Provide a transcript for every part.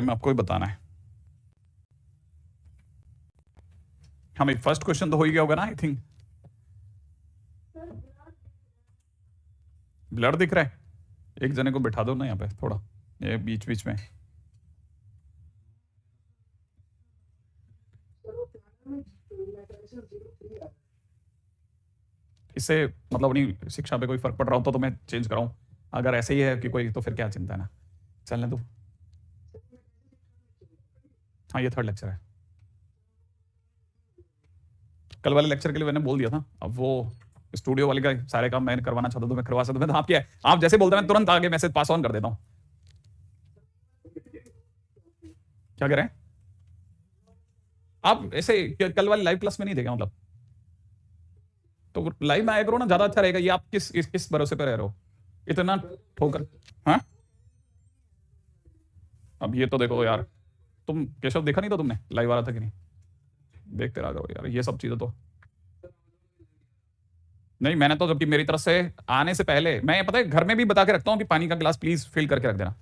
में आपको ही बताना है। हमें फर्स्ट क्वेश्चन तो हो ही गया होगा ना, आई थिंक। ब्लर दिख रहा है? एक जने को बिठा दो ना यहाँ पे थोड़ा, ये बीच बीच में। इससे मतलब अपनी शिक्षा पे कोई फर्क पड़ रहा हो तो मैं चेंज कराऊं, अगर ऐसे ही है कि कोई, तो फिर क्या चिंता है ना, चलने दो। हाँ, ये थर्ड लेक्चर है। कल वाले लेक्चर के लिए मैंने बोल दिया था, अब वो स्टूडियो वाले का सारे काम मैं करवाना चाहता हूँ तो मैं करवा सकता हूँ। तो आप क्या है, आप जैसे बोलते हैं मैं तुरंत आगे मैसेज पास ऑन कर देता हूँ। क्या कह रहे हैं आप? ऐसे कल वाली लाइव क्लास में नहीं देगा मतलब, तो लाइव में आया करो ना, ज्यादा अच्छा रहेगा। ये आप किस भरोसे पर रह रहे हो इतना ठोकर? हाँ, अब ये तो देखो यार, तुम केशव देखा नहीं था तुमने, लाइव आ रहा था कि नहीं? देखते रहा करो यार, ये सब चीजें तो नहीं। मैंने तो जबकि मेरी तरफ से आने से पहले मैं, पता है, घर में भी बता के रखता हूँ कि पानी का गिलास प्लीज फिल करके रख देना।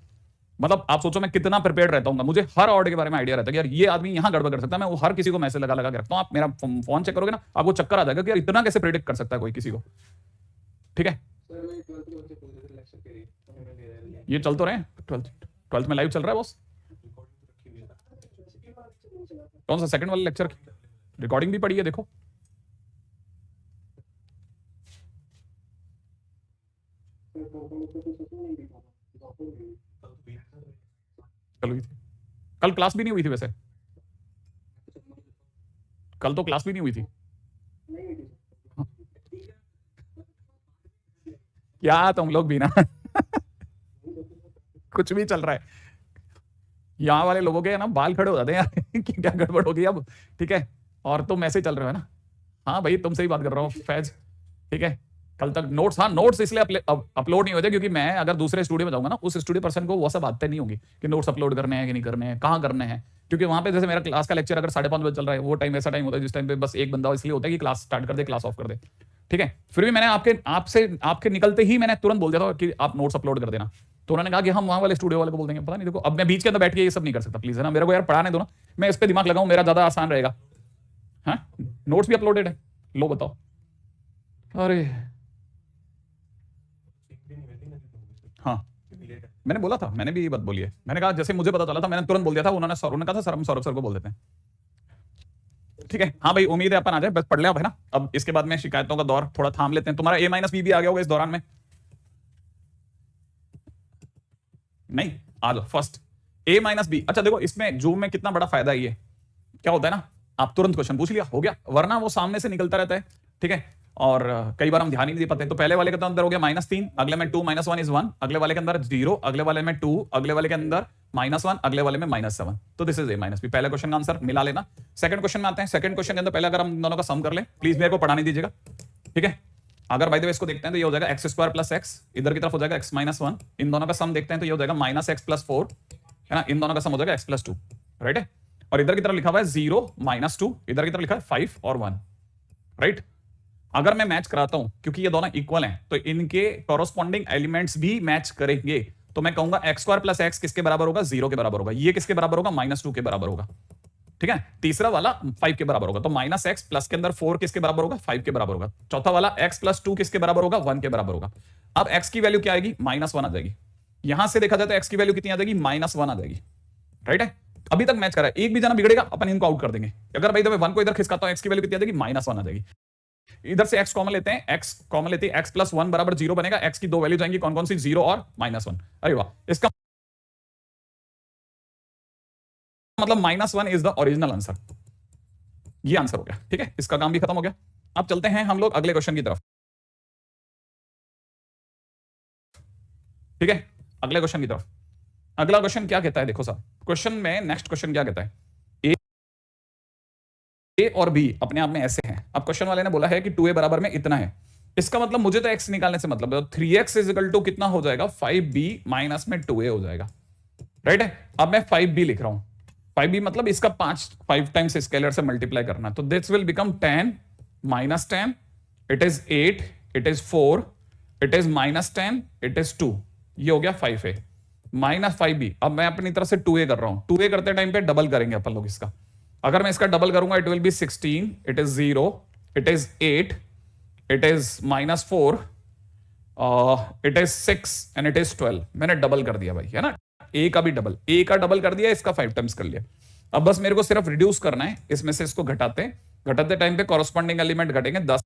मतलब आप सोचो मैं कितना प्रिपेयर्ड रहता हूँ, मुझे हर ऑर्डर के बारे में आइडिया रहता है कि यार ये आदमी यहाँ गड़बड़ कर सकता है। मैं वो हर किसी को मैसेज लगा लगा के रखता हूँ। आप मेरा फोन चेक करोगे ना, आपको चक्कर आ जाएगा कि यार इतना कैसे प्रेडिक्ट कर सकता है कोई किसी को। ठीक है, ये चल तो रहे हैं, ट्वेल्थ में लाइव चल रहा है बॉस। कौन सा? सेकंड वाले लेक्चर की रिकॉर्डिंग भी पड़ी है, देखो। कल हुई थी, कल क्लास भी नहीं हुई थी वैसे, कल तो क्लास भी नहीं हुई थी। क्या तुम लोग भी ना कुछ भी चल रहा है यहाँ वाले लोगों के ना, बाल खड़े हो जाते हैं यार कि क्या गड़बड़ हो गई अब। ठीक है, और तुम ऐसे ही चल रहे हो ना। हाँ भाई, तुमसे ही बात कर रहा हूँ फैज। ठीक है, कल तक नोट्स, हाँ नोट्स इसलिए अपलोड नहीं होते क्योंकि मैं अगर दूसरे स्टूडियो में जाऊंगा ना, उस स्टूडियो पर्सन को वो सब आदतें नहीं होंगी कि नोट्स अपलोड करने हैं कि नहीं करने हैं, कहाँ करने हैं। क्योंकि वहां पे जैसे मेरा क्लास का लेक्चर अगर 5:30 बजे चल रहा है, वो टाइम ऐसा टाइम होता है जिस टाइम पे बस एक बंदा इसलिए होता है कि क्लास स्टार्ट कर दे, क्लास ऑफ कर दे। ठीक है, फिर भी मैंने आपके निकलते ही मैंने तुरंत बोल दिया था कि आप नोट्स अपलोड कर देना। तो उन्होंने कहा कि हम वहां वाले स्टूडियो वाले को बोल देंगे। पता नहीं, देखो अब मैं बीच के अंदर बैठ के ये सब नहीं कर सकता, प्लीज है ना, मेरे को यार पढ़ाने दो ना, मैं इस पर दिमाग लगाऊं, मेरा ज्यादा आसान रहेगा। हाँ, नोट्स भी अपलोडेड है, लो बताओ। अरे हाँ, मैंने बोला था, मैंने भी ये बात बोली है। मैंने कहा जैसे मुझे पता चला था मैंने तुरंत बोल दिया था। उन्होंने कहा था सर, हम सौरभ सर को बोल देते हैं। ठीक है, हाँ भाई, उम्मीद है अपन आ जाए, बस पढ़ ले अब, है ना। अब इसके बाद में शिकायतों का दौर थोड़ा थाम लेते हैं। तुम्हारा A-B भी आ गया होगा इस दौरान में? नहीं, आ जाओ फर्स्ट A-B। अच्छा देखो, इसमें जूम में कितना बड़ा फायदा ये क्या होता है ना, आप तुरंत क्वेश्चन पूछ लिया, हो गया, वरना वो सामने से निकलता रहता है। ठीक है, और कई बार हम ध्यान ही नहीं दे पाते। तो पहले वाले के अंदर हो गया -3, अगले में 2 - 1 = 1, अगले वाले के अंदर 0, अगले वाले में 2, अगले वाले के अंदर -1, अगले वाले में -7। तो दिस इज A-B। पहले क्वेश्चन का आंसर मिला लेना। सेकंड क्वेश्चन में आते हैं। सेकंड क्वेश्चन के अंदर पहले अगर हम दोनों का सम कर ले, प्लीज मेरे को पढ़ाने दीजिएगा। ठीक है, अगर बाय द वे इसको देखते हैं तो ये हो जाएगा x² + x, इधर की तरफ हो जाएगा x - 1। इन दोनों का सम देखते हैं तो ये हो जाएगा -x + 4, है ना। इन दोनों का सम हो जाएगा x + 2, राइट है। और इधर की तरफ लिखा हुआ है 0 - 2, इधर की तरफ लिखा है 5 और 1, राइट। अगर मैं मैच कराता हूं, क्योंकि ये दोनों इक्वल हैं, तो इनके कॉरस्पॉन्डिंग एलिमेंट्स भी मैच करेंगे। तो मैं कहूंगा x² + x किसके बराबर होगा? 0 के बराबर होगा। ये किसके बराबर होगा? -2 के बराबर होगा। ठीक है, तीसरा वाला 5 के बराबर होगा। तो -x प्लस के अंदर 4 किसके बराबर होगा? 5 के बराबर होगा। चौथा वाला x + 2 किसके बराबर होगा? 1 के बराबर होगा। अब x की वैल्यू क्या आएगी? -1 आ जाएगी। यहां से देखा जाए तो x की वैल्यू कितनी आ जाएगी? -1 आ जाएगी, राइट है। अभी तक मैच करा है, एक भी जना बिगड़ेगा अपन इनको आउट कर देंगे। अगर भाई तो मैं 1 को इधर खिसकाता हूं, x की वैल्यू कितनी आ जाएगी? -1 आ जाएगी। इधर से x कॉमन लेते हैं, x कॉमन लेते हैं, x + 1 = 0 बनेगा। x की दो वैल्यू जाएंगी, कौन कौन सी? 0 और -1। अरे वाह, इसका मतलब -1 इज द ओरिजिनल आंसर। ये आंसर हो गया। ठीक है, इसका काम भी खत्म हो गया। अब चलते हैं हम लोग अगले क्वेश्चन की तरफ। ठीक है, अगले क्वेश्चन की तरफ। अगला क्वेश्चन क्या कहता है? देखो साहब, क्वेश्चन में नेक्स्ट क्वेश्चन क्या कहता है? ए और बी अपने आप में ऐसे हैं। अब क्वेश्चन वाले ने बोला है कि 2a बराबर में इतना है। इसका मतलब मुझे तो x निकालने से मतलब है, 3x = कितना हो जाएगा? 5b माइनस में 2a हो जाएगा, राइट है। अब मैं 5b लिख रहा हूं। 5b मतलब इसका 5 टाइम्स स्केलर से मल्टीप्लाई करना। तो this will become 10 - 10, it is 8, it is 4, it is -10, it is 2। ये हो गया 5a। -5b। अब मैं अपनी तरफ से 2a कर रहा हूं, 2a करते टाइम पे डबल करेंगे अपन लोग इसका। अगर मैं इसका डबल करूंगा it will be 16, it is 0, it is 8, it is -4, it is 6 and it is 12। मैंने डबल कर दिया भाई, है ना, ए का भी डबल, ए का डबल कर दिया, इसका 5 टाइम्स कर लिया। अब बस मेरे को सिर्फ रिड्यूस करना है, इसमें से इसको घटाते टाइम पे कॉरस्पॉन्डिंग एलिमेंट घटेंगे। 10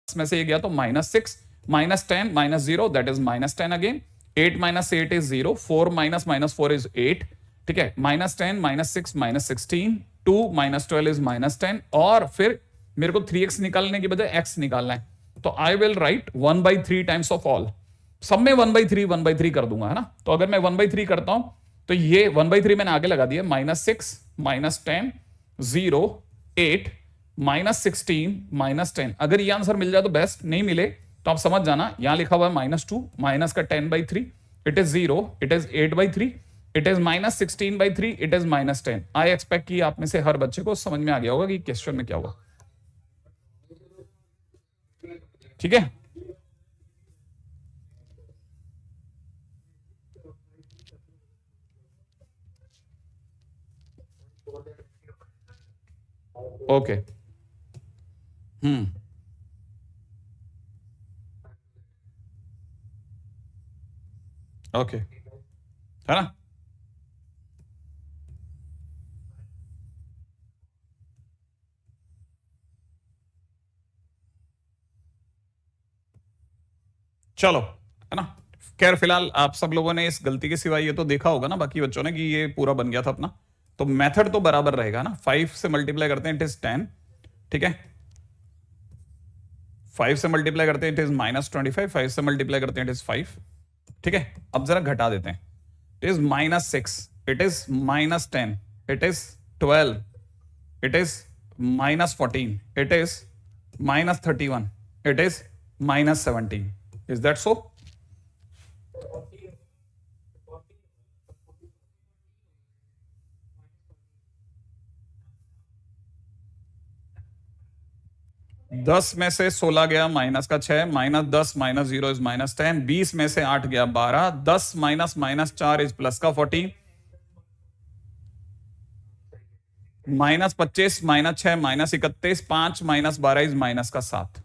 में से ये गया तो -6, -10, -0 that is -10 again, 8 - 8 is 0, 4 - 4 is 8, ठीक है, -10, -6, -16, 2 - 12 इज -10, और फिर मेरे को 3x निकालने की बजाय x निकालना है, तो I will write 1/3 times of all. सब में 1/3 कर दूंगा, है ना। तो अगर मैं 1/3 करता हूं तो ये 1/3 मैंने आगे लगा दिया, -6, -10, 0, 8, -16, -10। अगर ये आंसर मिल जाए तो बेस्ट, नहीं मिले तो आप समझ जाना, यहां लिखा हुआ है -2, माइनस का 10/3, it is 0, it is 8/3, it is -16/3, it is -10। I expect कि आप में से हर बच्चे को समझ में आ गया होगा कि क्वेश्चन में क्या हुआ, ठीक है। ओके, हम्म, ओके, है ना। चलो, है ना। खैर फिलहाल आप सब लोगों ने इस गलती के सिवाय ये तो देखा होगा ना बाकी बच्चों ने कि ये पूरा बन गया था अपना, तो मेथड तो बराबर रहेगा ना। 5 से मल्टीप्लाई करते हैं इट इज 10, ठीक है, 5 से मल्टीप्लाई करते हैं इट इज -25, 5 से मल्टीप्लाई करते हैं इट इज 5, ठीक है। अब जरा घटा देते हैं, it is -6, it is -10, it is 12, it is -14, it is -31, it is -17। Is that so? 10 में से 16 गया, माइनस का 6, -10 -0 इज -10, 20 में से 8 गया 12, 10 -4 इज प्लस का 14, -25, -6, -31, 5 -12 इज माइनस का 7,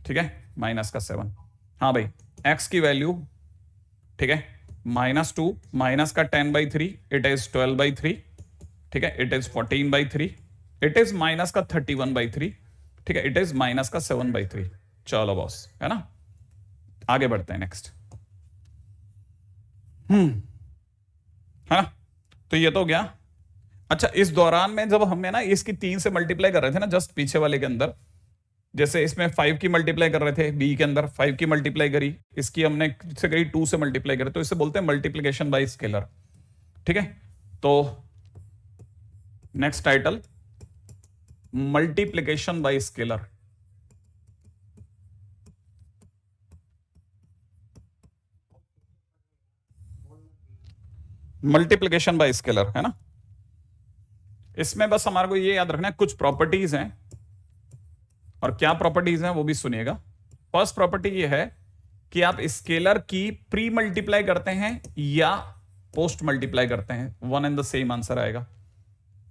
ठीक है, माइनस का 7। हाँ भाई, x की वैल्यू, ठीक है, -2, माइनस का 10/3 इट इज 12/3, ठीक है, it is 14/3, it is minus का 31/3, ठीक है, इट इज माइनस का 7/3। चलो बॉस, है ना, आगे बढ़ते हैं नेक्स्ट। है ना, तो ये तो हो गया। अच्छा, इस दौरान में जब हमने ना इसकी 3 से मल्टीप्लाई कर रहे थे ना, जस्ट पीछे वाले के अंदर, जैसे इसमें 5 की मल्टीप्लाई कर रहे थे, बी के अंदर 5 की मल्टीप्लाई करी, इसकी हमने से करी 2 से मल्टीप्लाई करी, तो इसे बोलते हैं मल्टीप्लीकेशन बाय स्केलर, ठीक है। तो next title, multiplication bye scalar. Multiplication bye scalar, है ना। इसमें बस हमारे को ये याद रखना है कुछ प्रॉपर्टीज हैं, और क्या प्रॉपर्टीज हैं वो भी सुनिएगा। फर्स्ट प्रॉपर्टी ये है कि आप स्केलर की प्री मल्टीप्लाई करते हैं या पोस्ट मल्टीप्लाई करते हैं, one and the same answer आएगा,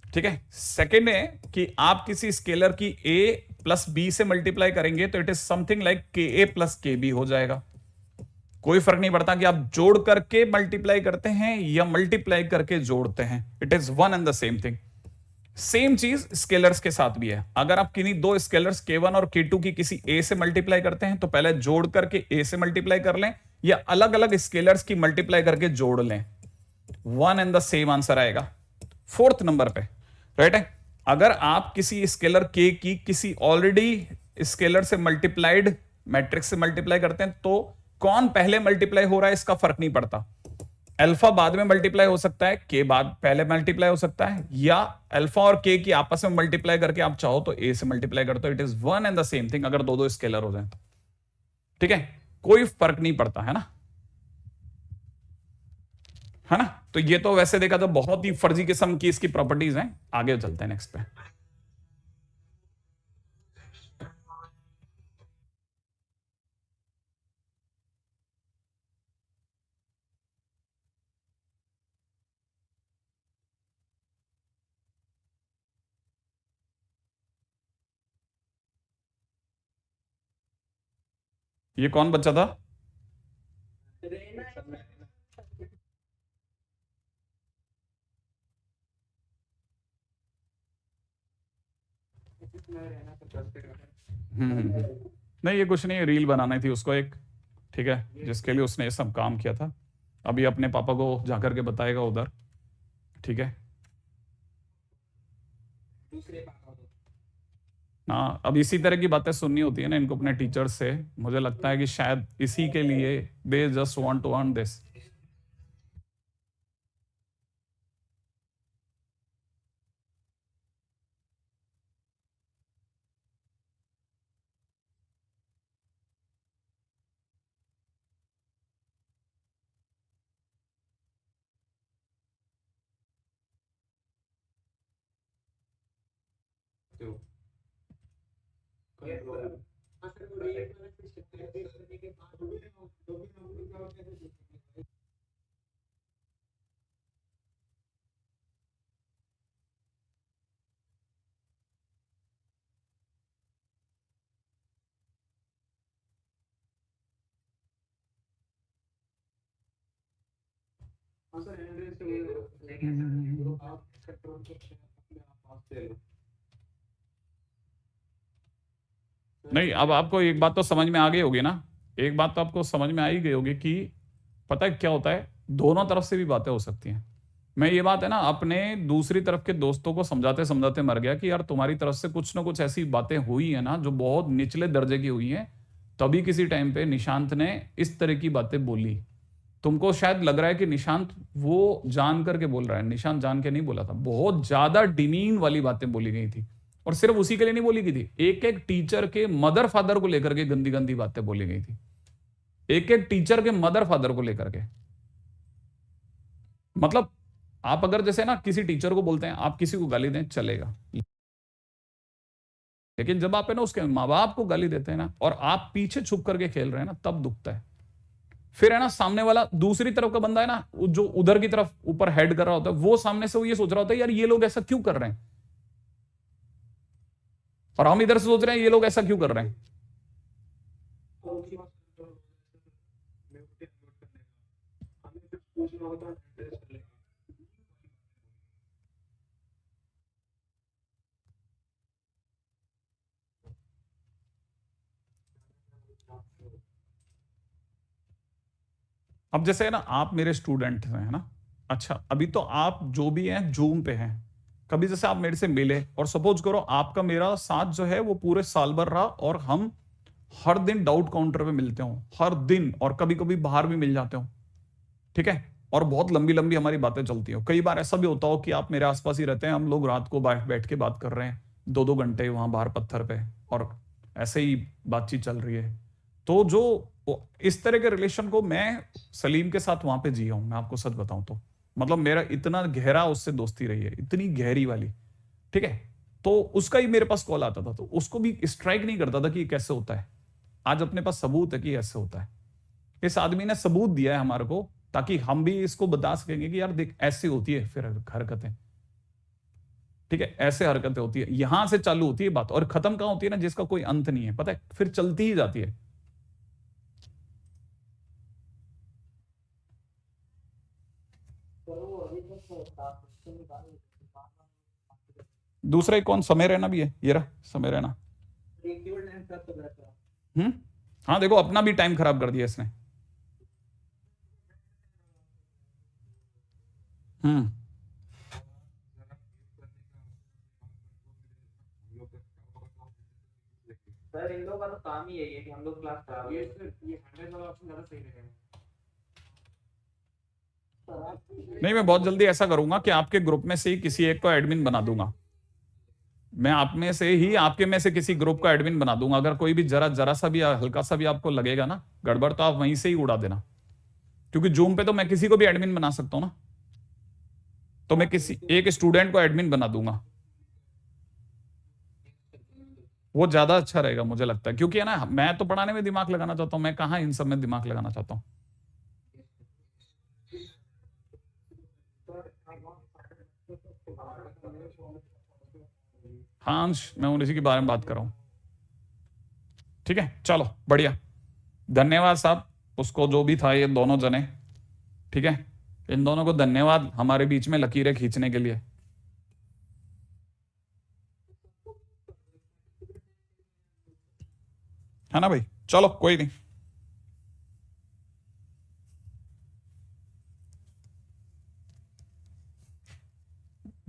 ठीक है। सेकेंड है कि आप किसी स्केलर की a प्लस बी से मल्टीप्लाई करेंगे तो इट इज समथिंग लाइक के ए प्लस के बी हो जाएगा। कोई फर्क नहीं पड़ता कि आप जोड़ करके मल्टीप्लाई करते हैं या मल्टीप्लाई करके जोड़ते हैं, it is one and the same thing. Same चीज स्केलर्स के साथ भी है। अगर आप किन्हीं दो स्केलर्स k1 और k2 की किसी a से मल्टीप्लाई करते हैं तो पहले जोड़ करके a से मल्टीप्लाई कर लें, या अलग अलग स्केलर्स की मल्टीप्लाई करके जोड़ लें, one and the same answer आएगा। फोर्थ नंबर पे राइट है, अगर आप किसी स्केलर k की किसी ऑलरेडी स्केलर से मल्टीप्लाइड मैट्रिक्स से मल्टीप्लाई करते हैं तो कौन पहले मल्टीप्लाई हो रहा है इसका फर्क नहीं पड़ता। अल्फा बाद में मल्टीप्लाई हो सकता है, के बाद पहले मल्टीप्लाई हो सकता है, या अल्फा और के की आपस में मल्टीप्लाई करके आप चाहो तो ए से मल्टीप्लाई करते हो, it is one and the same thing अगर दो दो स्केलर हो जाए, ठीक है, कोई फर्क नहीं पड़ता, है ना, है ना। तो ये तो वैसे देखा तो बहुत ही फर्जी किस्म की इसकी प्रॉपर्टीज हैं। आगे चलते हैं नेक्स्ट पे। ये कौन बच्चा था? नहीं, ये कुछ नहीं, रील बनानी थी उसको एक, ठीक है, जिसके लिए उसने ये सब काम किया था। अभी अपने पापा को जाकर के बताएगा उधर, ठीक है। हाँ, अब इसी तरह की बातें सुननी होती है ना इनको अपने टीचर्स से। मुझे लगता है कि शायद इसी के लिए they just want to earn this. नहीं, अब आपको एक बात तो समझ में आ गई होगी ना, एक बात तो आपको समझ में आ ही गई होगी कि पता है क्या होता है, दोनों तरफ से भी बातें हो सकती हैं। मैं ये बात है ना अपने दूसरी तरफ के दोस्तों को समझाते समझाते मर गया कि यार तुम्हारी तरफ से कुछ ना कुछ ऐसी बातें हुई है ना जो बहुत निचले दर्जे की हुई हैं, तभी किसी टाइम पे निशांत ने इस तरह की बातें बोली। तुमको शायद लग रहा है कि निशांत वो जान करके बोल रहा है, निशांत जान के नहीं बोला था। बहुत ज्यादा डिमीन वाली बातें बोली गई थी, और सिर्फ उसी के लिए नहीं बोली गई थी, एक एक टीचर के मदर फादर को लेकर के गंदी गंदी बातें बोली गई थी, एक एक टीचर के मदर फादर को लेकर के। मतलब आप अगर जैसे ना किसी टीचर को बोलते हैं, आप किसी को गाली दें चलेगा, लेकिन जब आप है ना उसके माँ बाप को गाली देते हैं ना, और आप पीछे छुप करके खेल रहे हैं ना, तब दुखता है। फिर है ना सामने वाला दूसरी तरफ का बंदा है ना, जो उधर की तरफ ऊपर हेड कर रहा होता है, वो सामने से वो ये सोच रहा होता है यार ये लोग ऐसा क्यों कर रहे हैं, और हम इधर से सोच रहे हैं ये लोग ऐसा क्यों कर रहे हैं। अब जैसे है ना आप मेरे स्टूडेंट हैं ना, अच्छा अभी तो आप जो भी हैं जूम पे हैं, कभी जैसे आप मेरे से मिले और सपोज करो आपका मेरा साथ जो है वो पूरे साल भर रहा, और हम हर दिन डाउट काउंटर पे मिलते हो हर दिन, और कभी कभी बाहर भी मिल जाते हो, ठीक है, और बहुत लंबी लंबी हमारी बातें चलती हो। कई बार ऐसा भी होता हो कि आप मेरे आसपास ही रहते हैं, हम लोग रात को बैठ के बात कर रहे हैं 2-2 घंटे वहां बाहर पत्थर पे, और ऐसे ही बातचीत चल रही है। तो जो इस तरह के रिलेशन को मैं सलीम के साथ वहां पे जिया हूं, मैं आपको सच बताऊं तो, मतलब मेरा इतना गहरा उससे दोस्ती रही है, इतनी गहरी वाली, ठीक है। तो उसका ही मेरे पास कॉल आता था, तो उसको भी स्ट्राइक नहीं करता था कि ये कैसे होता है। आज अपने पास सबूत है कि ऐसे होता है। इस आदमी ने सबूत दिया है हमारे को, ताकि हम भी इसको बता सकेंगे कि यार देख ऐसी होती है फिर हरकतें, ठीक है, ऐसे हरकतें होती है, यहां से चालू होती है बात, और खत्म कहां होती है ना, जिसका कोई अंत नहीं है, पता है, फिर चलती ही जाती है। दूसरा एक कौन, समय रहना भी है, ये रहा समय रहना। हम्म। हाँ देखो अपना भी टाइम खराब कर दिया इसने। हम्म। सर इन लोगों का तो काम ही है ये कि हम लोग क्लास खराब ये 100 वाला ऑप्शन ज्यादा सही रहेगा। नहीं, मैं बहुत जल्दी ऐसा करूंगा कि आपके ग्रुप में से ही किसी एक को एडमिन बना दूंगा। मैं आप में से ही आपके में से किसी ग्रुप का एडमिन बना दूंगा। अगर कोई भी जरा जरा सा भी हल्का सा भी आपको लगेगा ना गड़बड़, तो आप वहीं से ही उड़ा देना, क्योंकि जूम पे तो मैं किसी को भी एडमिन बना सकता हूं ना। तो मैं किसी एक स्टूडेंट को एडमिन बना दूंगा, वो ज्यादा अच्छा रहेगा मुझे लगता है, क्योंकि है ना मैं तो पढ़ाने में दिमाग लगाना चाहता हूं, मैं कहाँ इन सब में दिमाग लगाना चाहता हूँ। हाँ अंश, मैं उसी के बारे में बात कर रहा हूँ। ठीक है चलो बढ़िया। धन्यवाद साहब, उसको जो भी था ये दोनों जने, ठीक है, इन दोनों को धन्यवाद हमारे बीच में लकीरें खींचने के लिए। है ना भाई, चलो कोई नहीं।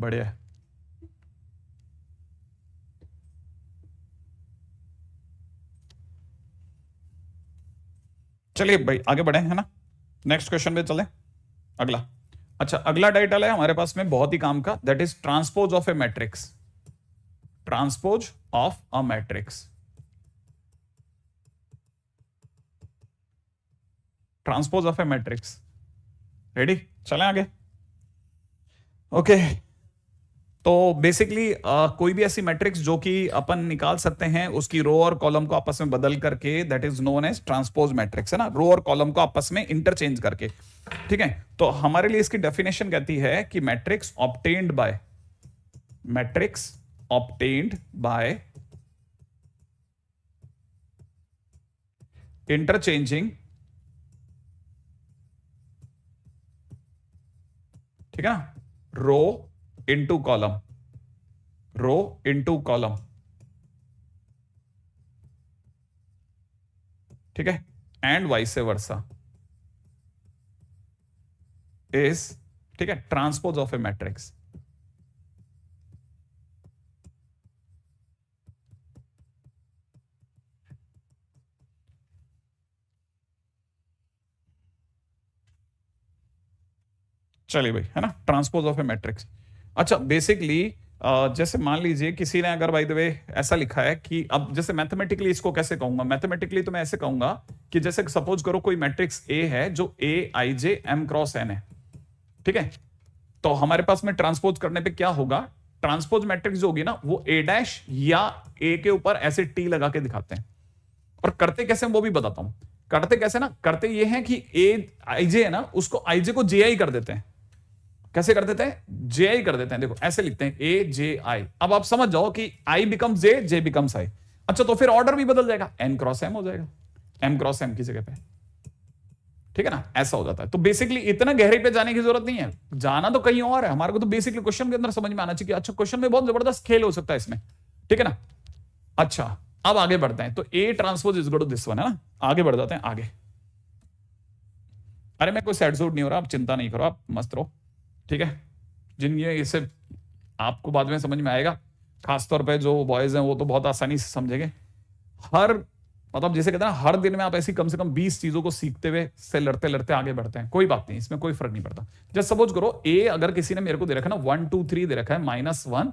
बढ़िया है। चलिए भाई आगे बढ़े, है ना, नेक्स्ट क्वेश्चन पे चले। अगला, अच्छा अगला टाइटल है हमारे पास में बहुत ही काम का, that is transpose of A matrix. Transpose of a matrix, transpose of A matrix. Ready, चलें आगे। ओके तो बेसिकली कोई भी ऐसी मैट्रिक्स जो कि अपन निकाल सकते हैं उसकी रो और कॉलम को आपस में बदल करके, that is known as transpose matrix, है ना, रो और कॉलम को आपस में इंटरचेंज करके, ठीक है। तो हमारे लिए इसकी डेफिनेशन कहती है कि matrix obtained by, matrix obtained by interchanging, ठीक है ना, rho into column, rho into column, ठीक है, एंड वाइस वर्सा इज, ठीक है, ट्रांसपोज ऑफ ए मैट्रिक्स। चलिए भाई, है ना, ट्रांसपोज ऑफ ए मैट्रिक्स। अच्छा बेसिकली जैसे मान लीजिए किसी ने अगर बाय द वे ऐसा लिखा है कि, अब जैसे मैथमेटिकली इसको कैसे कहूंगा, मैथमेटिकली तो मैं ऐसे कहूंगा कि जैसे सपोज करो कोई मैट्रिक्स ए है जो ए आई जे एम क्रॉस एन है, ठीक है, तो हमारे पास में ट्रांसपोज करने पे क्या होगा, ट्रांसपोज मैट्रिक्स जो होगी ना वो ए डैश या ए के ऊपर ऐसे टी लगा के दिखाते हैं। और करते कैसे वो भी बताता हूं, करते कैसे ना, करते ये हैं कि ए आई जे है ना, उसको आई जे को जे आई कर देते हैं। कैसे कर देते हैं, जे आई कर देते हैं, देखो ऐसे लिखते हैं ए जे आई। अब आप समझ जाओ कि I becomes J, J becomes आई। अच्छा तो फिर ऑर्डर भी बदल जाएगा, एन क्रॉस एम हो जाएगा, एम क्रॉस एम की जगह पे, ठीक है ना, ऐसा हो जाता है। तो बेसिकली इतना गहरे पे जाने की जरूरत नहीं है, जाना तो कहीं और है, हमारे को तो बेसिकली क्वेश्चन के अंदर समझ में आना चाहिए। अच्छा क्वेश्चन में बहुत जबरदस्त खेल हो सकता है इसमें, ठीक है ना। अच्छा अब आगे बढ़ते हैं, तो A transpose is equal to this one, है ना, आगे बढ़ जाते हैं आगे। अरे मैं कोई सैड सूट नहीं हो रहा, आप चिंता नहीं करो, आप मस्त रहो, ठीक है। जिन ये इसे आपको बाद में समझ में आएगा, खासतौर पे जो बॉयज हैं वो तो बहुत आसानी से समझेंगे। हर मतलब जैसे कहते हैं ना, हर दिन में आप ऐसी कम से कम 20 चीजों को सीखते हुए से लड़ते लड़ते आगे बढ़ते हैं, कोई बात नहीं, इसमें कोई फर्क नहीं पड़ता। जैसे सपोज करो ए अगर किसी ने मेरे को दे रखा है ना 1 2 3 दे रखा है, -1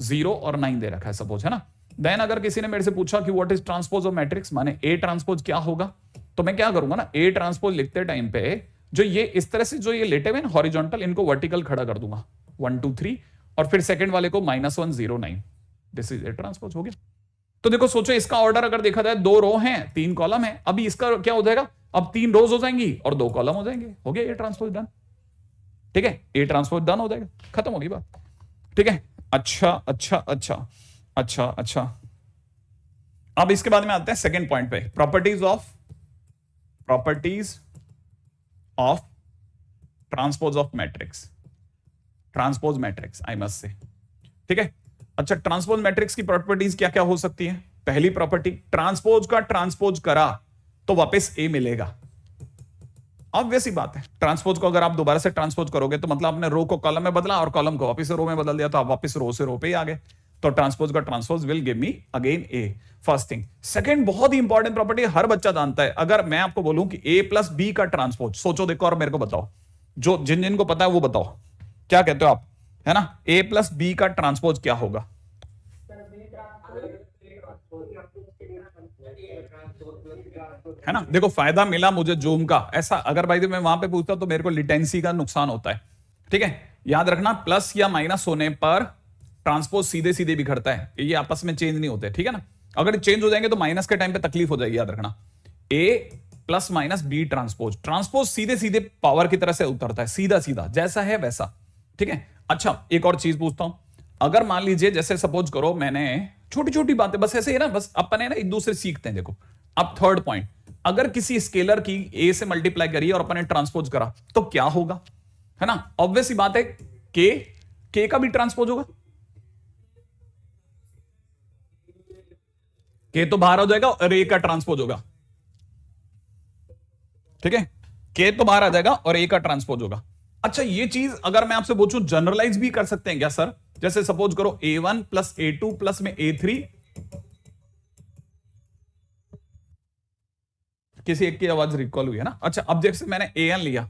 0 और 9 दे रखा है सपोज, है ना। देन अगर किसी ने मेरे से पूछा कि what is transpose of matrix, माने ए ट्रांसपोज क्या होगा, तो मैं क्या करूंगा ना, ए ट्रांसपोज लिखते टाइम पे जो ये इस तरह से जो ये लेटे हुए हॉरिजॉन्टल, इनको वर्टिकल खड़ा कर दूंगा 1 2 3, और फिर सेकंड वाले को -1 0 9, दिस इज ए ट्रांसपोज, हो गया। तो देखो सोचो इसका ऑर्डर अगर देखा जाए 2 रो हैं 3 कॉलम है, अभी इसका क्या हो जाएगा, अब 3 रोज हो जाएंगी और 2 कॉलम हो जाएंगे, हो गया ए ट्रांसपोज डन, ठीक है, ए ट्रांसपोज डन हो जाएगा, खत्म होगी बात, ठीक है। अच्छा अच्छा अच्छा अच्छा अच्छा, अब इसके बाद में आते हैं सेकंड पॉइंट पे, properties of transpose of matrix, transpose matrix I must say, ठीक है। अच्छा ट्रांसपोज मैट्रिक्स की प्रॉपर्टीज क्या क्या हो सकती है। पहली प्रॉपर्टी, ट्रांसपोज का ट्रांसपोज करा तो वापस ए मिलेगा, ऑब्वियस ही बात है। ट्रांसपोज को अगर आप दोबारा से ट्रांसपोज करोगे तो मतलब आपने रो को कॉलम में बदला और कॉलम को वापस रो में बदल दिया, तो आप वापस रो से रो पे ही आ गए। तो ट्रांसपोज का transpose will give me again A, first thing. Second बहुत ही इंपॉर्टेंट प्रॉपर्टी, हर बच्चा जानता है, अगर मैं आपको बोलूं कि ए प्लस बी का ट्रांसपोज, सोचो देखो और मेरे को बताओ, जो जिन जिन को पता है वो बताओ, क्या कहते हो आप, है ना, ए प्लस बी का ट्रांसपोज क्या होगा। है ना, देखो फायदा मिला मुझे जूम का, ऐसा अगर भाई मैं वहां पे पूछता तो मेरे को लिटेंसी का नुकसान होता है, ठीक है। याद रखना प्लस या माइनस होने पर ट्रांसपोज सीधे सीधे बिखरता है, ये आपस में चेंज नहीं होते, ठीक है ना। अगर चेंज हो जाएंगे तो माइनस के टाइम पे तकलीफ हो जाएगी, याद रखना। A plus minus B transpose, transpose सीधे सीधे पावर की तरह से उतरता है, सीधा सीधा जैसा है वैसा, ठीक है। अच्छा एक और चीज पूछता हूं, अगर मान लीजिए जैसे सपोज करो मैंने छोटी छोटी बातें बस ऐसे है ना, बस अपने ना एक दूसरे सीखते हैं। देखो अब थर्ड पॉइंट, अगर किसी स्केलर की ए से मल्टीप्लाई करी और अपन ने ट्रांसपोज करा तो क्या होगा, है ना? ऑब्वियस सी बात है, के का भी ट्रांसपोज होगा, के तो बाहर हो जाएगा और ए का ट्रांसपोज होगा, ठीक है? के तो बाहर आ जाएगा और ए का ट्रांसपोज होगा। अच्छा, ये चीज अगर मैं आपसे पूछूं जनरलाइज भी कर सकते हैं क्या सर? जैसे सपोज करो A1 प्लस A2 प्लस में A3, किसी एक की आवाज रिकॉल हुई है ना? अच्छा, अब जैसे मैंने AN लिया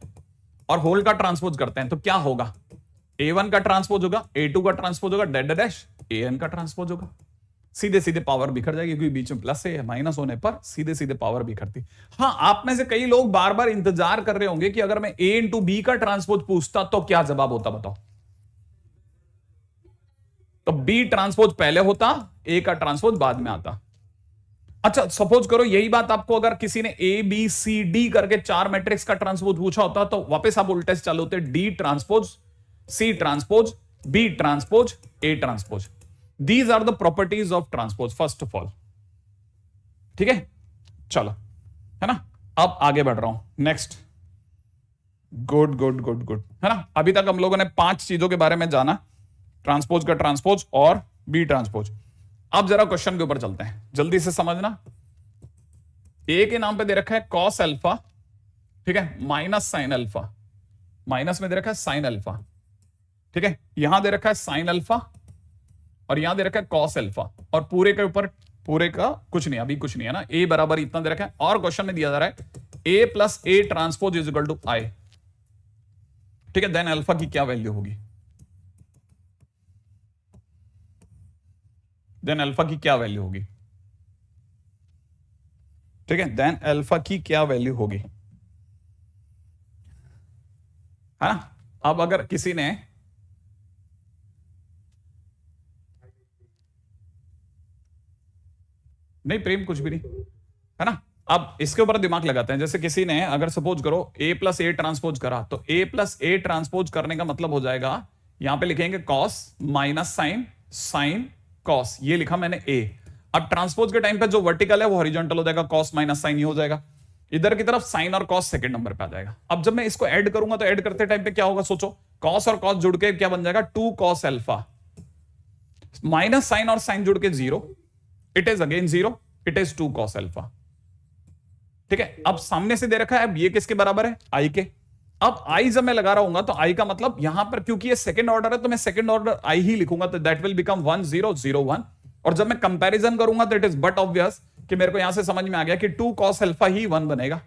और होल का ट्रांसपोज करते हैं तो क्या होगा? A1 का ट्रांसपोज होगा, A2 का ट्रांसपोज होगा, डैश डैश AN का ट्रांसपोज होगा। सीधे सीधे पावर बिखर जाएगी, क्योंकि बीच में प्लस है, माइनस होने पर सीधे सीधे पावर बिखरती। हाँ, आप में से कई लोग बार बार इंतजार कर रहे होंगे कि अगर मैं A इंटू बी का ट्रांसपोज पूछता तो क्या जवाब होता, बताओ? तो B ट्रांसपोज पहले होता, A का ट्रांसपोज बाद में आता। अच्छा, सपोज करो यही बात आपको अगर किसी ने ABCD करके 4 मैट्रिक्स का ट्रांसपोज पूछा होता तो वापस आप उल्टे से चालू होते, D transpose, C transpose, B transpose, A transpose. These are the properties of transpose first of all, ठीक है? चलो, है ना? अब आगे बढ़ रहा हूं, next. Good good good good, है ना? अभी तक हम लोगों ने 5 चीजों के बारे में जाना, ट्रांसपोज का ट्रांसपोज और बी ट्रांसपोज। अब जरा क्वेश्चन के ऊपर चलते हैं, जल्दी से समझना। ए के नाम पे दे रखा है कॉस अल्फा, ठीक है, माइनस साइन अल्फा, माइनस में दे रखा है साइन अल्फा, ठीक है? यहां दे रखा है साइन अल्फा और यहां दे रखा है कॉस अल्फा, और पूरे के ऊपर पूरे का कुछ नहीं, अभी कुछ नहीं है ना, ए बराबर इतना दे रखा है। और क्वेश्चन में दिया जा रहा है A plus A transpose is equal to I, ठीक है? देन अल्फा की क्या वैल्यू होगी? देन अल्फा की क्या वैल्यू होगी? ठीक है, देन अल्फा की क्या वैल्यू होगी, है ना? अब अगर किसी ने नहीं, प्रेम कुछ भी नहीं, है ना? अब इसके ऊपर दिमाग लगाते हैं। जैसे किसी ने अगर सपोज करो a प्लस ए ट्रांसपोज करा तो a प्लस ए ट्रांसपोज करने का मतलब हो जाएगा, यहां पे लिखेंगे cos minus sine, sine cos, ये लिखा मैंने a। अब ट्रांसपोज के टाइम पे जो वर्टिकल है वो हॉरिजॉन्टल हो जाएगा, कॉस माइनस साइन ये हो जाएगा। इधर की तरफ साइन और कॉस सेकंड नंबर पे आ जाएगा। अब जब मैं इसको ऐड करूंगा तो ऐड करते टाइम पे क्या होगा, सोचो, कॉस और कॉस जुड़ के क्या बन जाएगा, 2 कॉस अल्फा, माइनस साइन और साइन जुड़ के 0, it is again 0, it is 2 cos alpha, ठीक है? अब सामने से दे रखा है, अब ये किसके बराबर है, आई के। अब आई जब मैं लगा रहा हूं तो आई का मतलब यहां पर क्योंकि ये सेकंड ऑर्डर है तो मैं सेकंड ऑर्डर आई ही लिखूंगा, तो दैट विल बिकम 1 0 0 1। और जब मैं कंपैरिजन करूंगा तो इट इज बट ऑब्वियस कि मेरे को यहां से समझ में आ गया कि 2 कॉस अल्फा ही 1 बनेगा,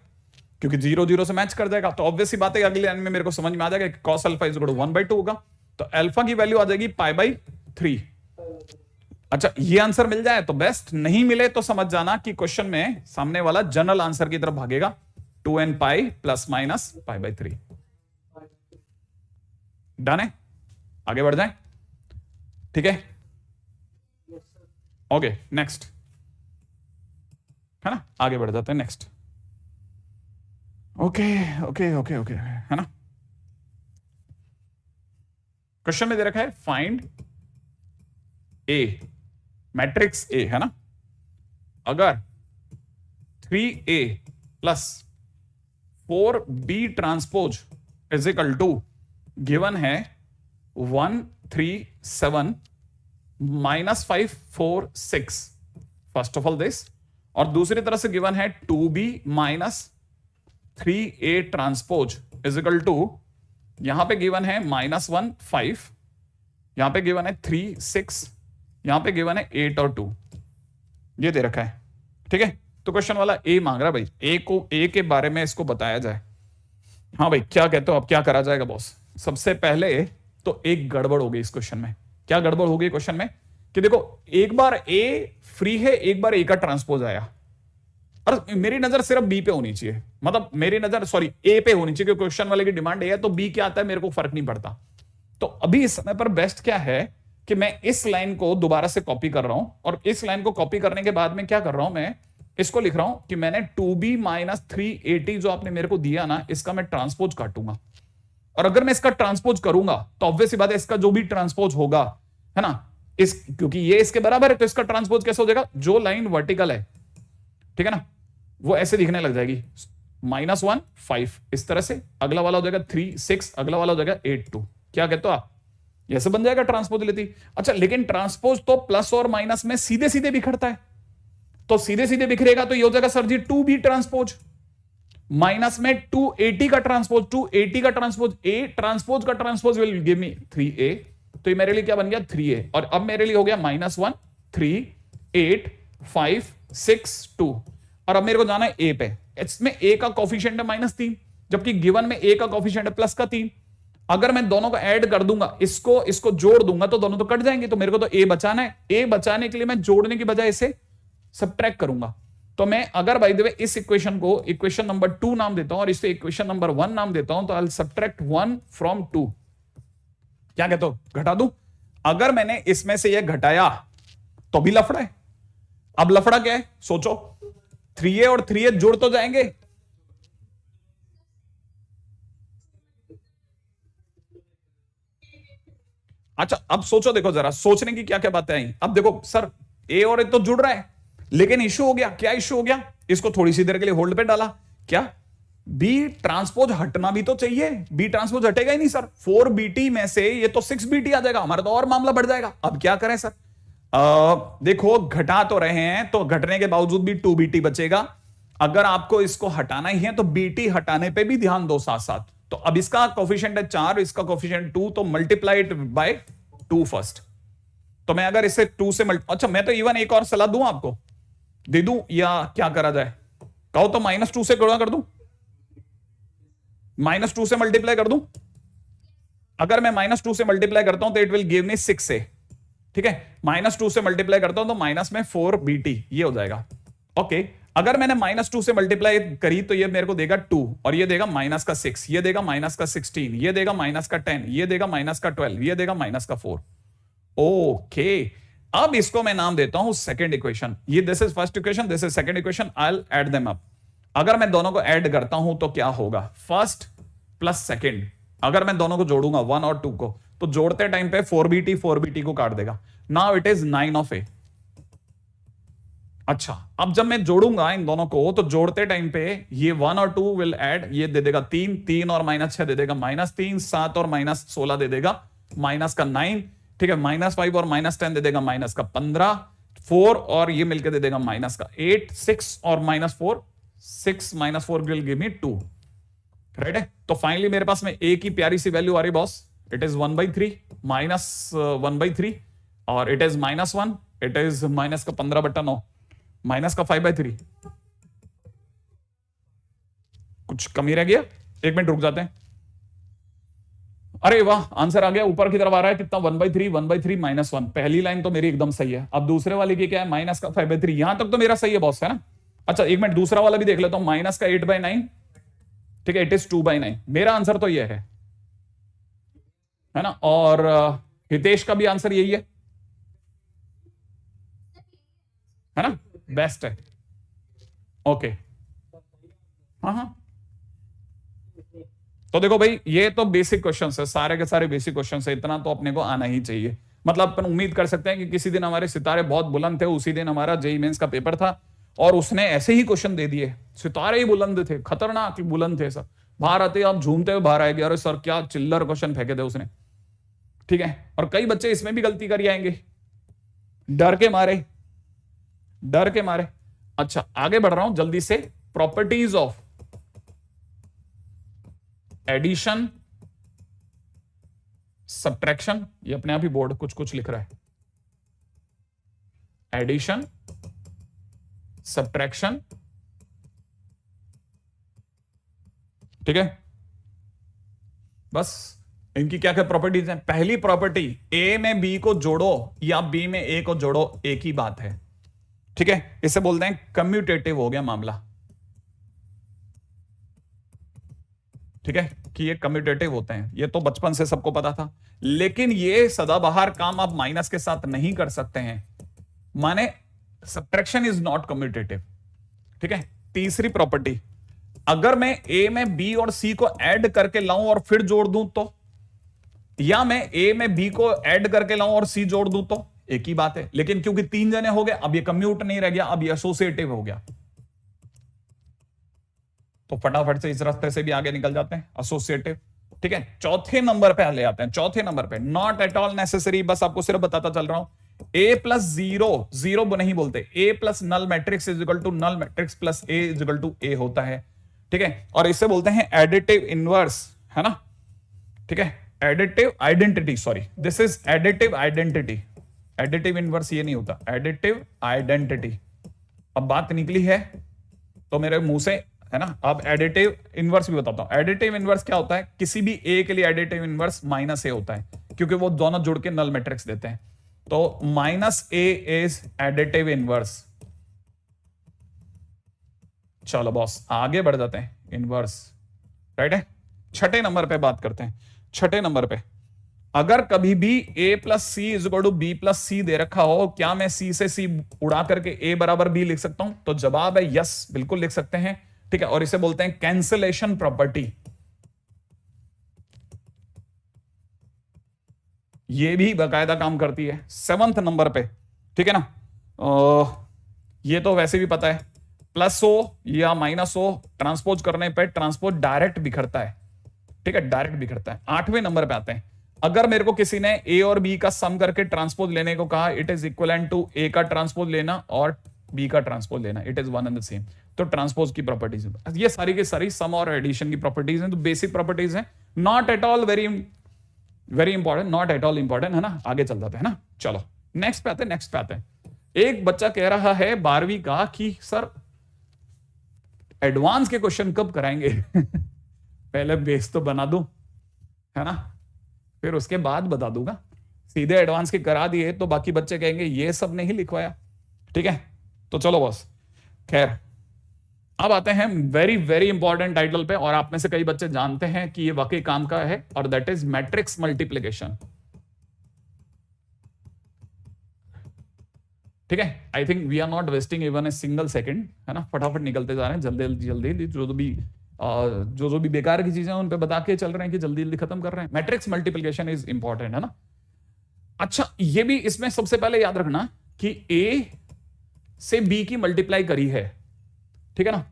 क्योंकि 0 0 से मैच कर जाएगा। तो ऑब्वियस सी बात है अगले लाइन में मेरे को समझ में आ जाएगा कि cos alpha is equal to 1/2 होगा, तो अल्फा की वैल्यू आ जाएगी π/3। अच्छा, ये आंसर मिल जाए तो बेस्ट, नहीं मिले तो समझ जाना कि क्वेश्चन में सामने वाला जनरल आंसर की तरफ भागेगा, 2n pi plus minus π/3। Done है? आगे बढ़ जाए, ठीक है? ओके, नेक्स्ट, है ना? आगे बढ़ जाते हैं, next. Okay okay okay okay, है ना? क्वेश्चन में दे रखा है फाइंड ए, मैट्रिक्स ए, है ना? अगर 3a plus 4b transpose is equal to given है 1 3 7 -5 4 6, फर्स्ट ऑफ ऑल दिस, और दूसरी तरफ से गिवन है 2b minus 3a transpose is equal to, यहां पे गिवन है -1 5, यहां पे गिवन है 3 6, यहां पे गिवन है 8 और 2, ये दे रखा है, ठीक है? तो क्वेश्चन वाला ए मांग रहा है भाई, ए को, ए के बारे में इसको बताया जाए। हाँ भाई, क्या कहते हो, अब क्या करा जाएगा बॉस? सबसे पहले तो एक गड़बड़ हो गई इस क्वेश्चन में। क्या गड़बड़ हो गई क्वेश्चन में कि देखो, एक बार ए फ्री है, एक बार ए का ट्रांसपोज आया, और मेरी नजर सिर्फ बी पे होनी चाहिए, मतलब मेरी नजर सॉरी ए पे होनी चाहिए, क्योंकि क्वेश्चन वाले की डिमांड ए है, तो बी क्या आता है मेरे को फर्क नहीं पड़ता। तो अभी इस समय पर बेस्ट क्या है कि मैं इस लाइन को दोबारा से कॉपी कर रहा हूं, और इस लाइन को कॉपी करने के बाद में क्या कर रहा हूं, मैं इसको लिख रहा हूं कि मैंने 2b माइनस 380 जो आपने मेरे को दिया ना, इसका मैं ट्रांसपोज काटूंगा, और अगर मैं इसका ट्रांसपोज करूंगा तो ऑब्वियस सी बात है इसका जो भी ट्रांसपोज होगा, है ना, क्योंकि ये इसके बराबर है तो इसका ट्रांसपोज कैसे हो जाएगा, जो लाइन वर्टिकल है, ठीक है ना, वो ऐसे दिखने लग जाएगी, -1 5 इस तरह से, अगला वाला हो जाएगा 3 6, अगला वाला हो जाएगा 8 2। क्या कहते हो आप? ऐसे बन जाएगा ट्रांसपोजिलिटी। अच्छा, लेकिन ट्रांसपोज तो प्लस और माइनस में सीधे सीधे बिखरता है, तो सीधे सीधे बिखरेगा तो ये हो जाएगा सर जी 2b ट्रांसपोज, माइनस में 280 का ट्रांसपोज, 280 का ट्रांसपोज, ए ट्रांसपोज का transpose will give me 3a, तो ये मेरे लिए क्या बन गया 3a, और अब मेरे लिए हो गया -1 3 8 5 6 2, और अब मेरे को जाना है a पे। इसमें a का कोफिशिएंट है -3, जबकि गिवन में a का कोफिशिएंट है +3। अगर मैं दोनों को ऐड कर दूंगा, इसको जोड़ दूंगा तो दोनों तो कट जाएंगे, तो मेरे को तो a बचाना है। a बचाने के लिए मैं जोड़ने की बजाय इसे सब्ट्रैक्ट करूंगा। तो मैं अगर बाय द वे इस इक्वेशन को इक्वेशन नंबर 2 नाम देता हूं और इसे इक्वेशन नंबर 1 नाम देता हूं, तो आई विल सब्ट्रैक्ट 1 फ्रॉम 2। क्या कहते हो, घटा दूं? अगर मैंने इसमें से ये घटाया तो भी लफड़ा है। अब लफड़ा क्या है सोचो, 3a और 3a जुड़ तो जाएंगे, अच्छा अब सोचो, देखो जरा सोचने की क्या क्या बातें आई। अब देखो सर ए और ए तो जुड़ रहा है, लेकिन इश्यू हो गया, क्या इश्यू हो गया? इसको थोड़ी सी देर के लिए होल्ड पे डाला, क्या बी ट्रांसपोज हटना भी तो चाहिए, बी ट्रांसपोज हटेगा ही नहीं सर, 4bt में से ये तो 6bt आ जाएगा, हमारा तो और मामला बढ़ जाएगा। अब क्या करें सर? देखो घटा तो रहे हैं, तो घटने के बावजूद भी 2bt बचेगा। अगर आपको इसको हटाना ही है तो bt हटाने पे भी ध्यान दो साथ साथ। तो अब इसका कोफिशिएंट है 4, इसका कोफिशिएंट 2, तो मल्टीप्लाई इट बाय 2 फर्स्ट। तो मैं अगर इसे 2 से अच्छा मैं तो इवन एक और सलाह दूं आपको, दे दूं या क्या करा जाए? कहो तो -2 से गुणा कर दूं, -2 से मल्टीप्लाई कर दूं। अगर मैं -2 से मल्टीप्लाई करता हूं तो it will give me 6a, ठीक है। -2 से मल्टीप्लाई करता हूं तो माइनस में 4bt ये हो जाएगा, ओके। अगर मैंने -2 से मल्टीप्लाई करी तो ये मेरे को देगा 2, और ये देगा -6, ये देगा -16, ये देगा -10, ये देगा -12, ये देगा -4, ओके। अब इसको मैं नाम देता हूं सेकंड इक्वेशन। ये this is first equation, this is second equation, I will add them up. अगर मैं दोनों को ऐड करता हूं तो क्या होगा? फर्स्ट प्लस सेकंड, अगर मैं दोनों को जोड़ूंगा 1 और 2 को, तो जोड़ते टाइम पे 4bt को काट देगा। Now it is 9 of a। अच्छा, अब जब मैं जोड़ूंगा इन दोनों को तो जोड़ते टाइम पे ये 1 और 2 विल ऐड, ये दे देगा 3 और -6 दे देगा -3, 7 और -16 दे देगा -9, ठीक है। -5 और -10 दे देगा -15, 4 और ये मिलकर दे देगा -8, 6 और -4, 6 -4 विल गिव मी 2, राइट है। तो फाइनली मेरे पास में a की प्यारी सी वैल्यू आ रही बॉस, इट इज 1/3 -1/3, और इट इज -1, इट इज -15/9 -5/3। कुछ कमी रह गया? एक मिनट रुक जाते हैं। अरे वाह, आंसर आ गया, ऊपर की तरफ आ रहा है कितना? 1/3 1/3 -1। पहली लाइन तो मेरी एकदम सही है। अब दूसरे वाले की क्या है? -5/3। यहां तक तो मेरा सही है बॉस, है ना। अच्छा एक मिनट दूसरा वाला भी देख लेता हूं, -8/9, ठीक है, इट इज 2/9। मेरा आंसर तो यह है ना। और हितेश का भी आंसर यही है ना, बेस्ट है, ओके। हाँ हाँ, तो देखो भाई ये तो बेसिक क्वेश्चंस है, सारे के सारे बेसिक क्वेश्चंस है, इतना तो अपने को आना ही चाहिए। मतलब अपन उम्मीद कर सकते हैं कि किसी दिन हमारे सितारे बहुत बुलंद थे, उसी दिन हमारा जेईई मेंस का पेपर था और उसने ऐसे ही क्वेश्चन दे दिए, सितारे ही बुलंद थे, खतरनाक बुलंद थे सर। बाहर आते आप झूमते हुए बाहर आएंगे, अरे सर क्या चिल्लर क्वेश्चन फेंके थे उसने, ठीक है। और कई बच्चे इसमें भी गलती कर आएंगे, डर के मारे, डर के मारे। अच्छा आगे बढ़ रहा हूं जल्दी से। प्रॉपर्टीज ऑफ एडिशन सब्ट्रैक्शन, ये अपने आप ही बोर्ड कुछ कुछ लिख रहा है, एडिशन सब्ट्रैक्शन, ठीक है। बस इनकी क्या क्या प्रॉपर्टीज हैं? पहली प्रॉपर्टी, ए में बी को जोड़ो या बी में ए को जोड़ो, एक ही बात है, ठीक है। इसे बोलते हैं कम्यूटेटिव हो गया मामला, ठीक है, कि ये कम्यूटेटिव होते हैं, ये तो बचपन से सबको पता था। लेकिन ये सदाबहार काम आप माइनस के साथ नहीं कर सकते हैं, माने सब्ट्रैक्शन इज नॉट कम्यूटेटिव, ठीक है। तीसरी प्रॉपर्टी, अगर मैं ए में बी और सी को ऐड करके लाऊं और फिर जोड़ दूं तो, या मैं ए में बी को ऐड करके लाऊं और सी जोड़ दूं तो, एक ही बात है। लेकिन क्योंकि 3 जने हो गए, अब ये कम्यूट नहीं रह गया, अब ये एसोसिएटिव हो गया, तो फटाफट से इस रास्ते से भी आगे निकल जाते हैं, एसोसिएटिव। ठीक है, चौथे नंबर पे ले आते हैं। चौथे नंबर पे नॉट एट ऑल नेसेसरी, बस आपको सिर्फ बताता चल रहा हूं। ए प्लस जीरो, जीरो नहीं बोलते, A plus null matrix is equal to null matrix plus A is equal to A होता है। ठीक है, और इसे बोलते हैं एडिटिव इनवर्स, है ना। ठीक है, additive identity, sorry this is additive identity. Additive inverse ये नहीं होता, एडिटिव आइडेंटिटी। अब बात निकली है तो मेरे मुंह से, है ना। अब एडिटिव इनवर्स भी बताता हूं। एडिटिव इनवर्स क्या होता है, किसी भी ए के लिए एडिटिव इनवर्स माइनस ए होता है, क्योंकि वो दोनों जुड़ के नल मैट्रिक्स देते हैं। तो minus A is additive inverse. चलो बॉस आगे बढ़ जाते हैं, इनवर्स राइट है। छठे नंबर पे बात करते हैं। छठे नंबर पे अगर कभी भी a plus C is equal to B plus C दे रखा हो, क्या मैं c से c उड़ा करके a बराबर b लिख सकता हूं? तो जवाब है यस, बिल्कुल लिख सकते हैं। ठीक है, और इसे बोलते हैं कैंसलेशन प्रॉपर्टी। ये भी बाकायदा काम करती है 7th नंबर पे। ठीक है ना, ये तो वैसे भी पता है, प्लस हो या माइनस हो, ट्रांसपोज करने पे ट्रांसपोज डायरेक्ट बिखरता है। ठीक है, डायरेक्ट बिखरता है। 8वें नंबर पे आते हैं। अगर मेरे को किसी ने ए और बी का सम करके ट्रांसपोज लेने को कहा, इट इज इक्वलेंट टू ए का ट्रांसपोज लेना और बी का ट्रांसपोज लेना, it is one and the same. तो ट्रांसपोज की प्रॉपर्टीज, ये सारी की सारी सम और एडिशन की प्रॉपर्टीज हैं, तो बेसिक प्रॉपर्टीज हैं, not at all very very important, not at all important, है ना। आगे चल जाते हैं ना। चलो नेक्स्ट पे आते हैं। नेक्स्ट पे आते हैं। एक बच्चा कह रहा है 12वीं का कि सर एडवांस के क्वेश्चन कब कराएंगे? पहले बेस तो बना दूं, है ना, फिर उसके बाद बता दूंगा। सीधे एडवांस के करा दिए तो बाकी बच्चे कहेंगे ये सब नहीं लिखवाया। ठीक है, तो चलो बॉस, खैर अब आते हैं वेरी वेरी इंपॉर्टेंट टाइटल पे, और आप में से कई बच्चे जानते हैं कि ये वाकई काम का है, और दैट इज मैट्रिक्स मल्टीप्लिकेशन। ठीक है, I think we are not wasting even a single second, है ना। फटाफट निकलते जा रहे हैं, जल्दी जल्दी जो भी बेकार की चीजें उन पे बता के चल रहे हैं कि जल्दी जल्दी खत्म कर रहे हैं। मैट्रिक्स मल्टीप्लिकेशन इज इंपॉर्टेंट, है ना। अच्छा, ये भी इसमें सबसे पहले याद रखना कि ए से बी की मल्टीप्लाई करी है, ठीक है ना,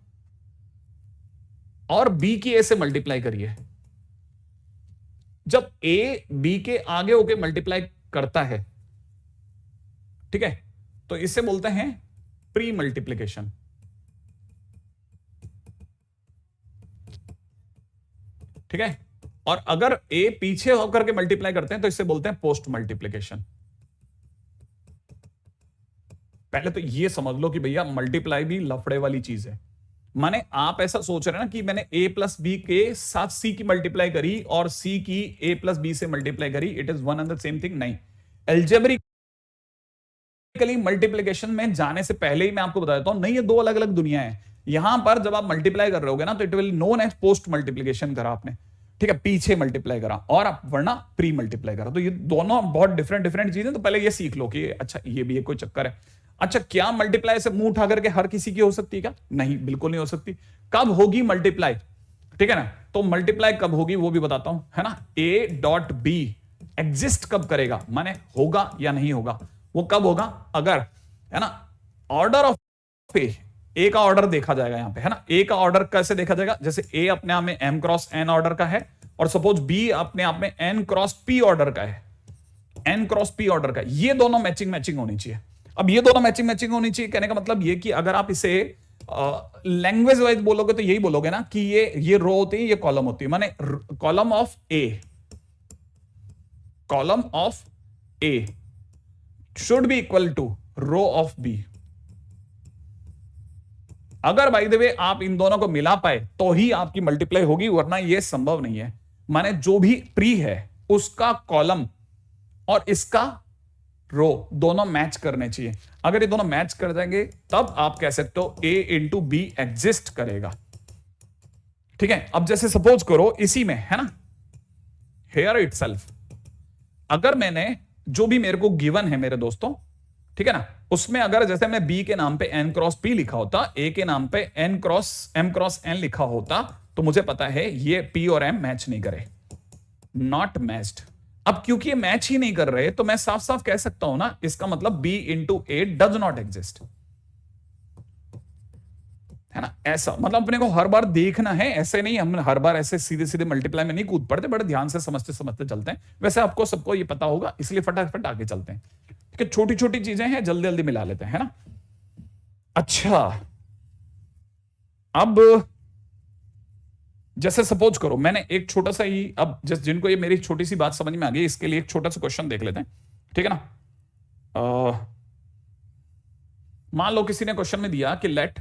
और बी की ए से मल्टीप्लाई करी है। जब ए बी के आगे होके मल्टीप्लाई करता है, ठीक है, तो इसे बोलते हैं प्री मल्टीप्लिकेशन। ठीक है, और अगर ए पीछे होकर के मल्टीप्लाई करते हैं तो इसे बोलते हैं पोस्ट मल्टीप्लिकेशन। पहले तो ये समझ लो कि भैया मल्टीप्लाई भी लफड़े वाली चीज है। माने आप ऐसा सोच रहे हैं ना कि मैंने a प्लस बी के साथ c की मल्टीप्लाई करी और c की a प्लस बी से मल्टीप्लाई करी, it is one and the same thing. नहीं, एल्जेब्रिकली मल्टीप्लिकेशन में जाने से पहले ही मैं आपको बता देता हूं, नहीं, ये दो अलग अलग दुनिया है। यहां पर जब आप मल्टीप्लाई कर रहे होगे ना, तो it will known as post multiplication करा आपने, ठीक है, पीछे मल्टीप्लाई करा, और आप वरना प्री मल्टीप्लाई करा। तो ये दोनों बहुत डिफरेंट चीजें। तो पहले ये सीख लो कि अच्छा ये भी कोई चक्कर है। अच्छा, क्या मल्टीप्लाई से मुंह उठा करके हर किसी की हो सकती है क्या? नहीं, बिल्कुल नहीं हो सकती। कब होगी मल्टीप्लाई? ठीक है ना, तो मल्टीप्लाई कब होगी वो भी बताता हूं, है ना। ए डॉट बी एग्जिस्ट कब करेगा, माने होगा या नहीं होगा, वो कब होगा? अगर, है ना, ऑर्डर ऑफ ए का ऑर्डर देखा जाएगा यहां पे, है ना। ए का ऑर्डर कैसे देखा जाएगा? जैसे ए अपने आप में m क्रॉस n ऑर्डर का है, और सपोज बी अपने आप में n क्रॉस p ऑर्डर का है, n क्रॉस p ऑर्डर का। ये दोनों मैचिंग होनी चाहिए। अब ये दोनों मैचिंग होनी चाहिए, कहने का मतलब ये कि अगर आप इसे लैंग्वेज वाइज बोलोगे तो यही बोलोगे ना कि ये रो होती है, ये कॉलम होती है। माने column of A should be equal to row of B. अगर बाय द वे आप इन दोनों को मिला पाए तो ही आपकी मल्टीप्लाई होगी, वरना यह संभव नहीं है। माने जो भी प्री है उसका कॉलम और इसका रो दोनों मैच करने चाहिए। अगर ये दोनों मैच कर जाएंगे तब आप कह सकते हो a इंटू बी एग्जिस्ट करेगा। ठीक है, अब जैसे सपोज करो इसी में, है ना, हेयर इटसेल्फ, अगर मैंने जो भी मेरे को गिवन है मेरे दोस्तों, ठीक है ना, उसमें अगर जैसे मैं b के नाम पे n क्रॉस p लिखा होता, a के नाम पे m क्रॉस n लिखा होता, तो मुझे पता है ये p और m मैच नहीं करे, नॉट मैच्ड। अब क्योंकि ये मैच ही नहीं कर रहे तो मैं साफ साफ कह सकता हूं ना, इसका मतलब b into A does not exist, है ना, ऐसा मतलब अपने को हर बार देखना है, ऐसे नहीं हम हर बार ऐसे सीधे सीधे मल्टीप्लाई में नहीं कूद पड़ते, बड़े ध्यान से समझते समझते चलते हैं। वैसे आपको सबको ये पता होगा, इसलिए फटाफट आगे चलते हैं। ठीक है, छोटी छोटी चीजें हैं, जल्दी जल्दी मिला लेते हैं, है ना। अच्छा, अब जैसे सपोज करो मैंने एक छोटा सा ही, अब जिनको ये मेरी छोटी सी बात समझ में आ गई, इसके लिए एक छोटा सा क्वेश्चन देख लेते हैं, ठीक है ना। मान लो किसी ने क्वेश्चन में दिया कि लेट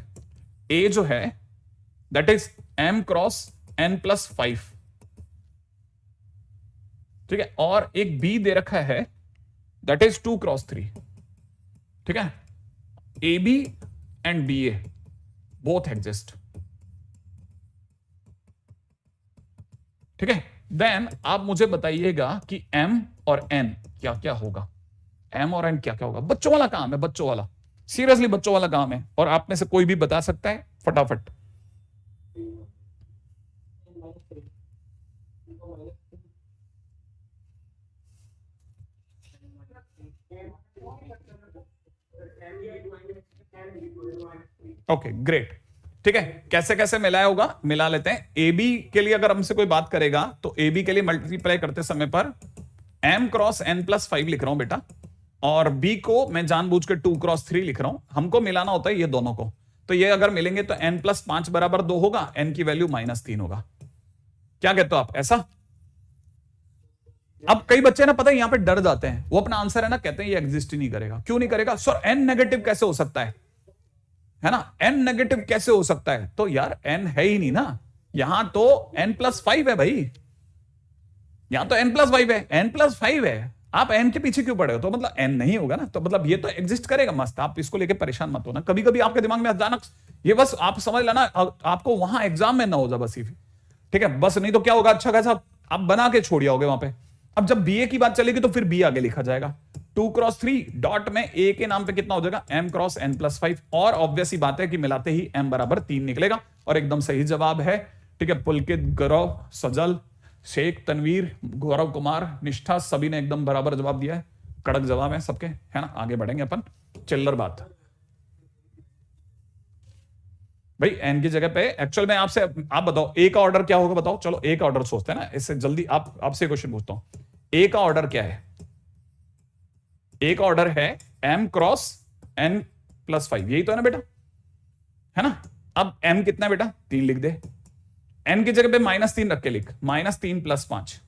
ए जो है that is m cross n plus 5, ठीक है, और एक b दे रखा है दैट इज 2 क्रॉस 3, ठीक है, A B and B A both exist, ठीक है। देन आप मुझे बताइएगा कि m और n क्या क्या होगा, m और n क्या क्या होगा। बच्चों वाला काम है, बच्चों वाला, सीरियसली बच्चों वाला काम है, और आप में से कोई भी बता सकता है फटाफट। ओके ग्रेट, ठीक है, कैसे कैसे मिलाया होगा मिला लेते हैं। ए बी के लिए अगर हमसे कोई बात करेगा तो ए बी के लिए मल्टीप्लाई करते समय पर m क्रॉस n प्लस 5 लिख रहा हूं बेटा, और b को मैं जानबूझ के 2 क्रॉस 3 लिख रहा हूं। हमको मिलाना होता है ये दोनों को, तो ये अगर मिलेंगे तो n प्लस 5 बराबर 2 होगा, n की वैल्यू -3 होगा। क्या कहते हो आप, ऐसा? अब कई बच्चे ना पता है यहां पे डर जाते हैं, वो अपना आंसर है ना कहते हैं ये एग्जिस्ट ही नहीं करेगा। क्यों नहीं करेगा सर, n नेगेटिव कैसे हो सकता है ना, n नेगेटिव कैसे हो सकता है? तो यार n है ही नहीं ना, यहां तो n प्लस 5 है भाई, यहां तो n प्लस 5 है, n प्लस 5 है, आप n के पीछे क्यों पड़े हो? तो मतलब n नहीं होगा ना, तो मतलब ये तो एग्जिस्ट करेगा, मस्त, आप इसको लेके परेशान मत होना। कभी कभी आपके दिमाग में अचानक ये बस आप समझ लेना, आपको वहां एग्जाम में ना हो जा बस, ठीक है, बस नहीं तो क्या होगा, अच्छा खासा आप बना के छोड़ जाओगे वहां पे। अब जब बी ए की बात चलेगी तो फिर बी आगे लिखा जाएगा, 2 क्रॉस 3 डॉट में ए के नाम पे कितना हो जाएगा, m क्रॉस n प्लस 5, और ऑब्वियस ही बात है कि मिलाते ही m बराबर 3 निकलेगा, और एकदम सही जवाब है, ठीक है। पुलकित, गौरव, सजल, शेख, तनवीर, गौरव कुमार, निष्ठा, सभी ने एकदम बराबर जवाब दिया है, कड़क जवाब है सबके, है ना। आगे बढ़ेंगे अपन, चिल्लर बात भाई, एन की जगह पे एक्चुअल में आपसे आप बताओ ए का ऑर्डर क्या होगा, बताओ, चलो ए का ऑर्डर सोचते हैं ना, इससे जल्दी आपसे क्वेश्चन पूछता हूं, ए का ऑर्डर क्या है? ए का ऑर्डर है m क्रॉस n प्लस 5, यही तो है ना बेटा, है ना। अब m कितना है बेटा, 3 लिख दे, n की जगह पे -3 रख के लिख, -3 प्लस 5,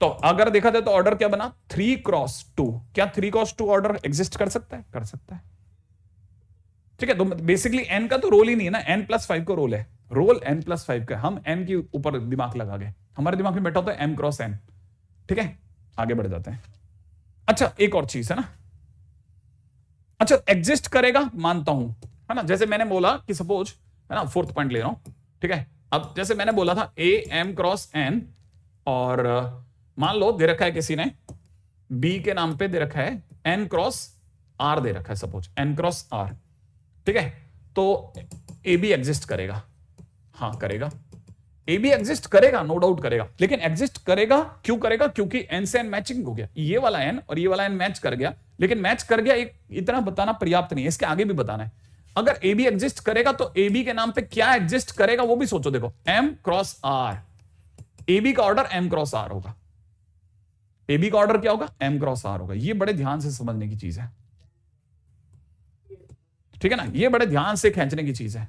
तो अगर देखा जाए तो ऑर्डर क्या बना, 3 क्रॉस 2। क्या 3 क्रॉस 2 ऑर्डर एग्जिस्ट कर सकता है? कर सकता है, ठीक है। तो बेसिकली n का तो रोल ही नहीं है ना, n प्लस 5 को रोल है, रोल n प्लस 5 का, हम n के ऊपर दिमाग लगा गए, हमारे दिमाग में बैठा होता है m क्रॉस n, ठीक है। आगे बढ़ जाते हैं। अच्छा एक और चीज है ना, अच्छा एग्जिस्ट करेगा मानता हूं, है ना, जैसे मैंने बोला कि सपोज, है ना, 4th पॉइंट ले रहा हूं, ठीक है। अब जैसे मैंने बोला था a m क्रॉस n, और मान लो दे रखा है किसी ने b के नाम पे दे रखा है n क्रॉस r दे रखा है, सपोज n क्रॉस r, ठीक है। तो ए बी एग्जिस्ट करेगा, हाँ करेगा, ए बी एग्जिस्ट करेगा, नो डाउट करेगा, लेकिन एग्जिस्ट करेगा क्यों करेगा, क्योंकि एन से एन मैचिंग हो गया, ये वाला एन और ये वाला एन मैच कर गया, लेकिन मैच कर गया एक इतना बताना पर्याप्त नहीं है, इसके आगे भी बताना है। अगर ए बी एग्जिस्ट करेगा तो ए बी के नाम पे क्या एग्जिस्ट करेगा वो भी सोचो, देखो m cross r, A B का ऑर्डर m क्रॉस r होगा, ए बी का ऑर्डर क्या होगा, m क्रॉस r होगा। ये बड़े ध्यान से समझने की चीज है, ठीक है ना, ये बड़े ध्यान से खींचने की चीज है,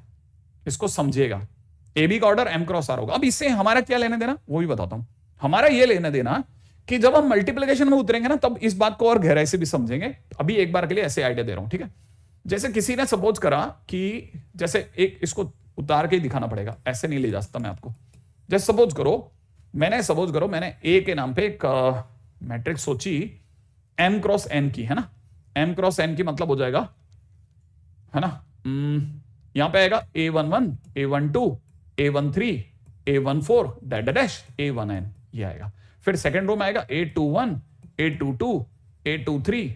इसको समझिएगा। ए बी का ऑर्डर m क्रॉस r होगा। अब इससे हमारा क्या लेना देना वो भी बताता हूं। हमारा ये लेना देना कि जब हम मल्टीप्लिकेशन में उतरेंगे ना तब इस बात को और गहराई से भी समझेंगे, अभी एक बार के लिए ऐसे आइडिया दे रहा हूं, ठीक है। जैसे किसी ने सपोज करा कि जैसे एक, इसको उतार के ही दिखाना पड़ेगा, ऐसे नहीं ले जा सकता मैं आपको। जैसे सपोज करो मैंने ए के नाम पे एक मैट्रिक्स सोची m क्रॉस n की, है ना, m क्रॉस n की मतलब हो जाएगा, है ना, यहां पे आएगा a11, a12, a13, a14 dash a1n, ये आएगा। फिर सेकंड रो में आएगा a21, a22, a23,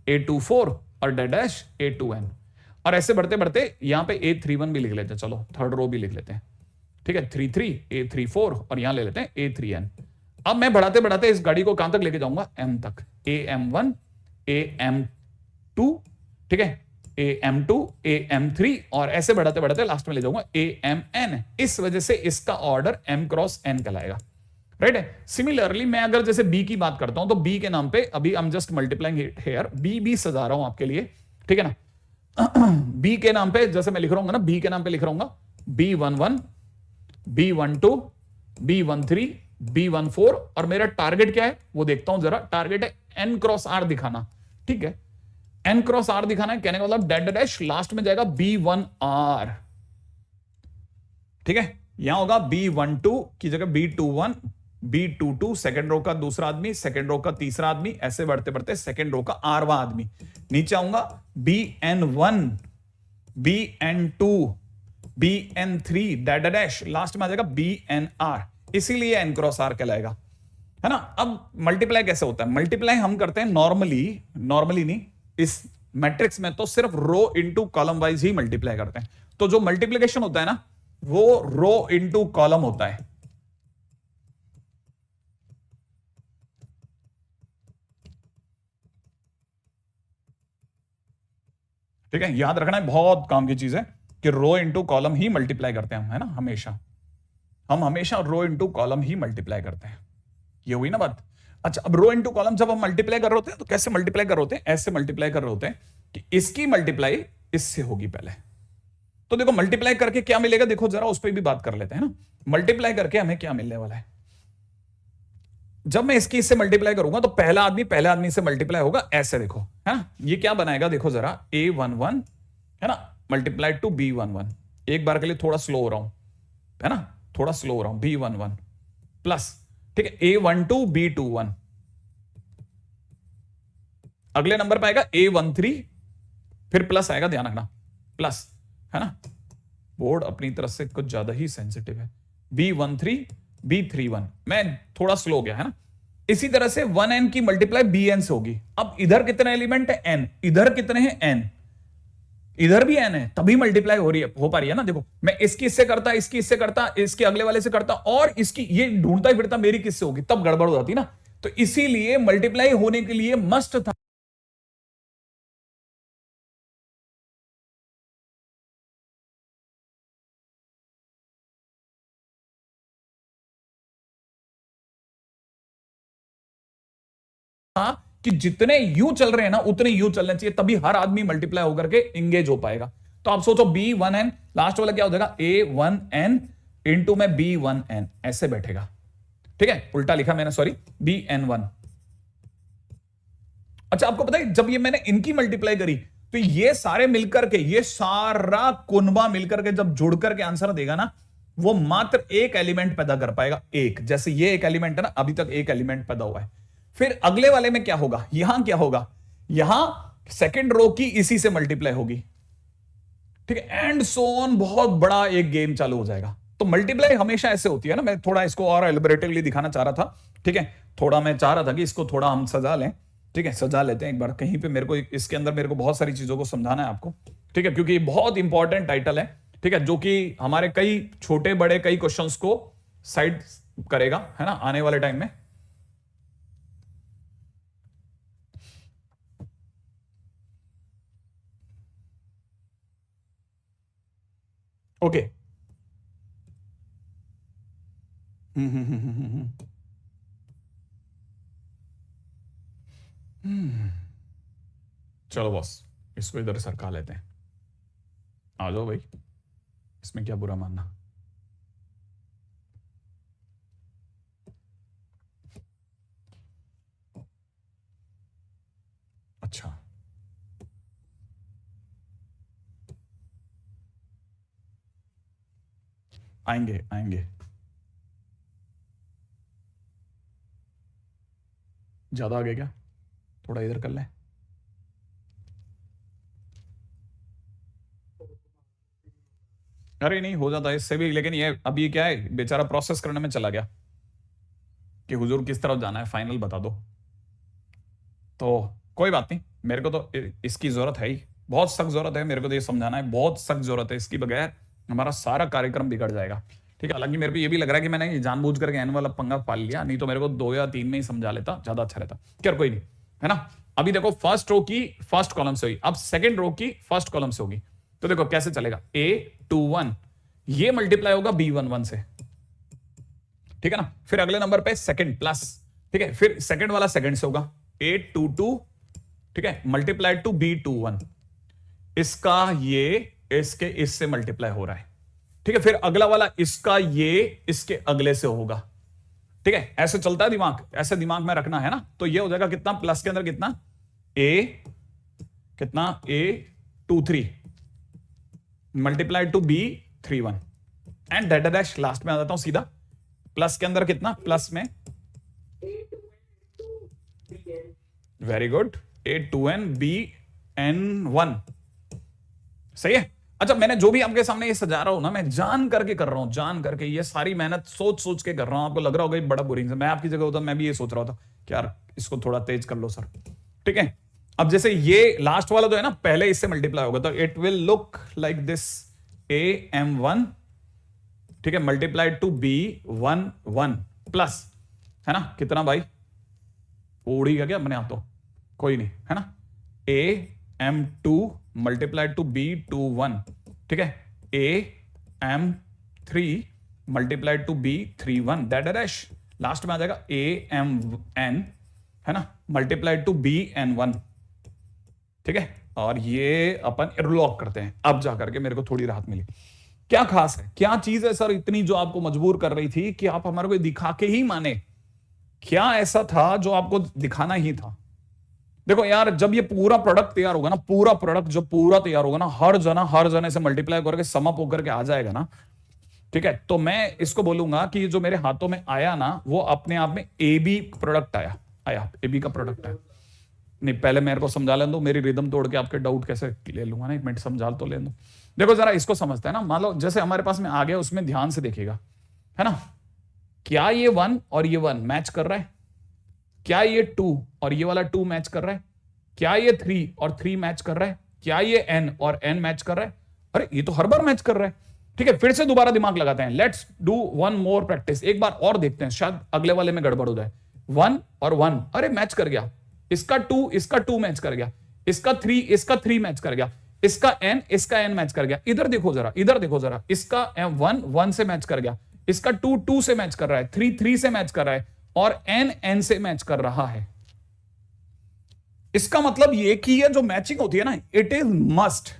a24 और डैश a2n, और ऐसे बढ़ते बढ़ते यहां पे a31 भी लिख लेते हैं, चलो थर्ड रो भी लिख लेते हैं, ठीक है, 33, a34 और यहां ले लेते हैं a3n। अब मैं बढ़ाते बढ़ाते इस गाड़ी को कहां तक लेके जाऊंगा, m तक, am1, am2, ठीक है, AM2, AM3 और ऐसे बढ़ाते बढ़ाते लास्ट में ले जाऊंगा AMN। इस वजह से इसका ऑर्डर M क्रॉस N कहलाएगा, राइट है। सिमिलरली मैं अगर जैसे B की बात करता हूं तो B के नाम पे अभी I am just multiplying here, B सजा रहा हूं आपके लिए, ठीक है ना। B के नाम पे जैसे मैं लिख रहा हूं ना, B के नाम पे लिख रहा हूं B11, B12, B13, B14 और मेरा टारगेट क्या है वो देखता हूं जरा। टारगेट है N क्रॉस R दिखाना, ठीक है। N क्रॉस R दिखाना है, कहने का मतलब डैश डैश लास्ट में जाएगा B1R, ठीक है। यहां होगा B12 की जगह B21, B22 सेकंड रो का दूसरा आदमी, सेकंड रो का तीसरा आदमी, ऐसे बढ़ते बढ़ते सेकंड रो का आरवा आदमी। नीचे आऊंगा BN1, BN2, BN3 dash dash last में आ जाएगा BNR, इसीलिए N क्रॉस R कहलाएगा, है ना। अब मल्टीप्लाई कैसे होता है? मल्टीप्लाई हम करते हैं नॉर्मली नहीं, इस मैट्रिक्स में तो सिर्फ रो इनटू कॉलम वाइज ही मल्टीप्लाई करते हैं। तो जो मल्टीप्लिकेशन होता है ना वो रो इनटू कॉलम होता है, ठीक है। याद रखना है, बहुत काम की चीज है कि रो इनटू कॉलम ही मल्टीप्लाई करते हैं हम, है ना। हम हमेशा रो इनटू कॉलम ही मल्टीप्लाई करते हैं, ये हुई ना बात। अच्छा, अब रो इनटू कॉलम जब हम मल्टीप्लाई कर रहे होते हैं तो कैसे मल्टीप्लाई कर रहे होते हैं? ऐसे मल्टीप्लाई कर रहे होते हैं कि इसकी मल्टीप्लाई इससे होगी पहले। तो देखो मल्टीप्लाई करके क्या मिलेगा, देखो जरा उस पर भी बात कर लेते हैं ना। मल्टीप्लाई करके हमें क्या मिलने वाला है? जब मैं इसकी इससे मल्टीप्लाई करूंगा तो पहले आदमी से मल्टीप्लाई होगा, ऐसे देखो, है ना। ये क्या बनाएगा देखो जरा, A11, है ना, मल्टीप्लाई टू B11। एक बार के लिए थोड़ा स्लो हो रहा हूं, है ना, थोड़ा स्लो हो रहा हूं। B11 प्लस, ठीक है, A12, B21। अगले नंबर पर आएगा A13, फिर प्लस आएगा, ध्यान रखना प्लस, है ना। बोर्ड अपनी तरफ से कुछ ज्यादा ही सेंसिटिव है। B13, B31, मैं थोड़ा स्लो हो गया, है ना। इसी तरह से 1n की मल्टीप्लाई bn से होगी। अब इधर कितने एलिमेंट है? n। इधर कितने हैं? n। इधर भी n है, तभी मल्टीप्लाई हो पा रही है ना। देखो मैं इसकी इससे करता, इसकी इससे करता, इसके अगले वाले से करता और इसकी ये ढूंढता ही फिरता मेरी किससे होगी, तब गड़बड़ हो जाती ना। तो इसीलिए मल्टीप्लाई होने के लिए मस्ट था कि जितने यू चल रहे हैं ना उतने यू चलने चाहिए, तभी हर आदमी मल्टीप्लाई होकर के इंगेज हो पाएगा। तो आप सोचो B1n, लास्ट वाला क्या हो जाएगा, A1n इंटू में B1n, ऐसे बैठेगा, ठीक है। उल्टा लिखा मैंने, सॉरी, BN1। अच्छा, आपको पता है जब ये मैंने इनकी मल्टीप्लाई करी तो ये सारे मिलकर के, ये सारा कुनबा मिलकर के जब जुड़कर के आंसर देगा ना, वो मात्र एक एलिमेंट पैदा कर पाएगा, एक। जैसे ये एक एलिमेंट है ना, अभी तक एक एलिमेंट पैदा हुआ है। फिर अगले वाले में क्या होगा, यहां क्या होगा, यहां सेकंड रो की इसी से मल्टीप्लाई होगी, ठीक है, एंड सो ऑन। बहुत बड़ा एक गेम चालू हो जाएगा। तो मल्टीप्लाई हमेशा ऐसे होती है ना। मैं थोड़ा इसको और एलिबरेटिवली दिखाना चाह रहा था, ठीक है। थोड़ा मैं चाह रहा था कि इसको थोड़ा हम सजा लें, ठीक है, सजा लेते हैं एक बार। कहीं पे मेरे को इसके अंदर मेरे को बहुत सारी चीजों को समझाना है आपको, ठीक है, क्योंकि ये बहुत इंपॉर्टेंट टाइटल है, ठीक है, जो कि हमारे कई छोटे बड़े कई क्वेश्चंस को साइड करेगा, है ना, आने वाले टाइम में। ओके, चलो बॉस, इसको इधर सरका लेते हैं। आ जाओ भाई, इसमें क्या बुरा मानना। अच्छा, आएंगे आएंगे, ज्यादा आगे क्या, थोड़ा इधर कर ले। अरे नहीं, हो जाता है इससे भी, लेकिन ये अब ये क्या है, बेचारा प्रोसेस करने में चला गया कि हुजूर किस तरफ जाना है, फाइनल बता दो। तो कोई बात नहीं, मेरे को तो इसकी जरूरत है ही, बहुत सख्त जरूरत है मेरे को तो ये समझाना है, बहुत सख्त जरूरत है। इसकी बगैर हमारा सारा कार्यक्रम बिगड़ जाएगा, ठीक है। हालांकि मेरे को ये भी लग रहा है कि मैंने जानबूझ करके एन वाला पंगा पाल लिया, नहीं तो मेरे को 2 या 3 में ही समझा लेता, ज्यादा अच्छा रहता। खैर कोई नहीं, है ना। अभी देखो फर्स्ट रो की फर्स्ट कॉलम से हुई, अब सेकंड रो की फर्स्ट कॉलम से होगी, तो देखो कैसे चलेगा, A21 ये मल्टीप्लाई होगा B11 से, ठीक है ना। फिर अगले नंबर पे सेकंड प्लस, ठीक है, फिर सेकंड वाला सेकंड से होगा A22, ठीक है, मल्टीप्लाई टू B21, इसका ये इसके इससे मल्टीप्लाई हो रहा है, ठीक है। फिर अगला वाला इसका ये इसके अगले से होगा, ठीक है। ऐसे चलता है दिमाग, ऐसे दिमाग में रखना है ना। तो ये हो जाएगा कितना, प्लस के अंदर कितना A23 multiply two B31 and data dash last में आ जाता हूं सीधा, प्लस के अंदर कितना, प्लस में वेरी गुड A2N BN1, सही है। अच्छा, मैंने जो भी आपके सामने ये सजा रहा हूं ना, मैं जान करके कर रहा हूं, जान करके, ये सारी मेहनत सोच सोच के कर रहा हूं। आपको लग रहा होगा ये बड़ा बोरिंग है, मैं आपकी जगह होता मैं भी ये सोच रहा था कि यार इसको थोड़ा तेज कर लो सर, ठीक है। अब जैसे ये लास्ट वाला जो है ना, पहले इससे मल्टीप्लाई होगा, तो it will look like this AM1, ठीक है, मल्टीप्लाई टू B11 प्लस, है ना, कितना भाई, उड़ ही गया क्या अपने आप, तो कोई नहीं, है ना, AM2 मल्टीप्लाई टू B21, ठीक है, AM3 multiply two B31, that dash last में आ जाएगा AMN, है ना, मल्टीप्लाई टू BN1, ठीक है। और ये अपन लॉक करते हैं, अब जाकर के मेरे को थोड़ी राहत मिली। क्या खास है, क्या चीज है सर इतनी जो आपको मजबूर कर रही थी कि आप हमारे को दिखा के ही माने, क्या ऐसा था जो आपको दिखाना ही था। देखो यार, जब ये पूरा प्रोडक्ट तैयार होगा ना, पूरा प्रोडक्ट जो पूरा तैयार होगा ना, हर जने से मल्टीप्लाई करके सम अप होकर के आ जाएगा ना, ठीक है, तो मैं इसको बोलूंगा कि ये जो मेरे हाथों में आया ना, वो अपने आप में AB प्रोडक्ट आया AB का प्रोडक्ट आया। नहीं, पहले मेरे को समझा लें दो, मेरी रिदम तोड़ के आपके डाउट कैसे ले लूंगा ना, एक मिनट समझा तो ले दो। देखो जरा इसको समझते हैं ना, मान लो जैसे हमारे पास में आ गया, उसमें ध्यान से देखिएगा, है ना, क्या ये 1 और ये 1 मैच कर रहा है, क्या ये 2 और ये वाला 2 मैच कर रहा है, क्या ये 3 और 3 मैच कर रहा है, क्या ये N और N मैच कर रहा है, अरे ये तो हर बार मैच कर रहा है, ठीक है। फिर से दोबारा दिमाग लगाते हैं, let's do one more practice, एक बार और देखते हैं, शायद अगले वाले में गड़बड़ हो जाए। 1 और 1, अरे मैच कर गया, इसका 2 मैच कर गया, इसका 3 मैच कर गया, इसका N मैच कर गया। इधर देखो जरा, इसका 1 से मैच कर गया, इसका 2 से मैच कर रहा है, 3 से मैच कर रहा है, और N से मैच कर रहा है। इसका मतलब ये कि ये जो मैचिंग होती है ना, इट इज मस्ट।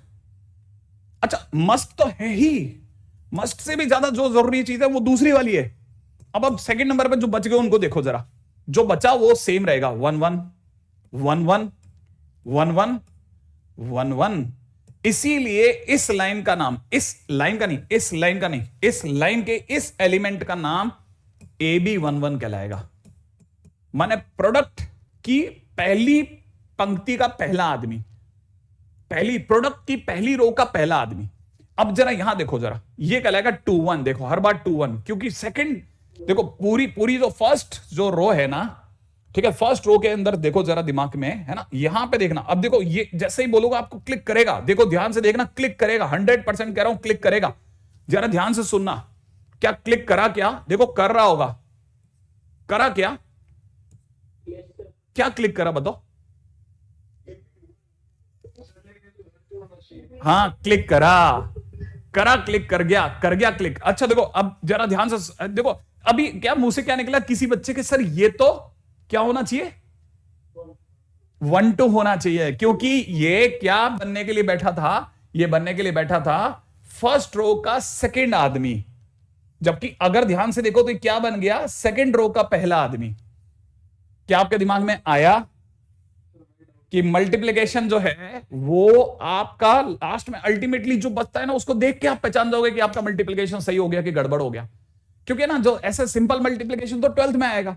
अच्छा, मस्ट तो है ही, मस्ट से भी ज्यादा जो जरूरी चीज है वो दूसरी वाली है। अब सेकंड नंबर पे जो बच गए उनको देखो जरा, जो बचा वो सेम रहेगा, 1 1 1 1 1 1 1 1। इसीलिए इस लाइन का नाम, इस लाइन के इस एलिमेंट का नाम AB11 कहलाएगा। माने प्रोडक्ट की पहली पंक्ति का पहला आदमी, पहली प्रोडक्ट की पहली रो का पहला आदमी। अब जरा यहां देखो जरा, ये कहलाएगा 2 1, देखो हर बार 2 1, क्योंकि सेकंड देखो पूरी जो फर्स्ट जो रो है ना, ठीक है, फर्स्ट रो के अंदर देखो जरा दिमाग में, है ना, यहां पे देखना। अब देखो ये जैसे ही बोलोगे आपको क्लिक करेगा, देखो ध्यान से देखना, क्लिक करेगा, 100% कह रहा हूं क्लिक करेगा। जरा ध्यान से सुनना, क्या क्लिक करा, क्या देखो कर रहा होगा, करा क्या, क्या क्लिक करा बताओ, हाँ क्लिक करा क्लिक कर गया क्लिक। अच्छा देखो, अब जरा ध्यान से देखो, अभी क्या मुंह से क्या निकला किसी बच्चे के, सर ये तो क्या होना चाहिए, 1 2 होना चाहिए, क्योंकि ये क्या बनने के लिए बैठा था, ये बनने के लिए बैठा था फर्स्ट रो का सेकंड आदमी, जबकि अगर ध्यान से देखो तो क्या बन गया, सेकंड रो का पहला आदमी। क्या आपके दिमाग में आया कि मल्टीप्लिकेशन जो है वो आपका लास्ट में अल्टीमेटली जो बचता है ना, उसको देख के आप पहचान जाओगे कि आपका मल्टीप्लिकेशन सही हो गया कि गड़बड़ हो गया। क्योंकि ना जो ऐसे सिंपल मल्टीप्लिकेशन तो 12th में आएगा,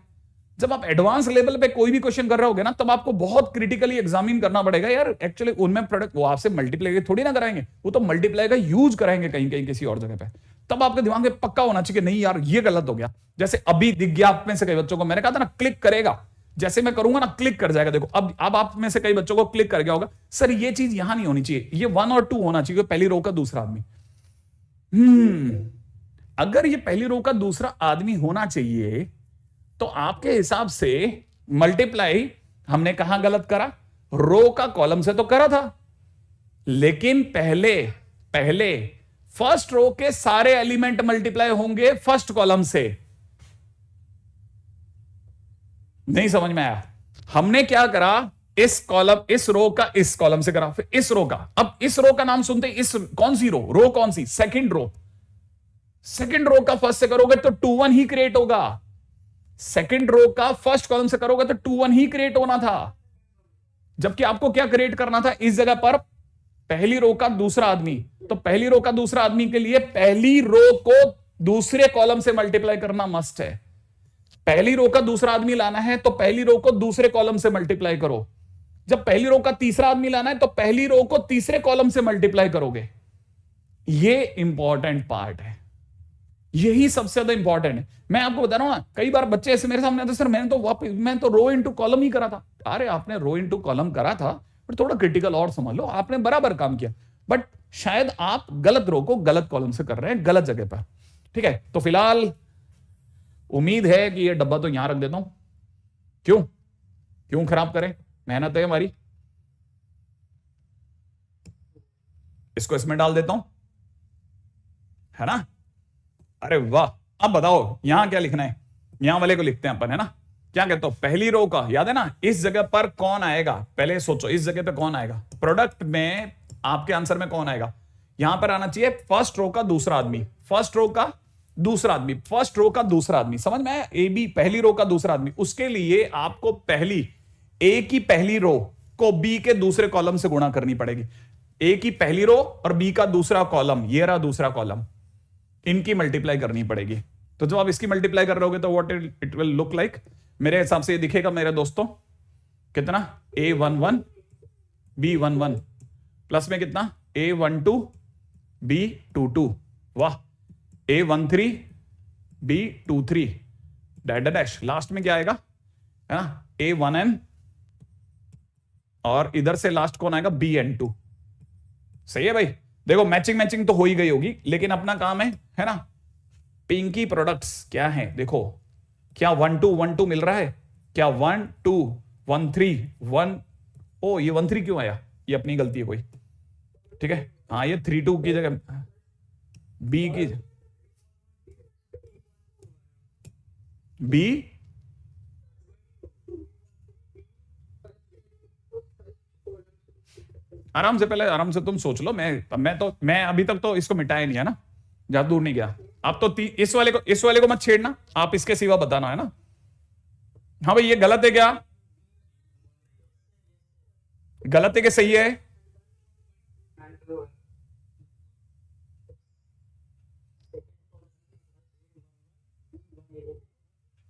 जब आप एडवांस लेवल पे कोई भी क्वेश्चन कर रहे होगे ना, तब आपको बहुत क्रिटिकली एग्जामिन करना पड़ेगा यार, एक्चुअली उनमें प्रोडक्ट वो आपसे मल्टीप्लाई थोड़ी ना कराएंगे, वो तो मल्टीप्लाई का यूज कराएंगे कहीं कहीं किसी और जगह पे। तब आपके दिमाग में पक्का होना चाहिए कि नहीं यार ये गलत हो गया। जैसे अभी दिख गया आप में से कई बच्चों को, मैंने कहा था ना क्लिक करेगा, जैसे मैं करूंगा ना क्लिक कर जाएगा। देखो अब आप में से कई बच्चों को क्लिक कर गया होगा, सर ये चीज यहां नहीं होनी चाहिए, ये 1 और 2 होना चाहिए, पहली रो का दूसरा आदमी। अगर ये पहली रो का दूसरा आदमी होना चाहिए तो आपके हिसाब से मल्टीप्लाई हमने कहां गलत करा? रो का कॉलम से तो करा था, लेकिन पहले पहले फर्स्ट रो के सारे एलिमेंट मल्टीप्लाई होंगे फर्स्ट कॉलम से। नहीं समझ में आया? हमने क्या करा, इस कॉलम, इस रो का इस कॉलम से करा, फिर इस रो का। अब इस रो का नाम सुनते, इस कौन सी रो कौन सी? Second row. सेकंड रो का फर्स्ट से करोगे तो 2 1 ही क्रिएट होगा। सेकंड रो का फर्स्ट कॉलम से करोगे तो 2 1 ही क्रिएट होना था, जबकि आपको क्या क्रिएट करना था? इस जगह पर पहली रो का दूसरा आदमी। तो पहली रो का दूसरा आदमी के लिए पहली रो को दूसरे कॉलम से मल्टीप्लाई करना मस्ट है। पहली रो का दूसरा आदमी लाना है तो पहली रो को दूसरे कॉलम से मल्टीप्लाई करो। जब पहली रो का तीसरा आदमी लाना है तो पहली रो को तीसरे कॉलम से मल्टीप्लाई करोगे। ये इंपॉर्टेंट पार्ट है, यही सबसे ज्यादा इंपॉर्टेंट है। मैं आपको बता रहा हूं ना, कई बार बच्चे ऐसे मेरे सामने आते, सर मैं तो रो इनटू कॉलम ही करा था। अरे आपने रो इनटू कॉलम करा था, पर थोड़ा क्रिटिकल और समझ लो, आपने बराबर काम किया, बट शायद आप गलत रो को गलत कॉलम से कर रहे हैं, गलत जगह पर। ठीक है, तो फिलहाल उम्मीद है कि ये डब्बा तो यहां रख देता हूं। क्यों खराब करें, मेहनत है हमारी। इसको इसमें डाल देता हूं, है ना? अरे वाह, अब बताओ यहां क्या लिखना है? यहां वाले को लिखते हैं अपन, है ना? क्या कहते हो? पहली रो का याद है ना, इस जगह पर कौन आएगा? पहले सोचो, इस जगह पे कौन आएगा? प्रोडक्ट में आपके आंसर में कौन आएगा? यहां पर आना चाहिए फर्स्ट रो का दूसरा आदमी, फर्स्ट रो का दूसरा आदमी, फर्स्ट रो का दूसरा आदमी। समझ में आया? ए बी, पहली रो का दूसरा आदमी। उसके लिए आपको पहली ए की पहली रो को बी के दूसरे कॉलम से गुणा करनी पड़ेगी। ए की पहली रो और बी का दूसरा कॉलम, ये रहा दूसरा कॉलम, इनकी मल्टीप्लाई करनी पड़ेगी। तो जब आप इसकी मल्टीप्लाई कर रहे होगे तो what it will look like, मेरे हिसाब से ये दिखेगा मेरे दोस्तों, कितना? A11 B11 प्लस में कितना? A12 B22। वाह, A13 B23 डैश लास्ट में क्या आएगा, है ना? A1N और इधर से लास्ट कौन आएगा? BN2। सही है भाई? देखो मैचिंग तो हो ही गई होगी, लेकिन अपना काम है ना? पिंकी प्रोडक्ट्स क्या है देखो, क्या 1 2 1 2 मिल रहा है? क्या 1 2 1 3 1? ओ ये 1 3 क्यों आया? ये अपनी गलती है कोई। ठीक है, हाँ ये 3 2 की जगह बी की, बी आराम से, पहले आराम से तुम सोच लो। मैं अभी तक तो इसको मिटाया नहीं है ना, ज्यादा दूर नहीं गया। आप तो इस वाले को मत छेड़ना, आप इसके सिवा बताना, है ना? हाँ भाई, ये गलत है क्या? गलत है कि सही है?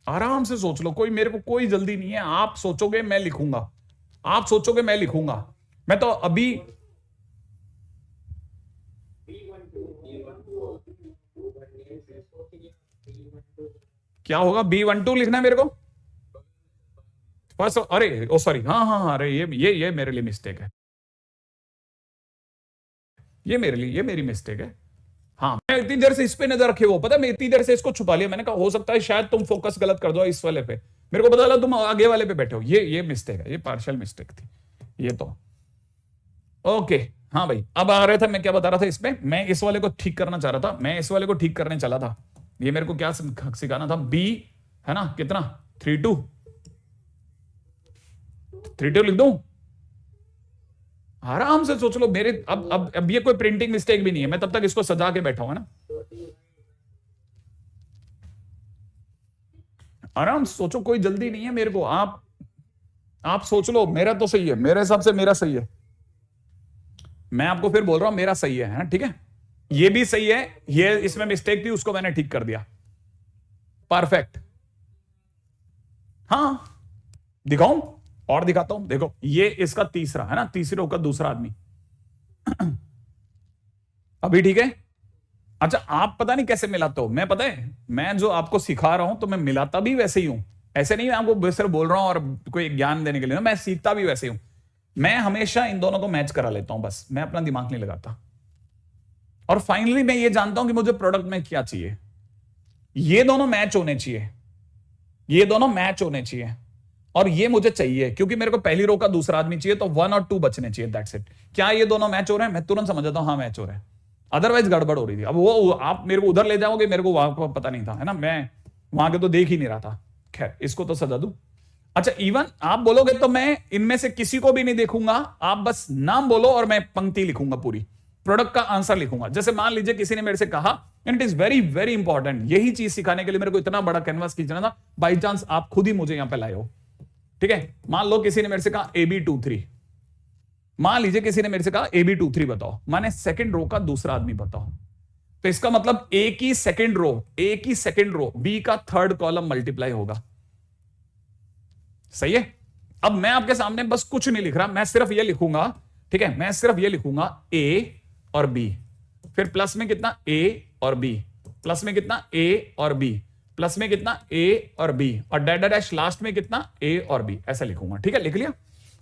आराम से सोच लो, मेरे को कोई जल्दी नहीं है। आप सोचोगे मैं लिखूंगा, आप सोचोगे मैं लिखूंगा। मैं तो अभी क्या होगा? B12 लिखना है मेरे को फर्स्ट। अरे ओ सॉरी, हाँ, अरे ये मेरे लिए मिस्टेक है, ये मेरी मिस्टेक है। हाँ, मैं इतनी देर से इस पे नजर रखे, वो पता है, मैं इतनी देर से इसको छुपा लिया। मैंने कहा हो सकता है शायद तुम फोकस गलत कर दो इस वाले पे, मेरे को पता लगा तुम आगे वाले पे बैठे हो। ये मिस्टेक है, ये पार्शियल मिस्टेक थी ये तो। ओके, हाँ भाई, अब आ रहे थे, मैं क्या बता रहा था इसमें? मैं इस वाले को ठीक करना चाह रहा था, मैं इस वाले को ठीक करने चला था। ये मेरे को क्या सिखाना था? बी, है ना? कितना? 3 2 लिख दूं? आराम से सोच लो मेरे। अब ये कोई प्रिंटिंग मिस्टेक भी नहीं है, मैं तब तक इसको सजा के बैठा हूं, है ना? आराम से सोचो, कोई जल्दी नहीं है मेरे को। आप सोच लो, मेरा तो सही है, मेरे हिसाब से मेरा सही है। मैं आपको फिर बोल रहा हूं मेरा सही है ना? ठीक है, ये भी सही है, ये इसमें मिस्टेक थी, उसको मैंने ठीक कर दिया। परफेक्ट। हाँ, दिखाऊं और दिखाता हूं, देखो ये इसका तीसरा, है ना? तीसरी रो का दूसरा आदमी। अभी ठीक है? अच्छा, आप पता नहीं कैसे मिलाते हो, मैं पता है, मैं जो आपको सिखा रहा हूं तो मैं मिलाता भी वैसे ही हूं। ऐसे नहीं मैं आपको सिर्फ बोल रहा हूं और कोई ज्ञान देने के लिए, मैं सीखता भी वैसे ही हूं। मैं हमेशा इन दोनों को मैच करा लेता हूं, बस मैं अपना दिमाग नहीं लगाता। और फाइनली मैं ये जानता हूं कि मुझे प्रोडक्ट में क्या चाहिए। ये दोनों मैच होने चाहिए, ये दोनों मैच होने चाहिए। और ये मुझे चाहिए क्योंकि मेरे को पहली रो का दूसरा आदमी चाहिए, तो 1 और 2 बचने चाहिए, दैट्स इट। क्या ये दोनों मैच हो रहे हैं? मैं तुरंत समझ जाता हूं हाँ मैच हो रहे हैं, अदरवाइज गड़बड़ हो रही थी। अब वो आप मेरे को उधर ले जाओगे, मेरे को वहां का पता नहीं था, है ना, मैं वहां के तो देख ही नहीं रहा था। खैर इसको तो सजा दूं। अच्छा, इवन आप बोलोगे तो मैं इनमें से किसी को भी नहीं देखूंगा, आप बस नाम बोलो और मैं पंक्ति लिखूंगा, पूरी प्रोडक्ट का आंसर लिखूंगा। जैसे मान लीजिए किसी ने मेरे से कहा, and it is very very important, यही चीज सिखाने के लिए मेरे को इतना बड़ा कैनवास खींचना था, बाई चांस आप खुद ही मुझे यहां पे लाए हो, ठीक है। मान लो किसी ने मेरे से कहा AB23, मान लीजिए किसी ने मेरे से कहा AB23 बताओ, माने सेकंड रो का दूसरा आदमी बताओ, तो इसका मतलब ए की सेकंड रो बी का थर्ड कॉलम मल्टीप्लाई होगा, सही है। अब मैं आपके सामने बस कुछ नहीं लिख रहा, मैं सिर्फ ये लिखूंगा, ठीक है, मैं सिर्फ ये लिखूंगा ए और बी, फिर प्लस में कितना ए और बी, प्लस में कितना ए और बी, प्लस में कितना ए और बी, और डैश डैश लास्ट में कितना ए और बी, ऐसा लिखूंगा, ठीक है। लिख लिया।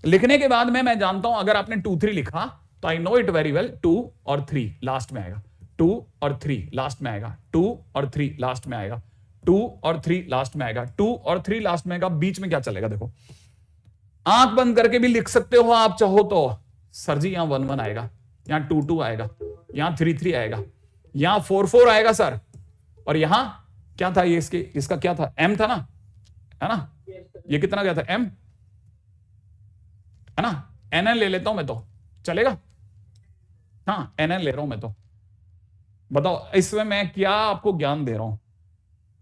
लिखने के बाद में मैं जानता हूं अगर आपने 2 3 लिखा तो I know it very well, 2 और 3 लास्ट में आएगा, 2 और 3 लास्ट में आएगा, 2 और 3 लास्ट में आएगा, 2 और 3 लास्ट में आएगा, 2 और 3 लास्ट में आएगा। बीच में क्या चलेगा देखो, आंख बंद करके भी लिख सकते हो आप चाहो तो, सर जी यहां 1 1 आएगा, यहां 2 2 आएगा, यहां 3 3 आएगा, यहां 4 4 आएगा सर, और यहां क्या था ये, इसका क्या था, एम था ना, है ना, ये कितना गया था एम, है ना, एन ले लेता हूं मैं तो चलेगा, हाँ एन ले रहा हूं मैं तो। बताओ इसमें मैं क्या आपको ज्ञान दे रहा हूं?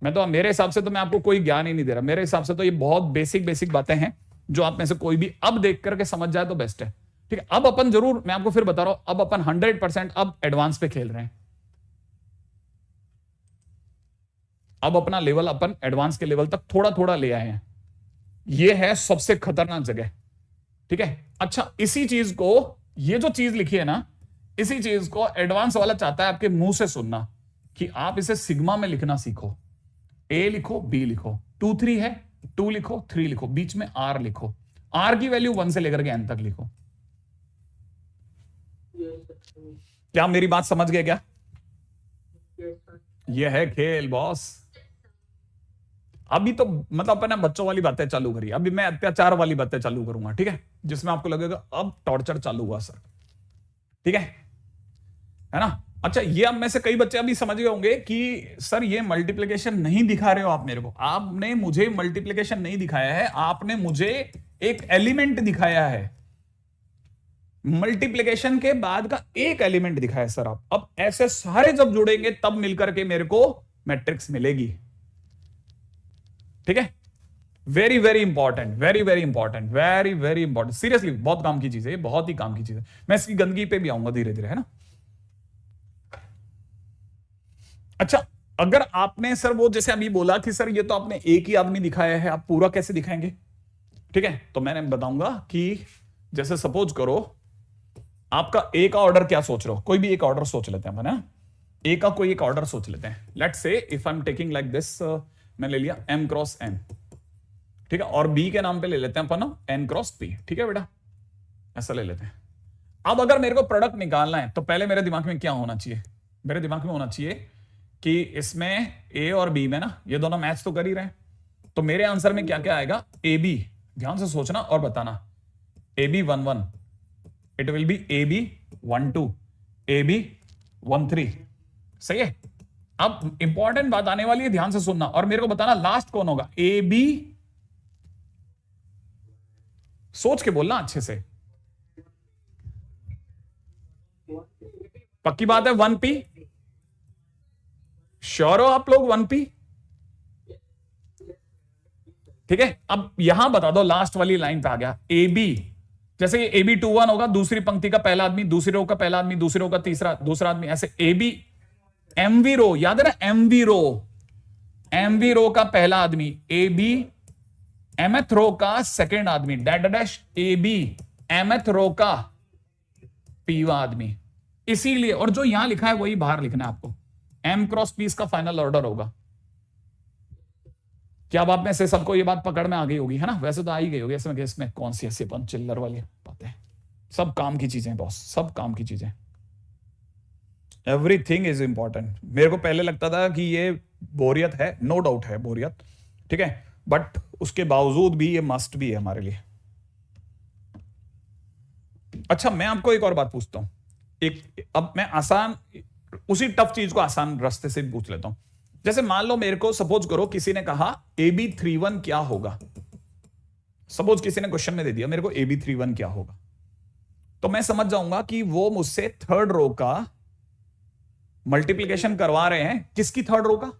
मैं तो मेरे हिसाब से तो मैं आपको कोई ज्ञान ही नहीं दे रहा, मेरे हिसाब से तो ये बहुत बेसिक बातें हैं जो आप में से कोई भी अब देख करके समझ जाए तो बेस्ट है, ठीक है। अब अपन जरूर, मैं आपको फिर बता रहा हूं, अब अपन 100% अब एडवांस पे खेल रहे हैं, अब अपना लेवल अपन एडवांस के लेवल तक थोड़ा थोड़ा ले आए हैं, ये है सबसे खतरनाक जगह, ठीक है। अच्छा, इसी चीज को, ये जो चीज लिखी है ना, इसी चीज को एडवांस वाला चाहता है आपके मुंह से सुनना, कि आप इसे सिग्मा में लिखना सीखो, ए लिखो बी लिखो, 2 3 है 2 लिखो 3 लिखो, बीच में आर लिखो, आर की वैल्यू 1 से लेकर के एन तक लिखो। क्या मेरी बात समझ गए क्या? यह है खेल बॉस। अभी तो मतलब अपन ने बच्चों वाली बातें चालू करी, अभी मैं अत्याचार वाली बातें चालू करूंगा, ठीक है, जिसमें आपको लगेगा अब टॉर्चर चालू हुआ सर, ठीक है ना। अच्छा, ये अब में से कई बच्चे अभी समझ गए होंगे कि सर ये मल्टीप्लिकेशन नहीं दिखा रहे हो आप मेरे को, आपने मुझे मल्टीप्लिकेशन नहीं दिखाया है, आपने मुझे एक एलिमेंट दिखाया है, मल्टीप्लिकेशन के बाद का एक एलिमेंट दिखाया सर आप। अब ऐसे सारे जब जुड़ेंगे तब मिलकर के मेरे को मैट्रिक्स मिलेगी, ठीक है। Very very important, very very important, very very important, seriously बहुत काम की चीज है, बहुत ही काम की चीज है। मैं इसकी गंदगी पे भी आऊंगा धीरे धीरे, है ना। अच्छा, अगर आपने सर वो जैसे अभी बोला कि सर ये तो आपने एक ही आदमी दिखाया है, आप पूरा कैसे दिखाएंगे, ठीक है, तो मैंने बताऊंगा कि जैसे सपोज करो आपका ए का ऑर्डर क्या सोच रहे हो, कोई भी एक ऑर्डर सोच लेते हैं, है ए का कोई एक ऑर्डर सोच लेते हैं। Let's say if I am taking like this, मैं ले लिया m क्रॉस n, ठीक है, और b के नाम पे ले लेते हैं अपन n क्रॉस p, ठीक है बेटा, ऐसा ले लेते हैं। अब अगर मेरे को प्रोडक्ट निकालना है तो पहले मेरे दिमाग में क्या होना चाहिए, मेरे दिमाग में होना चाहिए कि इसमें a और b में ना ये दोनों मैच तो कर ही रहे हैं, तो मेरे आंसर में क्या क्या आएगा, ab, ध्यान से सोचना और बताना, ab 1 1, it will be ab 1 2, ab 1 3, सही है। अब इंपॉर्टेंट बात आने वाली है, ध्यान से सुनना और मेरे को बताना लास्ट कौन होगा, ए बी, सोच के बोलना अच्छे से, पक्की बात है 1p, श्योर हो आप लोग 1p, ठीक है। अब यहां बता दो, लास्ट वाली लाइन पे आ गया ए बी, जैसे ये AB 2 1 होगा, दूसरी पंक्ति का पहला आदमी, दूसरी रो का पहला आदमी, दूसरी रो का दूसरा आदमी, ऐसे AB एमवी रो, याद है ना, एमवी रो का पहला आदमी AB, mth रो का सेकंड आदमी डैश डैश AB, mth रो का पीवा आदमी, इसीलिए, और जो यहां लिखा है वही बाहर लिखना है आपको, m क्रॉस p का फाइनल ऑर्डर होगा। क्या अब आप में से सबको ये बात पकड़ में आ गई होगी, है ना, वैसे तो आ ही गई होगी, इसमें कौन सी ऐसी चिल्लर वाली बातें, सब काम की चीजें बॉस, सब काम की चीजें, एवरीथिंग इज इंपॉर्टेंट। मेरे को पहले लगता था कि ये बोरियत है, नो डाउट है बोरियत, ठीक है, बट उसके बावजूद भी ये मस्ट भी है हमारे लिए। अच्छा, मैं आपको एक और बात पूछता हूं, अब मैं आसान, उसी टफ चीज को आसान रास्ते से पूछ लेता हूं। जैसे मान लो मेरे को, सपोज करो किसी ने कहा AB31 क्या होगा, सपोज किसी ने क्वेश्चन में दे दिया मेरे को AB31 क्या होगा, तो मैं समझ जाऊंगा कि वो मुझसे थर्ड रो का मल्टीप्लीकेशन करवा रहे हैं। किसकी थर्ड रो का?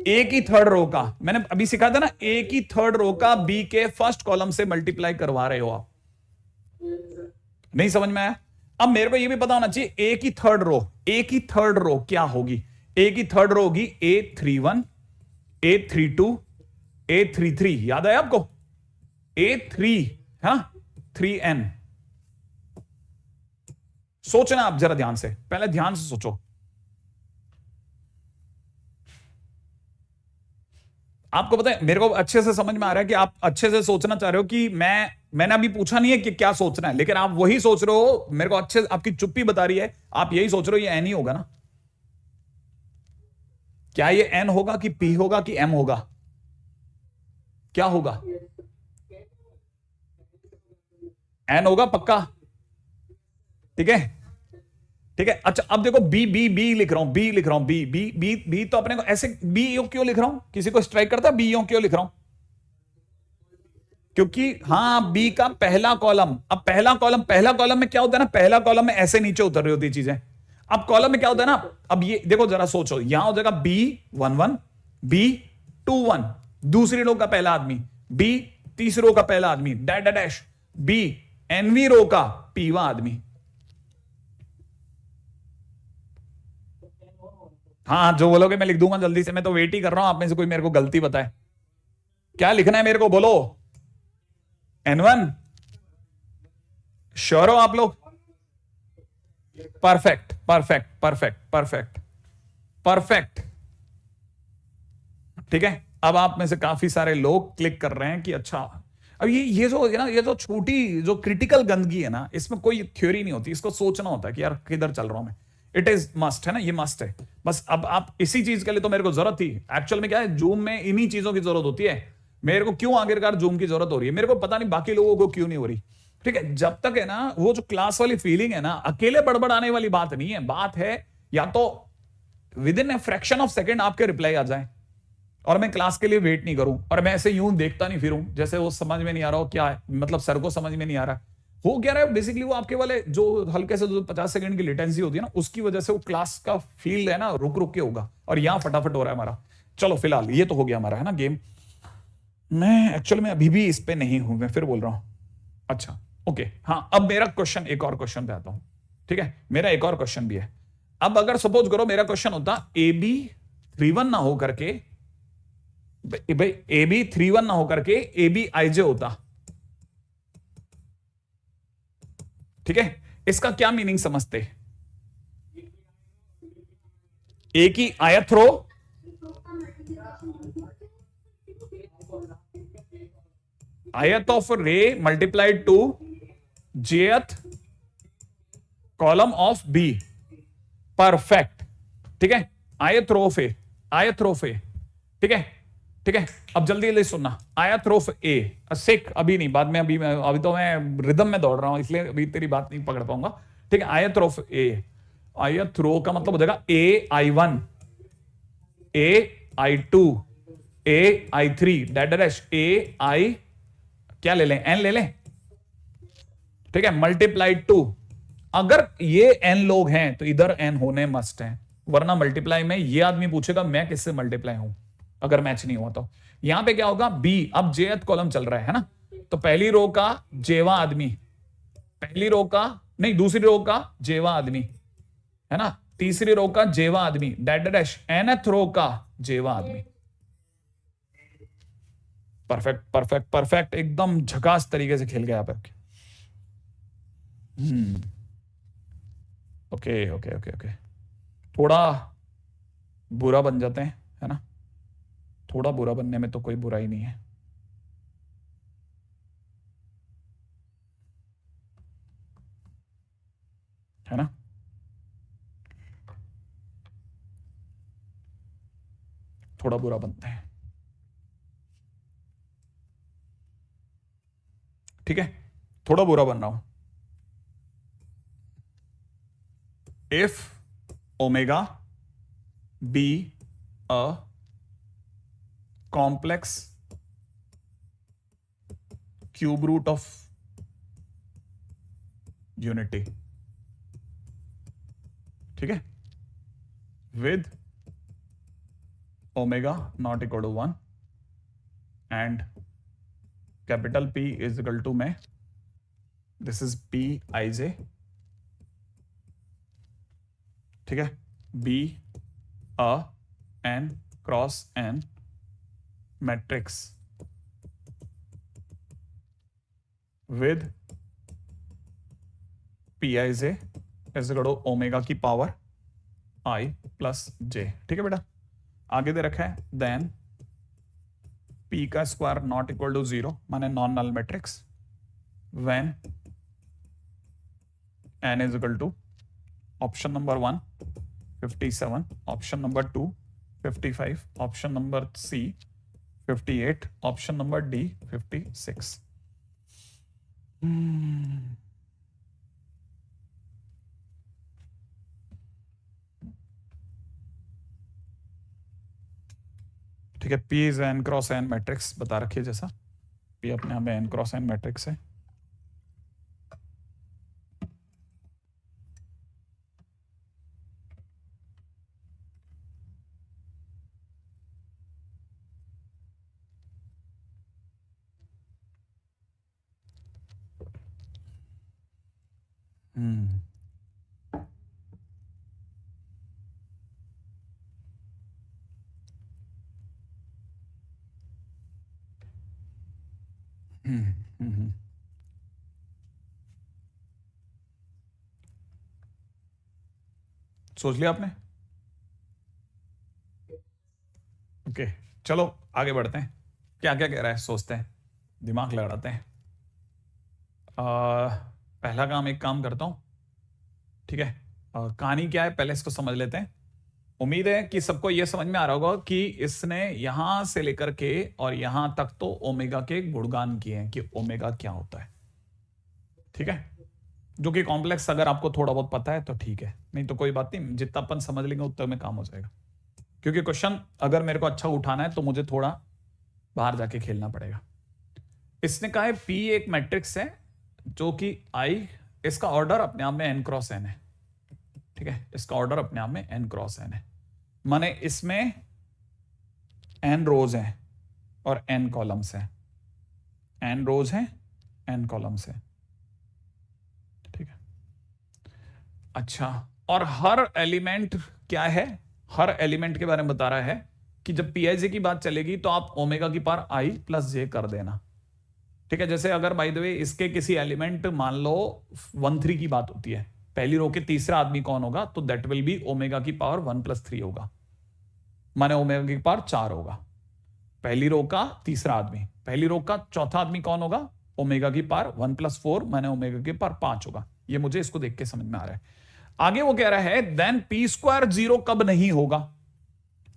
ए की थर्ड रो का। मैंने अभी सिखा था ना, ए की थर्ड रो का बी के फर्स्ट कॉलम से मल्टीप्लाई करवा रहे हो आप। नहीं समझ में आया? अब मेरे को ये भी पता होना चाहिए ए की थर्ड रो, ए की थर्ड रो क्या होगी? ए की थर्ड रो होगी A31, A32, A33। याद है आपको? A3 है ना, 3N। सोचना आप जरा ध्यान से, पहले ध्यान से सोचो। आपको पता है, मेरे को अच्छे से समझ में आ रहा है कि आप अच्छे से सोचना चाह रहे हो कि मैंने अभी पूछा नहीं है कि क्या सोचना है, लेकिन आप वही सोच रहे हो। मेरे को अच्छे, आपकी चुप्पी बता रही है, आप यही सोच रहे हो ये एन ही होगा ना। क्या ये एन होगा कि पी होगा कि एम होगा? क्या होगा? एन होगा पक्का? ठीक है, ठीक है। अच्छा अब देखो, बी बी बी लिख रहा हूं, बी लिख रहा हूं, बी बी बी बी, तो अपने को ऐसे बी यो क्यों लिख रहा हूं? किसी को स्ट्राइक करता बी यो क्यों लिख रहा हूं? क्योंकि हाँ, बी का पहला कॉलम। अब पहला कॉलम में क्या होता है ना, पहला कॉलम में ऐसे नीचे उतर रही होती चीजें। अब कॉलम में क्या होता है ना, अब ये देखो जरा सोचो, यहां हो जाएगा B11, B21 दूसरी रो का पहला आदमी, बी तीसरी रो का पहला आदमी, डैश डैश डैश, बी एनवी रो का पीवा आदमी। हाँ, जो बोलोगे मैं लिख दूंगा जल्दी से, मैं तो वेट ही कर रहा हूं आप में से कोई मेरे को गलती बताए। क्या लिखना है मेरे को, बोलो। N1 श्योर हो आप लोग? Perfect perfect perfect perfect perfect. ठीक है, अब आप में से काफी सारे लोग क्लिक कर रहे हैं कि अच्छा। अब ये जो है ना, ये जो छोटी जो क्रिटिकल गंदगी है ना, इसमें कोई थ्योरी नहीं होती, इसको सोचना होता है कि यार किधर चल रहा हूं मैं। इट इज मस्ट है ना, ये मस्ट है। बस अब आप इसी चीज के लिए तो मेरे को जरूरत थी। एक्चुअल में क्या है, जूम में इन्हीं चीजों की जरूरत होती है। मेरे को क्यों आखिरकार जूम की जरूरत हो रही है, मेरे को पता नहीं बाकी लोगों को क्यों नहीं हो रही। ठीक है, जब तक है ना वो जो क्लास वाली फीलिंग है ना, अकेले बड़बड़ाने वाली बात नहीं है। बात है या तो with in a fraction of second आपके रिप्लाई आ जाए और मैं क्लास के लिए वेट नहीं करूं, और मैं ऐसे यूं देखता नहीं फिरूं जैसे वो समझ में नहीं आ रहा हो क्या है, मतलब सर को समझ में नहीं आ रहा हो क्या रहा है। बेसिकली वो आपके वाले जो हल्के से जो 50 सेकंड की लेटेंसी होती है ना, उसकी वजह से वो क्लास का फील है ना रुक रुक के होगा, और यहां फटाफट हो रहा है हमारा। चलो फिलहाल ये तो हो गया हमारा है ना गेम। मैं एक्चुअल में अभी भी इस पे नहीं हूं, मैं फिर बोल रहा हूं। अच्छा ओके, हाँ, अब मेरा क्वेश्चन, एक और क्वेश्चन पे आता हूं। ठीक है, मेरा एक और क्वेश्चन भी है। अब अगर सपोज करो मेरा क्वेश्चन होता AB31 ना हो करके, भाई AB31 ना होकर के ABIJ होता। ठीक है, इसका क्या मीनिंग समझते? ए की आयत रो, आयत ऑफ रे multiplied to jth column of B. Perfect. ठीक है, आयत रोफ ए, आयत रोफ ए। ठीक है, ठीक है। अब जल्दी जल्दी सुनना, आयत रोफ ए सिक, अभी नहीं, बाद में, अभी तो मैं रिदम में दौड़ रहा हूं, इसलिए अभी तेरी बात नहीं पकड़ पाऊंगा। ठीक है, आयत रोफ ए, आयत रो का मतलब हो जाएगा AI1, AI2, AI3, dash AI, क्या ले लें, N ले लें। ठीक है, मल्टीप्लाइड टू। अगर ये N लोग हैं तो इधर N होने मस्ट है, वरना मल्टीप्लाई में ये आदमी पूछेगा मैं किससे मल्टीप्लाई हूं, अगर मैच नहीं हुआ तो। यहां पे क्या होगा, बी, अब जेथ कॉलम चल रहा है ना, तो पहली रो का जेवा आदमी, पहली रो का नहीं, दूसरी रो का जेवा आदमी है ना, तीसरी रो का जेवा आदमी, डैश डैश, एनथ रो का जेवा आदमी। परफेक्ट परफेक्ट परफेक्ट, एकदम झकास तरीके से खेल गया आप। ओके ओके ओके ओके, थोड़ा बुरा बन जाते हैं है ना, थोड़ा बुरा बनने में तो कोई बुराई नहीं है ना। थोड़ा बुरा बनते हैं, ठीक है, थोड़ा बुरा बन रहा हूं। If omega be a complex cube root of unity, ठीक है, with omega not equal to 1 and capital P is equal to में this is P I J, ठीक है, B a n cross n matrix with Pij is equal to omega की power I plus J, ठीक है बेटा। आगे दे रखा है देन P का स्क्वायर नॉट इक्वल टू 0 माने non null matrix when n is equal to option number 1 57, option number 2 55, option number C 58, option number D 56। ठीक है, P is n cross n matrix बता रखिए, जैसा P अपने आप में n क्रॉस n मैट्रिक्स है। सोच लिया आपने? ओके, चलो आगे बढ़ते हैं। क्या क्या कह रहा है सोचते हैं, दिमाग लड़ाते हैं। पहला काम, एक काम करता हूं, ठीक है, कहानी क्या है पहले इसको समझ लेते हैं। उम्मीद है कि सबको यह समझ में आ रहा होगा कि इसने यहां से लेकर के और यहां तक तो ओमेगा के गुणगान किए हैं कि ओमेगा क्या होता है, ठीक है, जो कि कॉम्प्लेक्स अगर आपको थोड़ा बहुत पता है तो ठीक है, नहीं तो कोई बात नहीं, जितना अपन समझ लेंगे उतना में काम हो जाएगा। क्योंकि क्वेश्चन अगर मेरे को अच्छा उठाना है तो मुझे थोड़ा बाहर जाके खेलना पड़ेगा। इसने कहा है P एक मैट्रिक्स है जो कि I, इसका ऑर्डर अपने आप में n क्रॉस n है, ठीक है, इसका ऑर्डर अपने आप में n क्रॉस n है, माने इसमें n रोज हैं और n कॉलम्स हैं, n रोज हैं n कॉलम्स हैं, ठीक है। अच्छा, और हर एलिमेंट क्या है, हर एलिमेंट के बारे में बता रहा है कि जब Pij की बात चलेगी तो आप ओमेगा की पावर I प्लस J कर देना, ठीक है। जैसे अगर बाय द वे इसके किसी एलिमेंट मान लो 1 3 की बात होती है, पहली रो के तीसरा आदमी कौन होगा, तो दैट विल बी ओमेगा की पावर 1 प्लस 3 होगा, माने ओमेगा की पावर 4 होगा। पहली रो का तीसरा आदमी, पहली रो का चौथा आदमी कौन होगा, ओमेगा की पावर 1 प्लस 4 माने ओमेगा की पावर 5 होगा। ये मुझे इसको देख के समझ में आ रहा है। आगे वो कह रहा है देन पी स्क्वायर 0 कब नहीं होगा।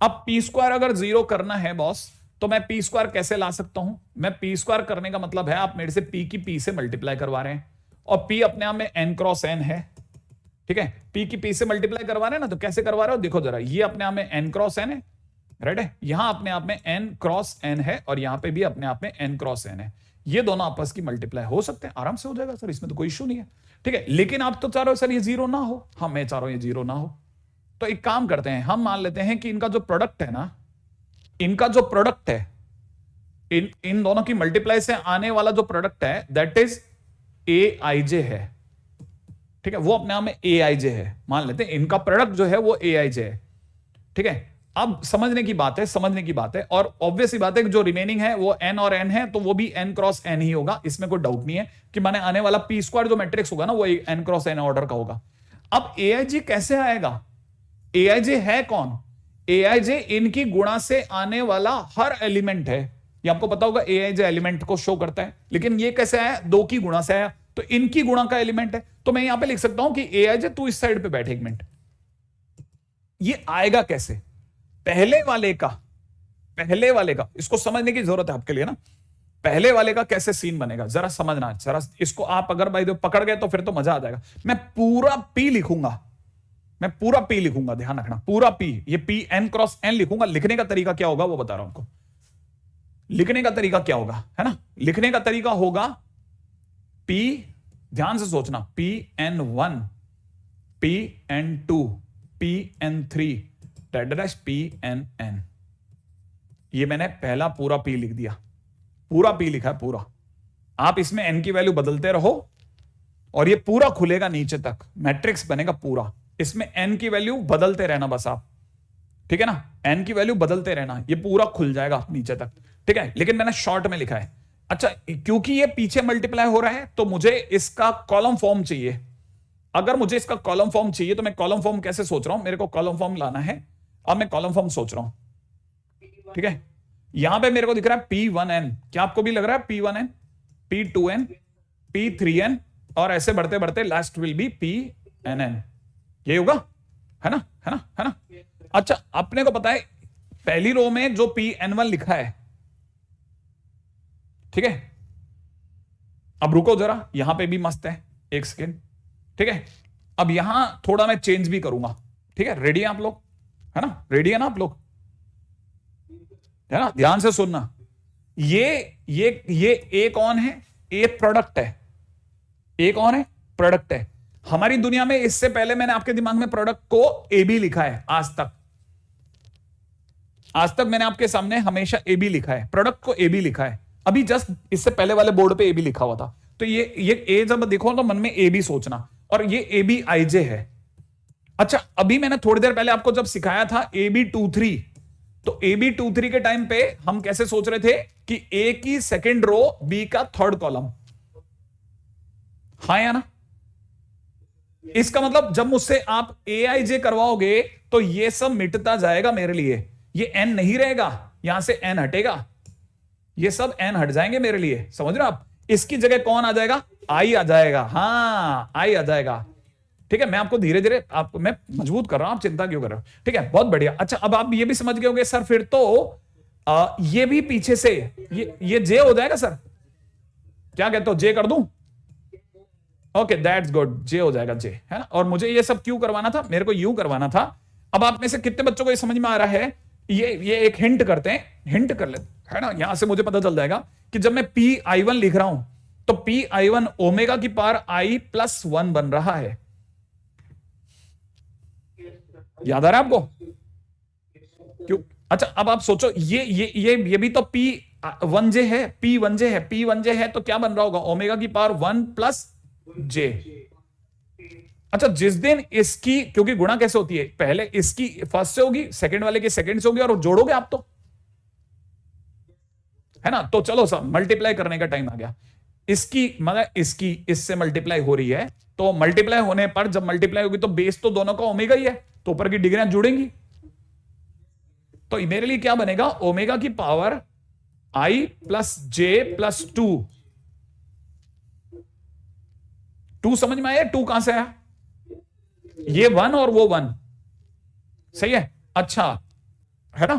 अब पी स्क्वायर अगर 0 करना है बॉस, तो मैं पी स्क्वायर कैसे ला सकता हूं। मैं पी स्क्वायर करने का मतलब है आप मेरे से पी की पी से मल्टीप्लाई करवा रहे हैं, और पी अपने आप में n क्रॉस n है, ठीक है। पी की पी से मल्टीप्लाई करवा रहे हैं ना, तो कैसे करवा रहे हो देखो जरा, ये अपने आप में n क्रॉस n है, राइट है, यहां अपने आप में n क्रॉस n है, और यहां पे भी अपने आप में n क्रॉस n है। ये दोनों आपस की मल्टीप्लाई हो सकते हैं, आराम से हो जाएगा सर, इसमें तो कोई इश्यू नहीं है, ठीक है। लेकिन आप तो चाह रहे हो सर ये 0 ना हो, हाँ मैं चाह रहा हूं ये 0 ना हो, तो एक काम करते हैं, हम मान लेते हैं कि इनका जो प्रोडक्ट है ना, इनका जो प्रोडक्ट है, इन दोनों की मल्टीप्लाई से आने वाला जो प्रोडक्ट है दैट इज aij है, ठीक है, वो अपने आप में aij है, मान लेते हैं इनका प्रोडक्ट जो है वो aij है, ठीक है। अब समझने की बात है, समझने की बात है, और ऑब्वियस ही बात है कि जो रिमेनिंग है वो n और n है, तो वो भी n क्रॉस n ही होगा, इसमें कोई डाउट नहीं है कि माने आने वाला पी स्क्वायर जो मैट्रिक्स होगा ना वो n क्रॉस n ऑर्डर का होगा। अब aij कैसे आएगा, aij है कौन, aij इनकी गुणा से आने वाला हर एलिमेंट है, ये आपको पता होगा aij एलिमेंट को शो करता है, लेकिन ये कैसे आया, 2 की गुणा से आया, तो इनकी गुणा का एलिमेंट है, तो मैं यहां पे लिख सकता हूं कि aij तू इस साइड पे बैठ, एक मिनट, ये आएगा कैसे, पहले वाले का पहले वाले का, इसको समझने की जरूरत है आपके लिए ना, पहले वाले का कैसे सीन बनेगा जरा समझना, जरा इसको आप अगर भाई पकड़ गए तो फिर तो मजा आ जाएगा। मैं पूरा पी लिखूंगा, मैं पूरा पी लिखूंगा, ध्यान रखना, पूरा पी, ये पी एन क्रॉस एन लिखूंगा। लिखने का तरीका क्या होगा वो बता रहा हूं आपको। लिखने का तरीका क्या होगा, है ना, लिखने का तरीका होगा पी, ध्यान से सोचना, P N one, P N two, P N three, dash P N N. ये मैंने पहला पूरा पी लिख दिया, पूरा पी लिखा है पूरा। आप इसमें एन की वैल्यू बदलते रहो और ये पूरा खुलेगा नीचे तक, मैट्रिक्स बनेगा पूरा। इसमें एन की वैल्यू बदलते रहना बस आप, ठीक है ना, एन की वैल्यू बदलते रहना, ये पूरा खुल जाएगा नीचे तक, ठीक है। लेकिन मैंने शॉर्ट में लिखा है। अच्छा, क्योंकि ये पीछे मल्टीप्लाई हो रहा है तो मुझे इसका कॉलम फॉर्म चाहिए। अगर मुझे इसका कॉलम फॉर्म चाहिए तो मैं कॉलम फॉर्म कैसे सोच रहा हूं, मेरे को कॉलम फॉर्म लाना है। अब मैं कॉलम फॉर्म सोच रहा हूं, ठीक है। यहां पे मेरे को दिख रहा है P1n, क्या आपको भी लग रहा है P1n, P2n, P3n, और ऐसे बढ़ते बढ़ते लास्ट विल बी Pnn। ये होगा, है ना, है ना, है ना। अच्छा, अपने को पता है पहली रो में जो Pn1 लिखा है, ठीक है। अब रुको जरा, यहां पे भी मस्त है, एक सेकेंड, ठीक है। अब यहां थोड़ा मैं चेंज भी करूंगा, ठीक है। रेडी है आप लोग, है ना, रेडी है ना आप लोग, है ना, ध्यान से सुनना। ये ए कौन है, ए प्रोडक्ट है, ए कौन है, प्रोडक्ट है। हमारी दुनिया में इससे पहले मैंने आपके दिमाग में प्रोडक्ट को ए बी लिखा है, आज तक, आज तक मैंने आपके सामने हमेशा ए बी लिखा है, प्रोडक्ट को ए बी लिखा है। अभी जस्ट इससे पहले वाले बोर्ड पे ए बी लिखा हुआ था, तो ये ए जब देखो तो मन में ए बी सोचना, और ये ए बी आई जे है। अच्छा, अभी मैंने थोड़ी देर पहले आपको जब सिखाया था ए बी 2 3, तो ए बी 2 3 के टाइम पे हम कैसे सोच रहे थे कि ए की सेकेंड रो, बी का थर्ड कॉलम, हाँ या ना। इसका मतलब जब मुझसे आप ए आई जे करवाओगे तो ये सब मिटता जाएगा मेरे लिए, ये एन नहीं रहेगा, यहां से एन हटेगा, ये सब एन हट जाएंगे मेरे लिए, समझ रहे हो आप। इसकी जगह कौन आ जाएगा, आई आ जाएगा, हाँ आई आ जाएगा, ठीक है। मैं आपको धीरे धीरे आपको मैं मजबूत कर रहा हूं, आप चिंता क्यों कर रहे हो, ठीक है, बहुत बढ़िया। अच्छा, अब आप ये भी समझ गए होंगे सर, फिर तो ये भी पीछे से ये जे हो जाएगा सर, क्या कहते हो, जे कर दूं, ओके दैट्स गुड, जे हो जाएगा, जे, है ना। और मुझे ये सब क्यों करवाना था, मेरे को यूं करवाना था। अब आप में से कितने बच्चों को ये समझ में आ रहा है, ये एक हिंट करते हैं, हिंट कर लेते, है ना। यहां से मुझे पता चल जाएगा कि जब मैं Pi1 लिख रहा हूं तो Pi1 ओमेगा की पावर i+1 बन रहा है, याद आ रहा है आपको, क्यों। अच्छा, अब आप सोचो, ये भी तो P1j है, P1j है, P1j है, तो क्या बन रहा होगा, ओमेगा की पावर 1+j। अच्छा, जिस दिन इसकी, क्योंकि गुणा कैसे होती है, पहले इसकी फर्स्ट से होगी, सेकंड वाले की सेकंड से होगी, और जोड़ोगे आप तो, है ना। तो चलो सर, मल्टीप्लाई करने का टाइम आ गया। इसकी मतलब इसकी इससे मल्टीप्लाई हो रही है, तो मल्टीप्लाई होने पर जब मल्टीप्लाई होगी तो बेस तो दोनों का ओमेगा ही है, तो ऊपर की डिग्रियां जुड़ेंगी। तो मेरे लिए क्या बनेगा, ओमेगा की पावर i+j+2। 2 समझ में आया, 2 कहां से आया, ये 1 और वो 1, सही है। अच्छा, है ना,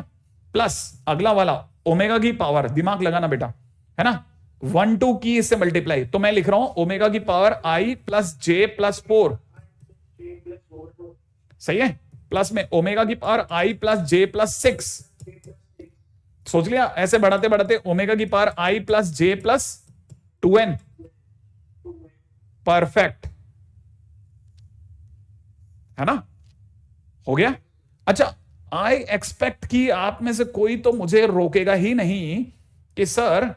प्लस अगला वाला ओमेगा की पावर, दिमाग लगाना बेटा, है ना, 1 2 की इससे मल्टीप्लाई, तो मैं लिख रहा हूं ओमेगा की पावर i+j+4, सही है। प्लस में ओमेगा की पावर i+j+6, सोच लिया। ऐसे बढ़ाते बढ़ाते ओमेगा की पावर i+j+2n, परफेक्ट, है ना, हो गया। अच्छा, आई एक्सपेक्ट कि आप में से कोई तो मुझे रोकेगा ही नहीं कि सर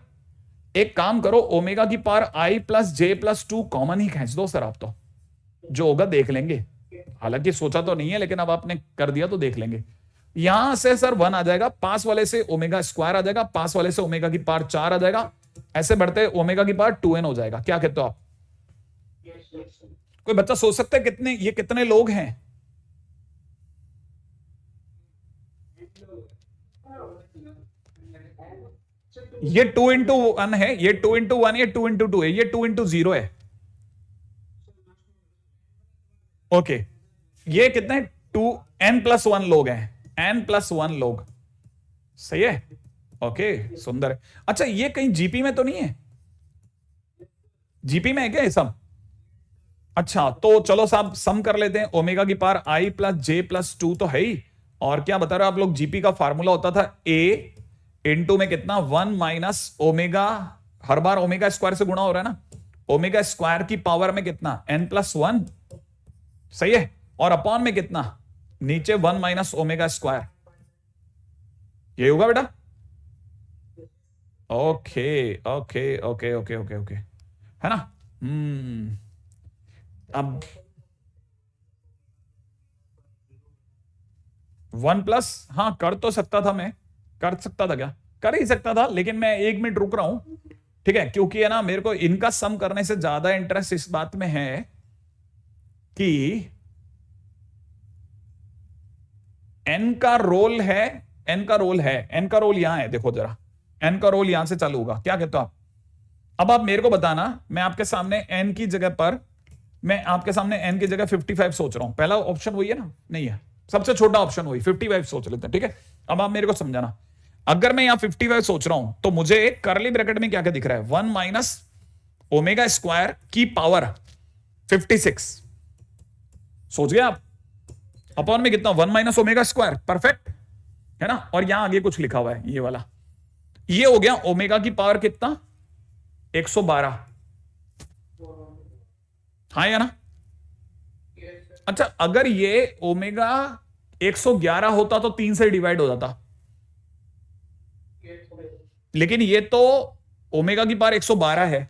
एक काम करो, ओमेगा की पावर i+j+2 कॉमन ही खींच दो सर, आप तो जो होगा देख लेंगे। हालांकि सोचा तो नहीं है, लेकिन अब आपने कर दिया तो देख लेंगे। यहां से सर 1 आ जाएगा, पास वाले से ओमेगा स्क्वायर आ जाएगा, पास वाले से ओमेगा की पावर 4 आ जाएगा, ऐसे बढ़ते ओमेगा की पावर 2n हो जाएगा। क्या कहते हो आप, कोई बच्चा सोच सकता है ये कितने लोग हैं, ये 2 into 1 है, ये 2 into 1, ये 2 into 2 है, ये 2 into 0 है, ओके। ये कितने 2n+1 लोग हैं, n+1 लोग, सही है, ओके, सुंदर है। अच्छा ये कहीं जीपी में तो नहीं है? जीपी में है क्या ये सब? अच्छा तो चलो साहब सम कर लेते हैं। ओमेगा की पावर आई प्लस जे प्लस टू तो है ही, और क्या बता रहे हो आप लोग? जीपी का फार्मूला होता था ए इंटू में कितना, 1 माइनस ओमेगा, हर बार ओमेगा स्क्वायर से गुणा हो रहा है ना, ओमेगा स्क्वायर की पावर में कितना, एन प्लस वन, सही है, और अपॉन में कितना, नीचे 1 माइनस ओमेगा स्क्वायर, ये होगा बेटा? Okay okay okay okay okay okay, है ना? अब 1 प्लस, हाँ कर तो सकता था, मैं कर सकता था, क्या कर ही सकता था, लेकिन मैं 1 मिनट रुक रहा हूं, ठीक है, क्योंकि है ना मेरे को इनका सम करने से ज्यादा इंटरेस्ट इस बात में है कि एन का रोल है, एन का रोल है, एन का रोल यहां है, देखो जरा, एन का रोल यहां से चालू होगा, क्या कहते हो आप? अब आप मेरे को बताना, मैं आपके सामने एन की जगह पर, मैं आपके सामने एन की जगह 55 सोच रहा हूं, पहला ऑप्शन वही है ना? नहीं है, सबसे छोटा ऑप्शन वही 55 सोच लेते हैं, ठीक है? अब आप मेरे को समझाना, अगर मैं यहां 55 सोच रहा हूं तो मुझे एक करली ब्रैकेट में क्या क्या दिख रहा है, 1 माइनस ओमेगा स्क्वायर की पावर 56, सोच गए आप? अपॉन में कितना, 1 माइनस ओमेगा स्क्वायर, परफेक्ट है ना? और यहां आगे कुछ लिखा हुआ है, ये वाला, ये हो गया ओमेगा की पावर कितना, 112, हाँ या ना? अच्छा अगर ये ओमेगा 111 होता तो 3 से डिवाइड हो जाता, लेकिन ये तो ओमेगा की पावर 112 है,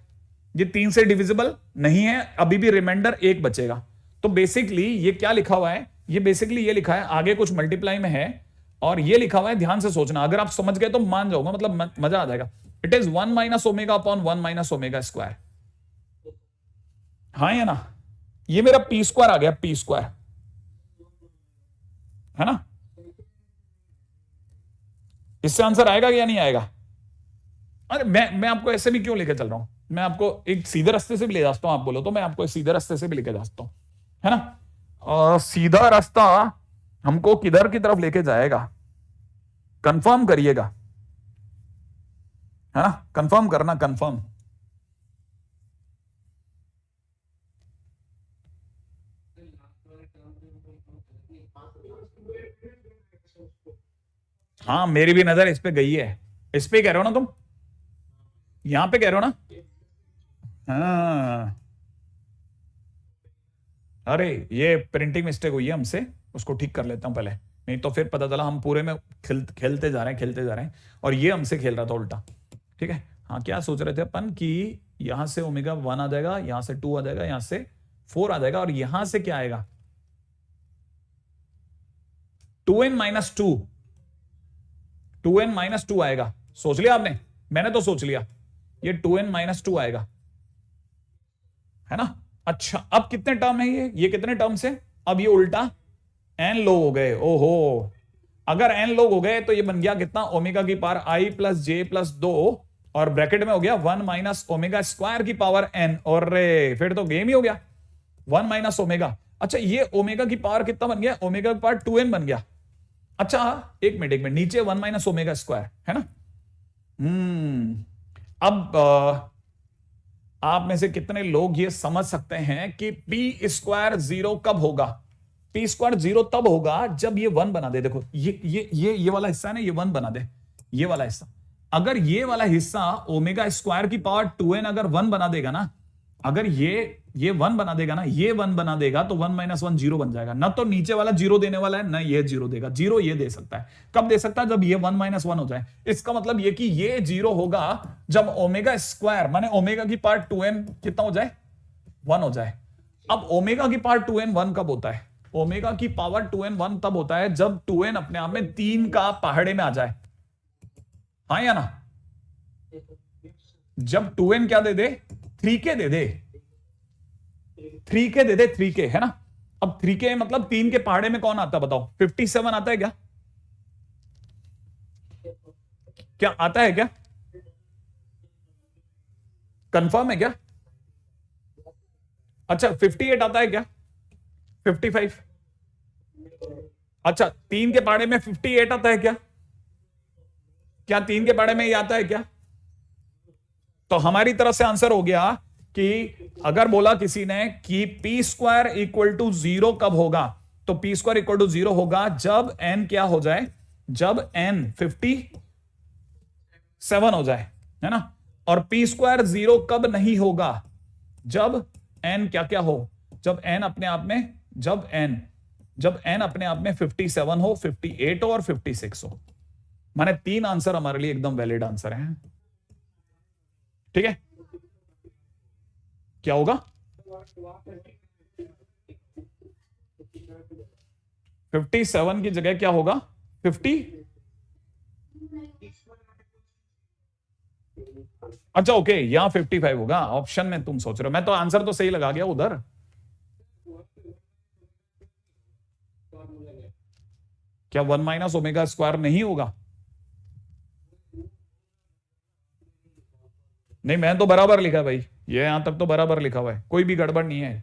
ये 3 से डिविजिबल नहीं है, अभी भी रिमाइंडर 1 बचेगा। तो बेसिकली ये क्या लिखा हुआ है, ये बेसिकली ये लिखा है, आगे कुछ मल्टीप्लाई में है और ये लिखा हुआ है, ध्यान से सोचना, अगर आप समझ गए तो मान जाओगे, मतलब मजा आ जाएगा। It is 1 minus omega upon 1 minus omega square, हाँ या ना? ये मेरा पी स्क्वायर आ गया, पी स्क्वायर, है ना? इससे आंसर आएगा या नहीं आएगा? अरे मैं आपको ऐसे भी क्यों लेके चल रहा हूं, मैं आपको एक सीधे रास्ते से भी ले जाता हूं, आप बोलो तो मैं आपको सीधे रास्ते से भी लेके जाता हूं, है ना? सीधा रास्ता हमको किधर की तरफ लेके जाएगा, कंफर्म करिएगा, है ना? कंफर्म करना, कंफर्म। हाँ मेरी भी नजर इस पे गई है, इस पे कह रहे हो ना तुम, यहां पे कह रहे हो ना? हाँ अरे ये प्रिंटिंग मिस्टेक हुई है हमसे, उसको ठीक कर लेता हूं पहले, नहीं तो फिर पता चला हम पूरे में खेलते जा रहे हैं, खेलते जा रहे हैं, और ये हमसे खेल रहा था उल्टा, ठीक है? हाँ क्या सोच रहे थे अपन कि यहां से ओमेगा 1 आ जाएगा, यहां से 2 आ जाएगा, यहां से 4 आ जाएगा, और यहां से क्या आएगा, 2n minus two, 2n minus two आएगा, सोच लिया आपने? मैंने तो सोच लिया, ये 2n माइनस टू आएगा, है ना? अच्छा अब कितने टर्म है ये कितने टर्म से, अब ये उल्टा n लोग हो गए, ओहो, अगर n लोग हो गए तो ये बन गया कितना, ओमेगा की power i plus J plus 2, और ब्रैकेट में हो गया 1 माइनस ओमेगा स्क्वायर की पावर n, और रे फिर तो गेम ही हो गया, 1 माइनस ओमेगा। अच्छा ये ओमेगा की पावर कितना बन गया, ओमेगा की पावर 2n बन गया। अच्छा एक मिनट, नीचे 1 माइनस ओमेगा स्क्वायर, है ना? अब आप में से कितने लोग ये समझ सकते हैं कि पी स्क्वायर 0 कब होगा? पी स्क्वायर 0 तब होगा जब ये 1 बना दे, देखो ये वाला हिस्सा है ना, ये 1 बना दे, ये वाला हिस्सा, अगर ये वाला हिस्सा ओमेगा स्क्वायर की पावर 2n अगर 1 बना देगा ना, अगर ये 1 बना देगा ना, ये 1 बना देगा, तो 1 माइनस 1 0 बन जाएगा ना, तो नीचे वाला 0 देने वाला है ना, ये 0 देगा, 0 ये दे सकता है, कब दे सकता है, जब ये 1 माइनस 1 हो जाए। इसका मतलब ये कि ये 0 होगा जब ओमेगा स्क्वायर माने ओमेगा की पावर 2n कितना हो जाए, 1 हो जाए। अब ओमेगा की पावर 2n 1 कब होता है, ओमेगा की पावर 2n 1 तब होता है जब 2n अपने आप में 3 का पहाड़े में आ जाए, हाँ या ना? जब 2n क्या दे दे, 3k दे दे, 3k दे दे, 3k, है ना? अब 3k मतलब 3 के पहाड़े में कौन आता है बताओ, 57 आता है क्या? क्या आता है क्या? कंफर्म है क्या? अच्छा 58 आता है क्या, 55? अच्छा 3 के पहाड़े में 58 आता है क्या? क्या 3 के पढ़े में ही आता है क्या? तो हमारी तरफ से आंसर हो गया कि अगर बोला किसी ने कि पी स्क्वायर इक्वल टू 0 कब होगा, तो पी स्क्वायर इक्वल टू 0 होगा जब n क्या हो जाए, जब n 57 हो जाए, है ना। और पी स्क्वायर 0 कब नहीं होगा, जब n क्या क्या हो, जब n अपने आप में, जब n अपने आप में 57 हो, 58 हो और 56 हो। माने 3 आंसर हमारे लिए एकदम वैलिड आंसर हैं। ठीक है, क्या होगा 57 की जगह क्या होगा 50। अच्छा ओके, यहां 55 होगा, ऑप्शन में तुम सोच रहे हो, मैं तो आंसर तो सही लगा गया उधर। क्या 1 माइनस ओमेगा स्क्वायर नहीं होगा? नहीं, मैं तो बराबर लिखा है भाई, ये यहां तक तो बराबर लिखा हुआ है, कोई भी गड़बड़ नहीं है।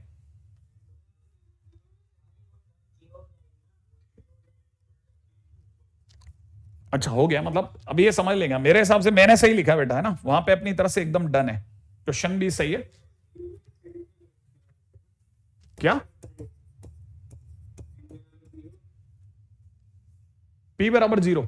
अच्छा हो गया, मतलब अब ये समझ लेंगे, मेरे हिसाब से मैंने सही लिखा बेटा, है ना, वहां पे अपनी तरफ से एकदम डन है, क्वेश्चन भी सही है। क्या P बराबर 0?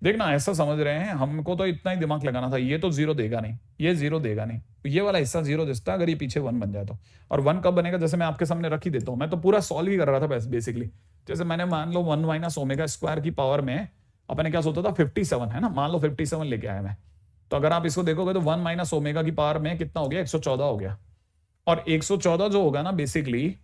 देखना, ऐसा समझ रहे हैं, हमको तो इतना ही दिमाग लगाना था, ये तो 0 देगा नहीं, ये 0 देगा नहीं, ये वाला हिस्सा 0 देता अगर ये पीछे 1 बन जाए तो। और 1 कब बनेगा, जैसे मैं आपके सामने रख ही देता हूं, मैं तो पूरा सॉल्व ही कर रहा था बेसिकली। जैसे मैंने मान लो 1 माइनस ओमेगा स्क्वायर की पावर में अपने क्या सोचा था 57, है ना, मान लो 57 लेके आया मैं, तो अगर आप इसको देखोगे तो 1 माइनस ओमेगा की पावर में कितना हो गया, 114 हो गया। और 114 जो होगा ना बेसिकली,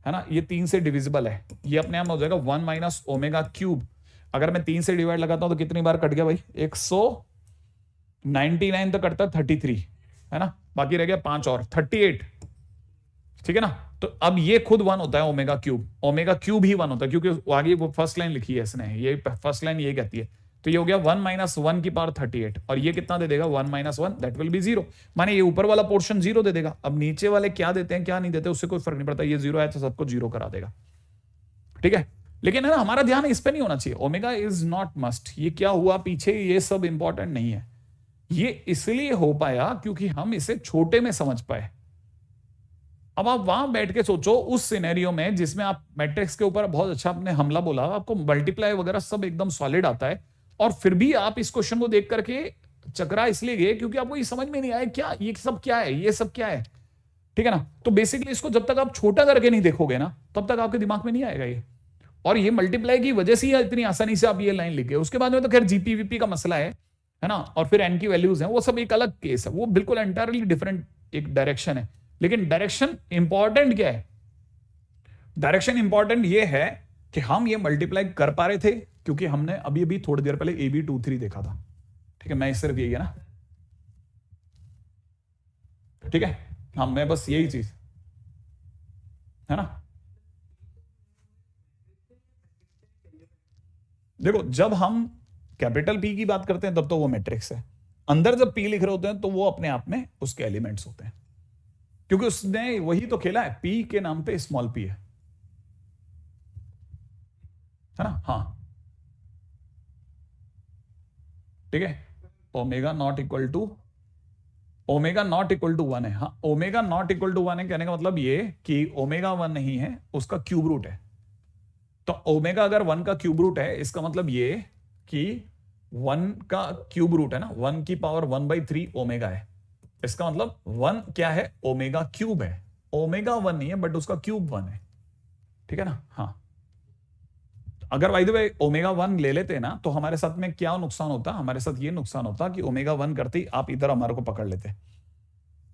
है ना, ये 3 से डिविजिबल है, ये अपने आप हो जाएगा 1 माइनस ओमेगा क्यूब। अगर मैं 3 से डिवाइड लगाता हूं तो कितनी बार कट गया भाई, 199 तो कटता 33, है ना, बाकी रह गया 5 और 38, ठीक है ना। तो अब ये खुद 1 होता है, ओमेगा क्यूब ही 1 होता है, क्योंकि आगे वो फर्स्ट लाइन लिखी है इसने, ये फर्स्ट लाइन ये कहती है। तो ये हो गया 1 माइनस 1 की पावर 38, और ये कितना दे देगा 1 माइनस 1, दैट विल बी 0। माने ये ऊपर वाला पोर्शन 0 दे देगा। अब नीचे वाले क्या देते हैं क्या नहीं देते उससे कोई फर्क नहीं पड़ता, ये 0 है तो सबको 0 करा देगा, ठीक है। लेकिन है ना, हमारा ध्यान इस पे नहीं होना चाहिए, ओमेगा इज नॉट मस्ट, ये क्या हुआ पीछे ये सब इंपॉर्टेंट नहीं है। ये इसलिए हो पाया क्योंकि हम इसे छोटे में समझ पाए। अब आप वहां बैठ के सोचो उस सिनेरियो में जिसमें आप मैट्रिक्स के ऊपर बहुत अच्छा आपने हमला बोला, आपको मल्टीप्लाई वगैरह सब एकदम सॉलिड आता है, और फिर भी आप इस क्वेश्चन को देख करके चकरा इसलिए गए क्योंकि आपको ये समझ में नहीं आया क्या ये सब क्या है, ये सब क्या है, ठीक है ना। तो बेसिकली इसको जब तक आप छोटा करके नहीं देखोगे ना तब तक आपके दिमाग में नहीं आएगा ये। और ये मल्टीप्लाई की वजह से ही इतनी आसानी से आप ये लाइन लिख गए। उसके बाद में तो खैर जीपीवीपी का मसला है ना, और फिर एन की वैल्यूज हैं, वो सब एक अलग केस है, वो बिल्कुल एंटायरली डिफरेंट एक डायरेक्शन है। लेकिन डायरेक्शन इंपॉर्टेंट क्या है, डायरेक्शन इंपॉर्टेंट ये है कि हम ये मल्टीप्लाई कर पा रहे थे क्योंकि हमने अभी अभी थोड़ी देर पहले AB23 देखा था, ठीक है। मैं सिर्फ यही है ना, ठीक है, हाँ मैं बस यही चीज है ना। देखो जब हम कैपिटल P की बात करते हैं तब तो वो मैट्रिक्स है, अंदर जब P लिख रहे होते हैं तो वो अपने आप में उसके एलिमेंट्स होते हैं, क्योंकि उसने वही तो खेला है, P के नाम पे स्मॉल p है ना। हाँ ठीक है, ओमेगा नॉट इक्वल टू 1 है। हाँ ओमेगा नॉट इक्वल टू 1 है, कहने का मतलब ये कि ओमेगा 1 नहीं है, उसका क्यूब रूट है। तो ओमेगा अगर 1 का क्यूब रूट है इसका मतलब ये कि 1 का क्यूब रूट है ना, 1 की पावर 1/3 ओमेगा है, इसका मतलब 1 क्या है, ओमेगा क्यूब है। ओमेगा 1 नहीं है बट उसका क्यूब 1 है, ठीक है ना। हाँ अगर बाय द वे ओमेगा 1 ले लेते हैं ना तो हमारे साथ में क्या नुकसान होता, हमारे साथ ये नुकसान होता कि ओमेगा 1 करते ही आप इधर हमारे को पकड़ लेते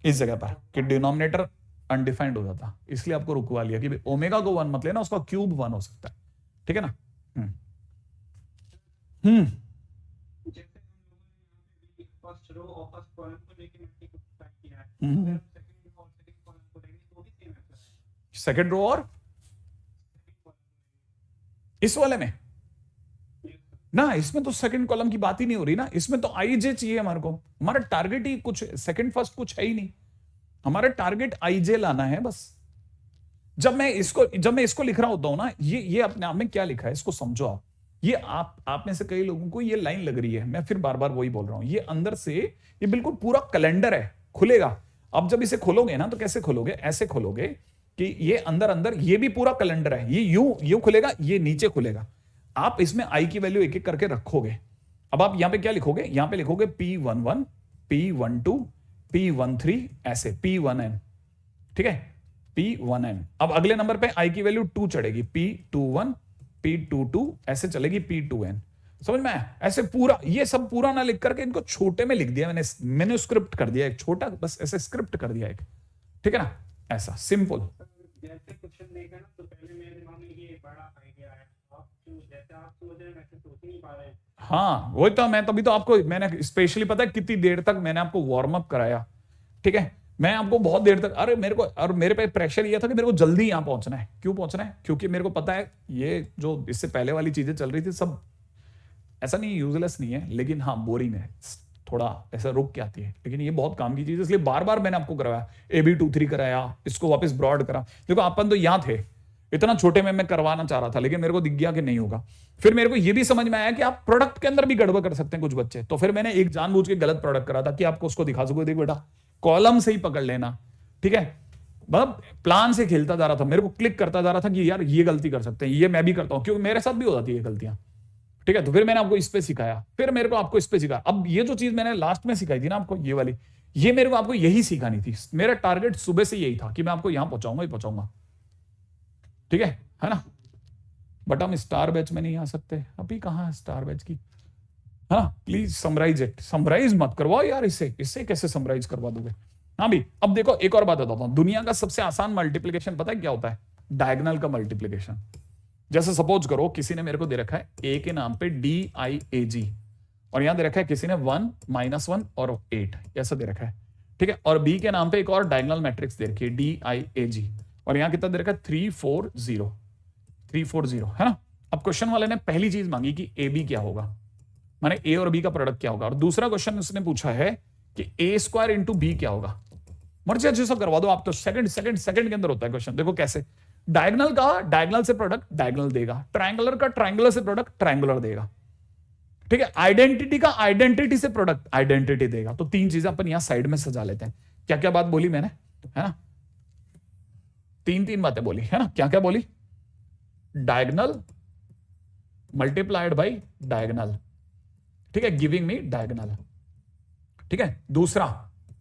इस जगह पर कि डिनोमिनेटर अनडिफाइंड हो जाता, इसलिए आपको रुकवा लिया कि ओमेगा को 1 मत लेना, उसका क्यूब 1 हो सकता है, ठीक है ना। फर्स्ट रो और फर्स्ट कॉलम को लेके मल्टीप्लाई किया है, सेकंड रो और इस वाले में ना, इसमें तो सेकंड कॉलम की बात ही नहीं हो रही ना, इसमें तो आईजे चाहिए हमारे को, हमारा टारगेट ही कुछ सेकंड फर्स्ट कुछ है ही नहीं, हमारा टारगेट आईजे लाना है बस। जब मैं इसको लिख रहा होता हूं ना, ये अपने आप में क्या लिखा है इसको समझो आप। ये आप में से कई लोगों को ये लाइन लग रही है, मैं फिर बार बार वही बोल रहा हूं, ये अंदर से ये बिल्कुल पूरा कैलेंडर है, खुलेगा। अब जब इसे खोलोगे ना तो कैसे खोलोगे, ऐसे खोलोगे कि ये अंदर ये भी पूरा कैलेंडर है, ये यूं खुलेगा, ये नीचे खुलेगा। आप इसमें आई की वैल्यू एक एक करके रखोगे। अब आप यहां पे क्या लिखोगे, यहां पे लिखोगे P11, P12, P13, ऐसे P1n, ठीक है, P1n। अब अगले नंबर पे आई की वैल्यू 2 चढ़ेगी, P21, P22, ऐसे चलेगी P2n। समझ में आया? ऐसे पूरा, ये सब पूरा ना लिख करके इनको छोटे में लिख दिया मैंने स्क्रिप्ट कर दिया एक छोटा, बस ऐसे स्क्रिप्ट कर दिया एक, ठीक है ना, ऐसा सिंपल। जैसे क्वेश्चन देखा ना तो पहले मेरे दिमाग में ये बड़ा आइडिया है, जैसे आप सोच रहे हैं वैसे सोच ही नहीं पा रहे। हाँ वही तो, मैं तभी तो आपको मैंने स्पेशली पता है कितनी देर तक मैंने आपको वार्म अप कराया, ठीक है, मैं आपको बहुत देर तक, अरे मेरे पे प्रेशर ये था कि मेरे को जल्दी यहां पहुंचना है। क्यों पहुंचना है? क्योंकि मेरे को पता है ये जो इससे पहले वाली चीजें चल रही थी सब ऐसा नहीं यूजलेस नहीं है, लेकिन हाँ बोरिंग है, थोड़ा ऐसा रुक के आती है, लेकिन ये बहुत काम की चीज है, इसलिए बार बार मैंने आपको करवाया, AB23 कराया, इसको वापस ब्रॉड करा। देखो अपन तो यहां थे, इतना छोटे में मैं करवाना चाह रहा था, लेकिन मेरे को दिख गया कि नहीं होगा। फिर मेरे को ये भी समझ में आया कि आप प्रोडक्ट के अंदर भी गड़बड़ कर सकते हैं कुछ बच्चे, तो फिर मैंने एक जानबूझ के गलत प्रोडक्ट करा था कि आपको उसको दिखा सको, देख बेटा कॉलम से ही पकड़ लेना, ठीक है, मतलब प्लान से खेलता जा रहा था, मेरे को क्लिक करता जा रहा था कि यार ये गलती कर सकते हैं, ये मैं भी करता हूं, क्योंकि मेरे साथ भी हो जाती है गलतियां, ठीक है। तो फिर मैंने आपको इस पे सिखाया, फिर मेरे को आपको इस पे सिखाया। अब ये जो चीज मैंने लास्ट में सिखाई थी ना आपको, ये वाली, ये मेरे को आपको यही सिखानी थी। मेरा टारगेट सुबह से यही था कि मैं आपको यहां पहुंचाऊंगा ही पहुंचाऊंगा, ठीक है ना। बट हम स्टार बैच में नहीं आ सकते अभी, कहां स्टार बैच की, है ना। प्लीज समराइज इट, समराइज मत करवाओ यार, इससे कैसे समराइज करवा दोगे। हाँ भी, अब देखो एक और बात बताता हूं, दुनिया का सबसे आसान मल्टीप्लीकेशन पता है क्या होता है? डायगोनल का मल्टीप्लीकेशन। जैसे सपोज करो किसी ने मेरे को दे रखा है a के नाम पे DIAG, और यहां दे रखा है किसी ने 1, -1 और 8, ऐसा दे रखा है, ठीक है। और b के नाम पे एक और डायगोनल मैट्रिक्स दे रखी है DIAG, और यहां कितना दे रखा है 340, है ना। अब क्वेश्चन वाले ने पहली चीज मांगी कि AB क्या होगा, माने a और b का प्रोडक्ट क्या होगा, और दूसरा क्वेश्चन उसने पूछा है कि a² इंटू b क्या होगा। मर्जी अच्छे से करवा दो आप तो, सेकंड के अंदर होता है क्वेश्चन। देखो कैसे, डायगोनल का डायगोनल से प्रोडक्ट डायगोनल देगा, ट्रायंगुलर का ट्रायंगुलर से प्रोडक्ट ट्रायंगुलर देगा, ठीक है। आइडेंटिटी का आइडेंटिटी से प्रोडक्ट आइडेंटिटी देगा। तो तीन चीजें अपन यहां साइड में सजा लेते हैं। क्या क्या बात बोली मैंने, है ना, तीन बातें बोली, है ना। क्या क्या बोली? डायगोनल मल्टीप्लाइड बाई डायगोनल, ठीक है, गिविंग मी डायगोनल, ठीक है। दूसरा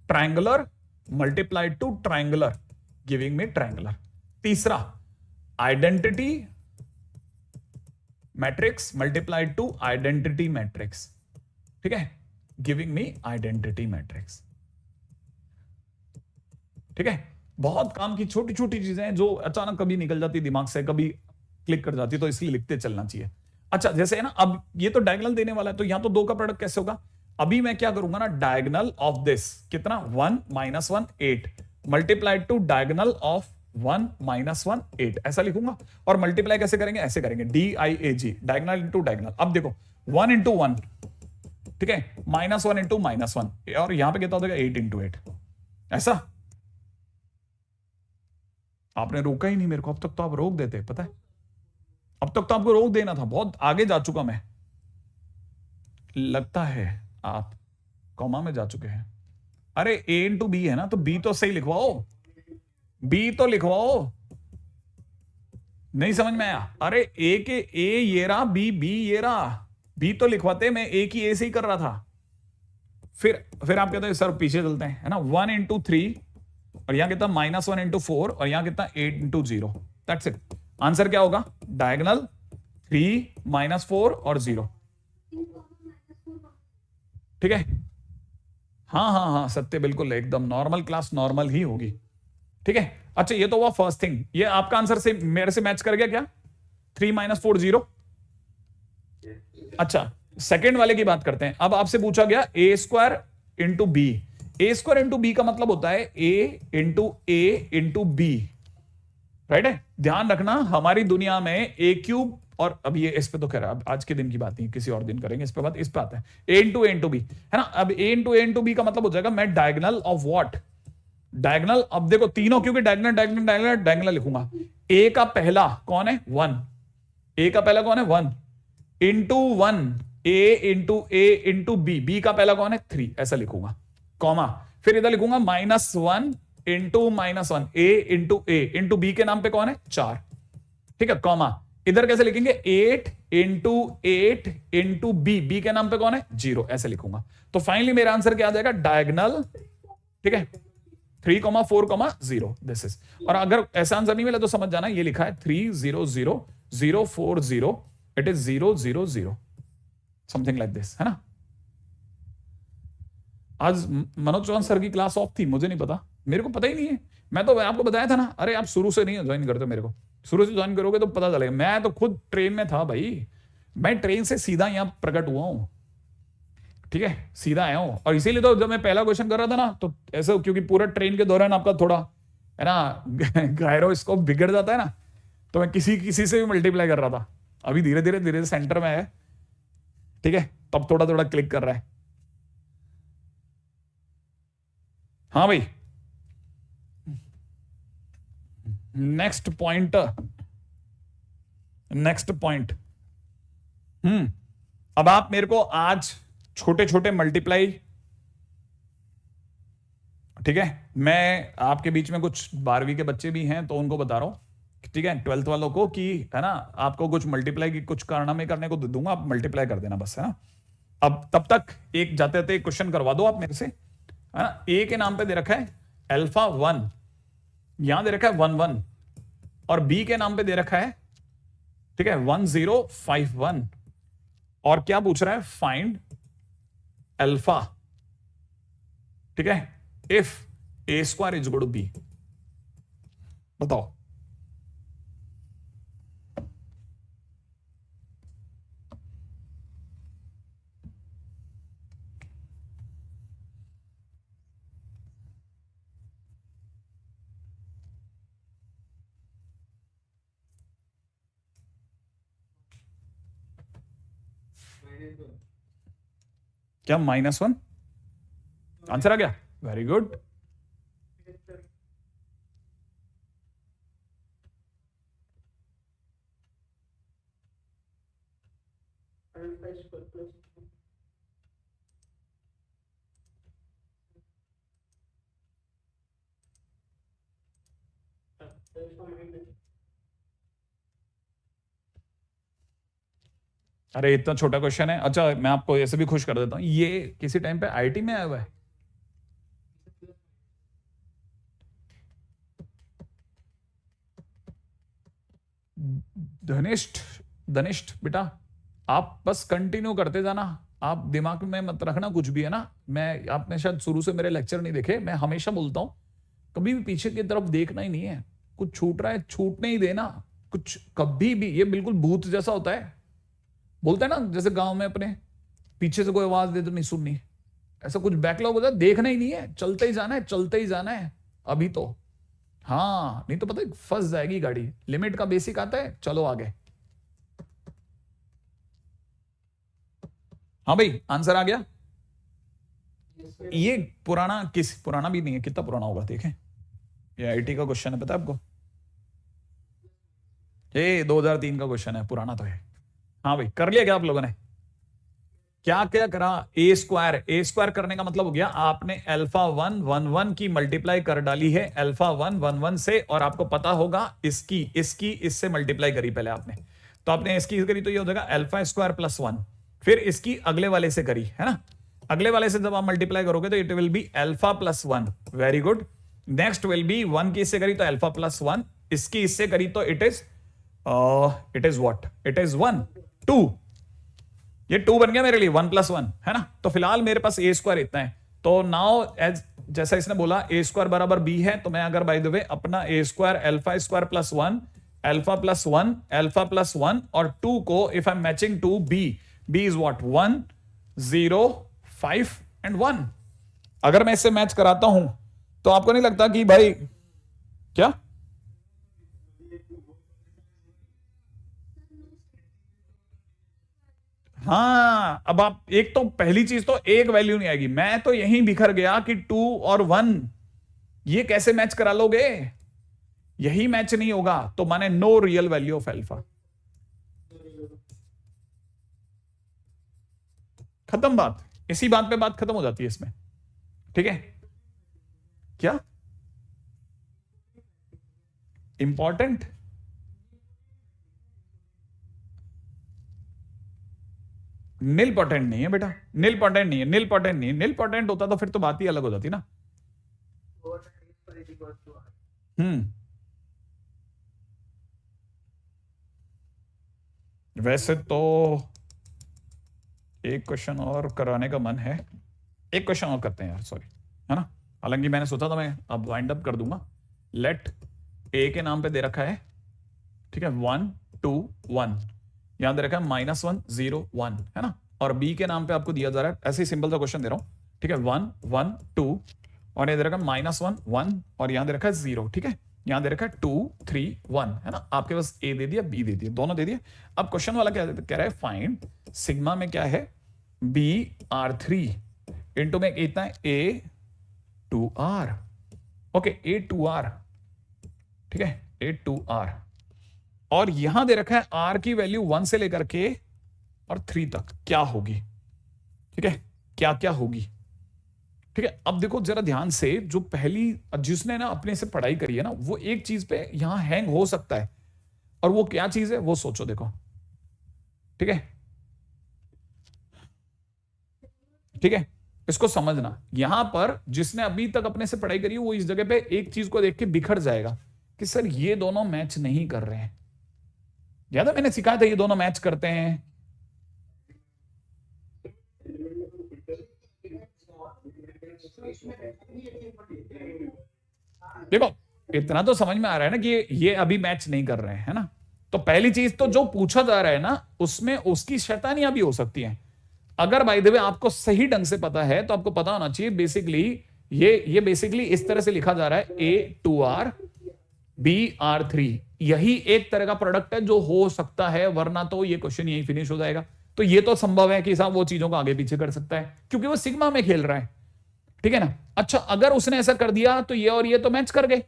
triangular multiplied to triangular, giving me triangular. तीसरा identity matrix multiplied to identity matrix, ठीक है, गिविंग मी आइडेंटिटी मैट्रिक्स, ठीक है। बहुत काम की छोटी छोटी चीजें हैं जो अचानक कभी निकल जाती दिमाग से, कभी क्लिक कर जाती, तो इसलिए लिखते चलना चाहिए। अच्छा जैसे है ना, अब ये तो डायगोनल देने वाला है, तो यहां तो 2 का प्रोडक्ट कैसे होगा। अभी मैं क्या करूंगा ना, डायगोनल ऑफ दिस कितना 1, -1, 8 मल्टीप्लाइड टू डायगोनल ऑफ 1, -1, 8 ऐसा लिखूंगा। और मल्टीप्लाई कैसे करेंगे, ऐसे करेंगे DIAG, डायगोनल इंटू डायगोनल। अब देखो 1 इंटू 1, ठीक है, -1 इंटू -1, और यहां पे कितना हो जाएगा 8 इंटू 8, ऐसा। आपने रोका ही नहीं मेरे को, अब तक तो आप रोक देते, पता है, अब तक तो आपको रोक देना था, बहुत आगे जा चुका मैं, लगता है आप कॉमा में जा चुके हैं। अरे A इंटू B है ना, तो B तो सही लिखवाओ, B तो लिखवाओ, नहीं समझ में आया। अरे A के A ये रहा, B ये रहा, B तो लिखवाते, मैं A की A से ही कर रहा था। फिर आप कहते हैं सर पीछे चलते हैं, है ना, 1 इंटू 3, और यहां कितना -1 इंटू 4, और यहां कितना 8 इंटू 0, दैट्स इट। आंसर क्या होगा, डायगोनल 3, -4 और 0, ठीक है। हाँ सत्य, बिल्कुल एकदम नॉर्मल क्लास, नॉर्मल ही होगी, ठीक है। अच्छा ये तो हुआ फर्स्ट थिंग, ये आपका आंसर से मेरे से मैच कर गया क्या, 3, -4, 0। अच्छा सेकेंड वाले की बात करते हैं। अब आपसे पूछा गया A² into B, A² into B का मतलब होता है A इंटू B, राइट है। ध्यान रखना हमारी दुनिया में A³ और अब ये इस पे तो खैर आज के दिन की बात नहीं, किसी और दिन करेंगे इस पे बात। इस पे आता है A इंटू B, है ना। अब A इंटू B का मतलब हो जाएगा मैं डायगोनल ऑफ व्हाट, डायगोनल, अब देखो तीनों क्योंकि डायगोनल डायगोनल डायगोनल डायगोनल लिखूंगा। ए का पहला कौन है 1, ए का पहला कौन है 1 इंटू 1, ए इंटू बी, बी का पहला कौन है 3, ऐसा लिखूंगा, कॉमा फिर इधर लिखूंगा -1 इंटू -1, ए इंटू बी के नाम पे कौन है 4, ठीक है, कॉमा इधर कैसे लिखेंगे 8 इंटू बी, बी के नाम पे कौन है 0, ऐसे लिखूंगा। तो फाइनली मेरा आंसर क्या आ जाएगा डायगोनल, ठीक है 3, 4, 0 दिस इज। और अगर ऐसा आंसर नहीं मिला तो समझ जाना ये लिखा है 3 0 0 0 4 0, it is 0 0 0 something like this, है ना। आज मनोज चौहान सर की क्लास ऑफ थी, मुझे नहीं पता, मेरे को पता ही नहीं है। मैं तो आपको बताया था ना, अरे आप शुरू से नहीं ज्वाइन करते, मेरे को शुरू से ज्वाइन करोगे तो पता चलेगा। मैं तो खुद ट्रेन में था भाई, मैं ट्रेन से सीधा यहां प्रकट हुआ हूं, ठीक है, सीधा आया हूं। और इसीलिए तो जब मैं पहला क्वेश्चन कर रहा था ना तो ऐसे, क्योंकि पूरा ट्रेन के दौरान आपका थोड़ा है ना गायरोस्कोप बिगड़ जाता है ना, तो मैं किसी से भी मल्टीप्लाई कर रहा था। अभी धीरे धीरे सेंटर में है, ठीक है, तब थोड़ा थोड़ा क्लिक कर रहा है। हाँ भाई, नेक्स्ट पॉइंट अब आप मेरे को आज छोटे छोटे मल्टीप्लाई, ठीक है, मैं आपके बीच में कुछ 12वीं के बच्चे भी हैं तो उनको बता रहा हूं, ठीक है, 12th वालों को कि है ना आपको कुछ मल्टीप्लाई की कुछ कारनामे करने को दूंगा, आप मल्टीप्लाई कर देना बस, है ना। अब तब तक एक जाते जाते क्वेश्चन करवा दो आप मेरे से, है ना। ए के नाम पे दे रखा है अल्फा 1, यहां दे रखा है 1 1, और बी के नाम पे दे रखा है, ठीक है 1 0 5 1, और क्या पूछ रहा है फाइंड अल्फा, ठीक है, if A square is equal to B. बताओ क्या -1 आंसर आ गया, वेरी गुड। अरे इतना छोटा क्वेश्चन है। अच्छा मैं आपको ऐसे भी खुश कर देता हूं, ये किसी टाइम पे आईटी में आया हुआ है। धनिष्ठ बेटा, आप बस कंटिन्यू करते जाना, आप दिमाग में मत रखना कुछ भी, है ना। मैं, आपने शायद शुरू से मेरे लेक्चर नहीं देखे, मैं हमेशा बोलता हूं कभी भी पीछे की तरफ देखना ही नहीं है, कुछ छूट रहा है छूटने ही देना, कुछ कभी भी। ये बिल्कुल भूत जैसा होता है, बोलते हैं ना जैसे गांव में अपने, पीछे से कोई आवाज दे तो नहीं सुननी, ऐसा कुछ बैकलॉग होता है, देखना ही नहीं है, चलते ही जाना है, चलते ही जाना है अभी तो। हाँ नहीं तो पता है फंस जाएगी गाड़ी। लिमिट का बेसिक आता है, चलो आगे। हाँ भाई आंसर आ गया। ये पुराना पुराना भी नहीं है, कितना पुराना होगा देखें, ये आईटी का क्वेश्चन है, पता है आपको, ये 2003 का क्वेश्चन है, पुराना तो है। हाँ भाई कर लिया क्या आप लोगों ने, क्या क्या करा, ए स्क्वायर करने का मतलब हो गया आपने अल्फा 1 1 1 की मल्टीप्लाई कर डाली है अल्फा 1 1 1 से, और आपको पता होगा इसकी इससे मल्टीप्लाई करी पहले आपने, तो आपने इसकी करी तो ये हो जाएगा अल्फा स्क्वायर प्लस 1, फिर इसकी अगले वाले से करी, है ना। अगले वाले से जब आप मल्टीप्लाई करोगे तो it will be alpha plus 1, very good. Next will be 1 की इससे करी तो अल्फा प्लस 1, इसकी इससे करी तो it is what, it is 1 2, ये 2 बन गया मेरे लिए, 1 + 1, है ना। तो फिलहाल मेरे पास ए स्क्वायर इतना है, तो नाउ एज जैसा इसने बोला ए स्क्वायर बराबर बी है, तो मैं अगर बाय द वे अपना a square alpha square plus 1 alpha plus 1 alpha plus 1 और 2 को if I am matching to b is what 1 0 5 and 1, अगर मैं इससे मैच कराता हूं तो आपको नहीं लगता कि भाई क्या, हाँ अब आप एक तो पहली चीज तो एक वैल्यू नहीं आएगी, मैं तो यहीं बिखर गया कि 2 और 1 ये कैसे मैच करा लोगे? यही मैच नहीं होगा तो माने no real value of alpha, खत्म बात। इसी बात पे बात खत्म हो जाती है इसमें, ठीक है? क्या इंपॉर्टेंट? नील पोटेंट नहीं है बेटा, नील पोटेंट नहीं है, नील पोटेंट नहीं है। नील पोटेंट होता तो फिर तो बात ही अलग हो जाती ना। वैसे तो एक क्वेश्चन और कराने का मन है, एक क्वेश्चन और करते हैं यार, सॉरी, है ना? हालांकि मैंने सोचा था मैं अब वाइंड अप कर दूंगा। लेट ए के नाम पे दे रखा है, ठीक है, 1 2 1, यहां दे रखा है -1 0 1, है ना? और बी के नाम पे आपको दिया जा रहा है, ऐसे ही सिंपल सा क्वेश्चन दे रहा हूं, ठीक है, 1 1 2, और ये दे रखा है -1 1, और यहां दे रखा है 0, ठीक है? यहां दे रखा है 2 3 1, है ना? आपके पास ए दे दिया, बी दे दिया, दोनों दे दिए। अब क्वेश्चन वाला क्या कह रहा है? फाइंड सिग्मा में क्या है, BR3 इंटू में कितना है, A2R, ओके, A2R, ठीक है, A2R, और यहां दे रखा है R की वैल्यू 1 से लेकर के और 3 तक क्या होगी, ठीक है? क्या क्या होगी, ठीक है? अब देखो जरा ध्यान से, जो पहली जिसने ना अपने से पढ़ाई करी है ना, वो एक चीज पे यहां हैंग हो सकता है, और वो क्या चीज है वो सोचो, देखो, ठीक है? ठीक है, इसको समझना। यहां पर जिसने अभी तक अपने से पढ़ाई करी है वो इस जगह पे एक चीज को देख के बिखर जाएगा कि सर ये दोनों मैच नहीं कर रहे हैं। याद है मैंने सिखाया था ये दोनों मैच करते हैं। देखो इतना तो समझ में आ रहा है ना कि ये अभी मैच नहीं कर रहे हैं, है ना? तो पहली चीज तो जो पूछा जा रहा है ना, उसमें उसकी शैतानियां भी हो सकती हैं। अगर बाय द वे आपको सही ढंग से पता है तो आपको पता होना चाहिए बेसिकली ये बेसिकली इस तरह से लिखा जा रहा है, A2R BR3, यही एक तरह का प्रोडक्ट है जो हो सकता है, वरना तो ये क्वेश्चन यही फिनिश हो जाएगा। तो ये तो संभव है कि साहब वो चीजों को आगे पीछे कर सकता है क्योंकि वो सिग्मा में खेल रहा है, ठीक है ना? अच्छा, अगर उसने ऐसा कर दिया तो ये और ये तो मैच कर गए,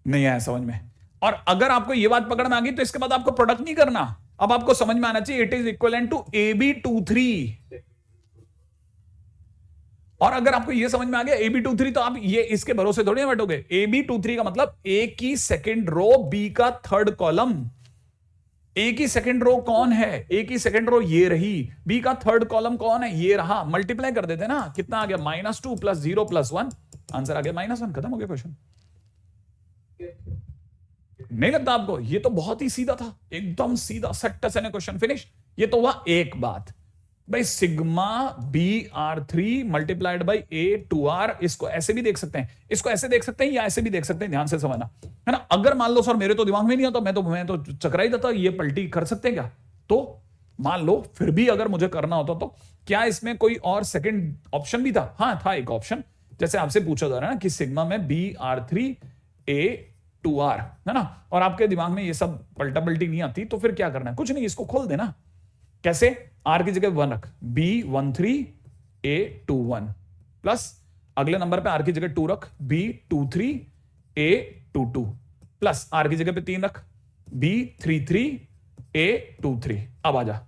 नहीं आया समझ में? और अगर आपको ये बात पकड़ में आ गई तो इसके बाद आपको प्रोडक्ट नहीं करना, अब आपको समझ में आना चाहिए it is equivalent to AB23। और अगर आपको ये समझ में आ गया AB23, तो आप ये इसके भरोसे थोड़ी ना बैठोगे। AB23 का मतलब A की सेकंड रो, B का थर्ड कॉलम। A की सेकंड रो कौन है? A की सेकंड रो ये रही, B का थर्ड कॉलम कौन है? ये रहा। मल्टीप्लाई कर देते ना, कितना आ गया? -2 + 0 + 1, आंसर आ गया -1। खत्म हो गया क्वेश्चन। नहीं लगता आपको? ये तो बहुत ही सीधा था, एकदम सीधा, सट्ट से क्वेश्चन फिनिश। ये तो हुआ एक बात भाई, sigma BR3 multiplied by A2R। इसको ऐसे भी देख सकते हैं, इसको ऐसे देख सकते हैं, या ऐसे भी देख सकते हैं, ध्यान से समझना, है ना? अगर मान लो सर मेरे तो दिमाग में नहीं आता, मैं तो चकरा ही जाता, ये पलटी कर सकते हैं क्या? तो मान लो फिर भी अगर मुझे करना होता तो क्या इसमें कोई और सेकंड ऑप्शन भी था? हाँ था, एक ऑप्शन, जैसे आपसे पूछा जा रहा है ना कि सिग्मा में BR3 A2R, है ना? और आपके दिमाग में ये सब पलटा पलटी नहीं आती, तो फिर क्या करना है? कुछ नहीं, इसको खोल देना। कैसे? R की जगह 1 रख, B13 A21, प्लस अगले नंबर पे R की जगह 2 रख, B23 A22, प्लस R की जगह पे 3 रख, B33 A23। अब आजा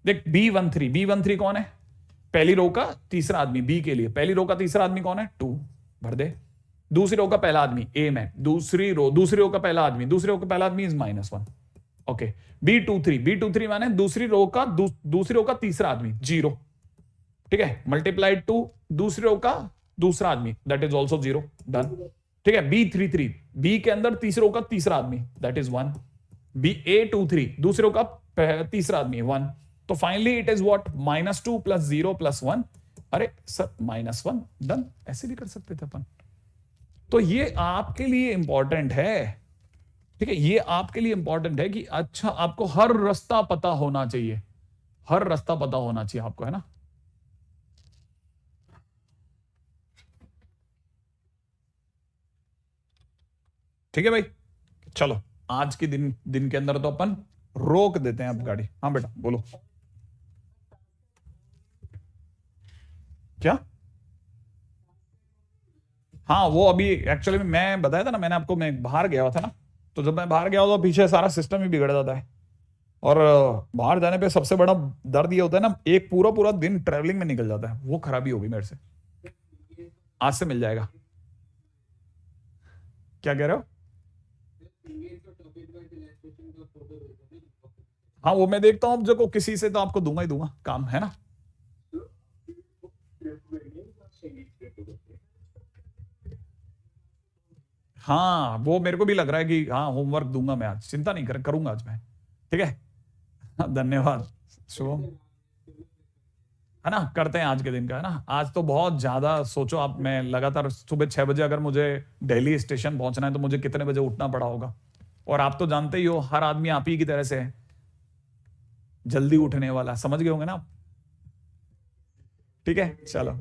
देख, B13 कौन है? पहली रो का तीसरा आदमी, B के लिए पहली रो का तीसरा आदमी कौन है? 2, भर दे। दूसरी रो का पहला आदमी A में, दूसरी रो का पहला आदमी, दूसरी रो का पहला आदमी इज -1, ओके। B23 माने दूसरी रो का तीसरा आदमी 0, ठीक है, मल्टीप्लाइड टू दूसरी रो का दूसरा आदमी, दैट इज ऑल्सो 0, डन, ठीक है। B33 B के अंदर तीसरी रो का तीसरा आदमी, दैट इज 1। A23 दूसरी रो का तीसरा आदमी 1। तो फाइनली इट इज व्हाट? -2 + 0 + 1। अरे सर -1, डन, ऐसे भी कर सकते थे अपन। तो ये आपके लिए इंपॉर्टेंट है, ठीक है? ये आपके लिए इंपॉर्टेंट है कि अच्छा आपको हर रास्ता पता होना चाहिए, हर रास्ता पता होना चाहिए आपको, है ना? ठीक है भाई, चलो आज के दिन के अंदर तो अपन रोक देते हैं अब गाड़ी। हाँ बेटा बोलो, क्या? हाँ वो अभी एक्चुअली मैं बताया था ना, मैंने आपको, मैं बाहर गया हुआ था ना, तो जब मैं बाहर गया हुआ तो पीछे सारा सिस्टम ही बिगड़ जाता है। और बाहर जाने पे सबसे बड़ा दर्द ये होता है ना, एक पूरा पूरा दिन ट्रैवलिंग में निकल जाता है, वो खराबी होगी मेरे से। आज से मिल जाएगा। क्या कह रहे हो? हाँ वो मैं देखता हूँ, जो को किसी से तो आपको दूंगा ही दूंगा, काम है ना। हाँ वो मेरे को भी लग रहा है कि हाँ होमवर्क दूंगा मैं आज, चिंता नहीं करूंगा आज मैं। ठीक है। हाँ, धन्यवाद शुभम। है ना, करते हैं आज के दिन का, है ना। आज तो बहुत ज्यादा सोचो आप, मैं लगातार सुबह 6 बजे अगर मुझे दिल्ली स्टेशन पहुंचना है तो मुझे कितने बजे उठना पड़ा होगा। और आप तो जानते ही हो, हर आदमी आप ही की तरह से है, जल्दी उठने वाला, समझ गए होंगे ना आप। ठीक है चलो,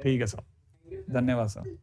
ठीक है सर, धन्यवाद सर।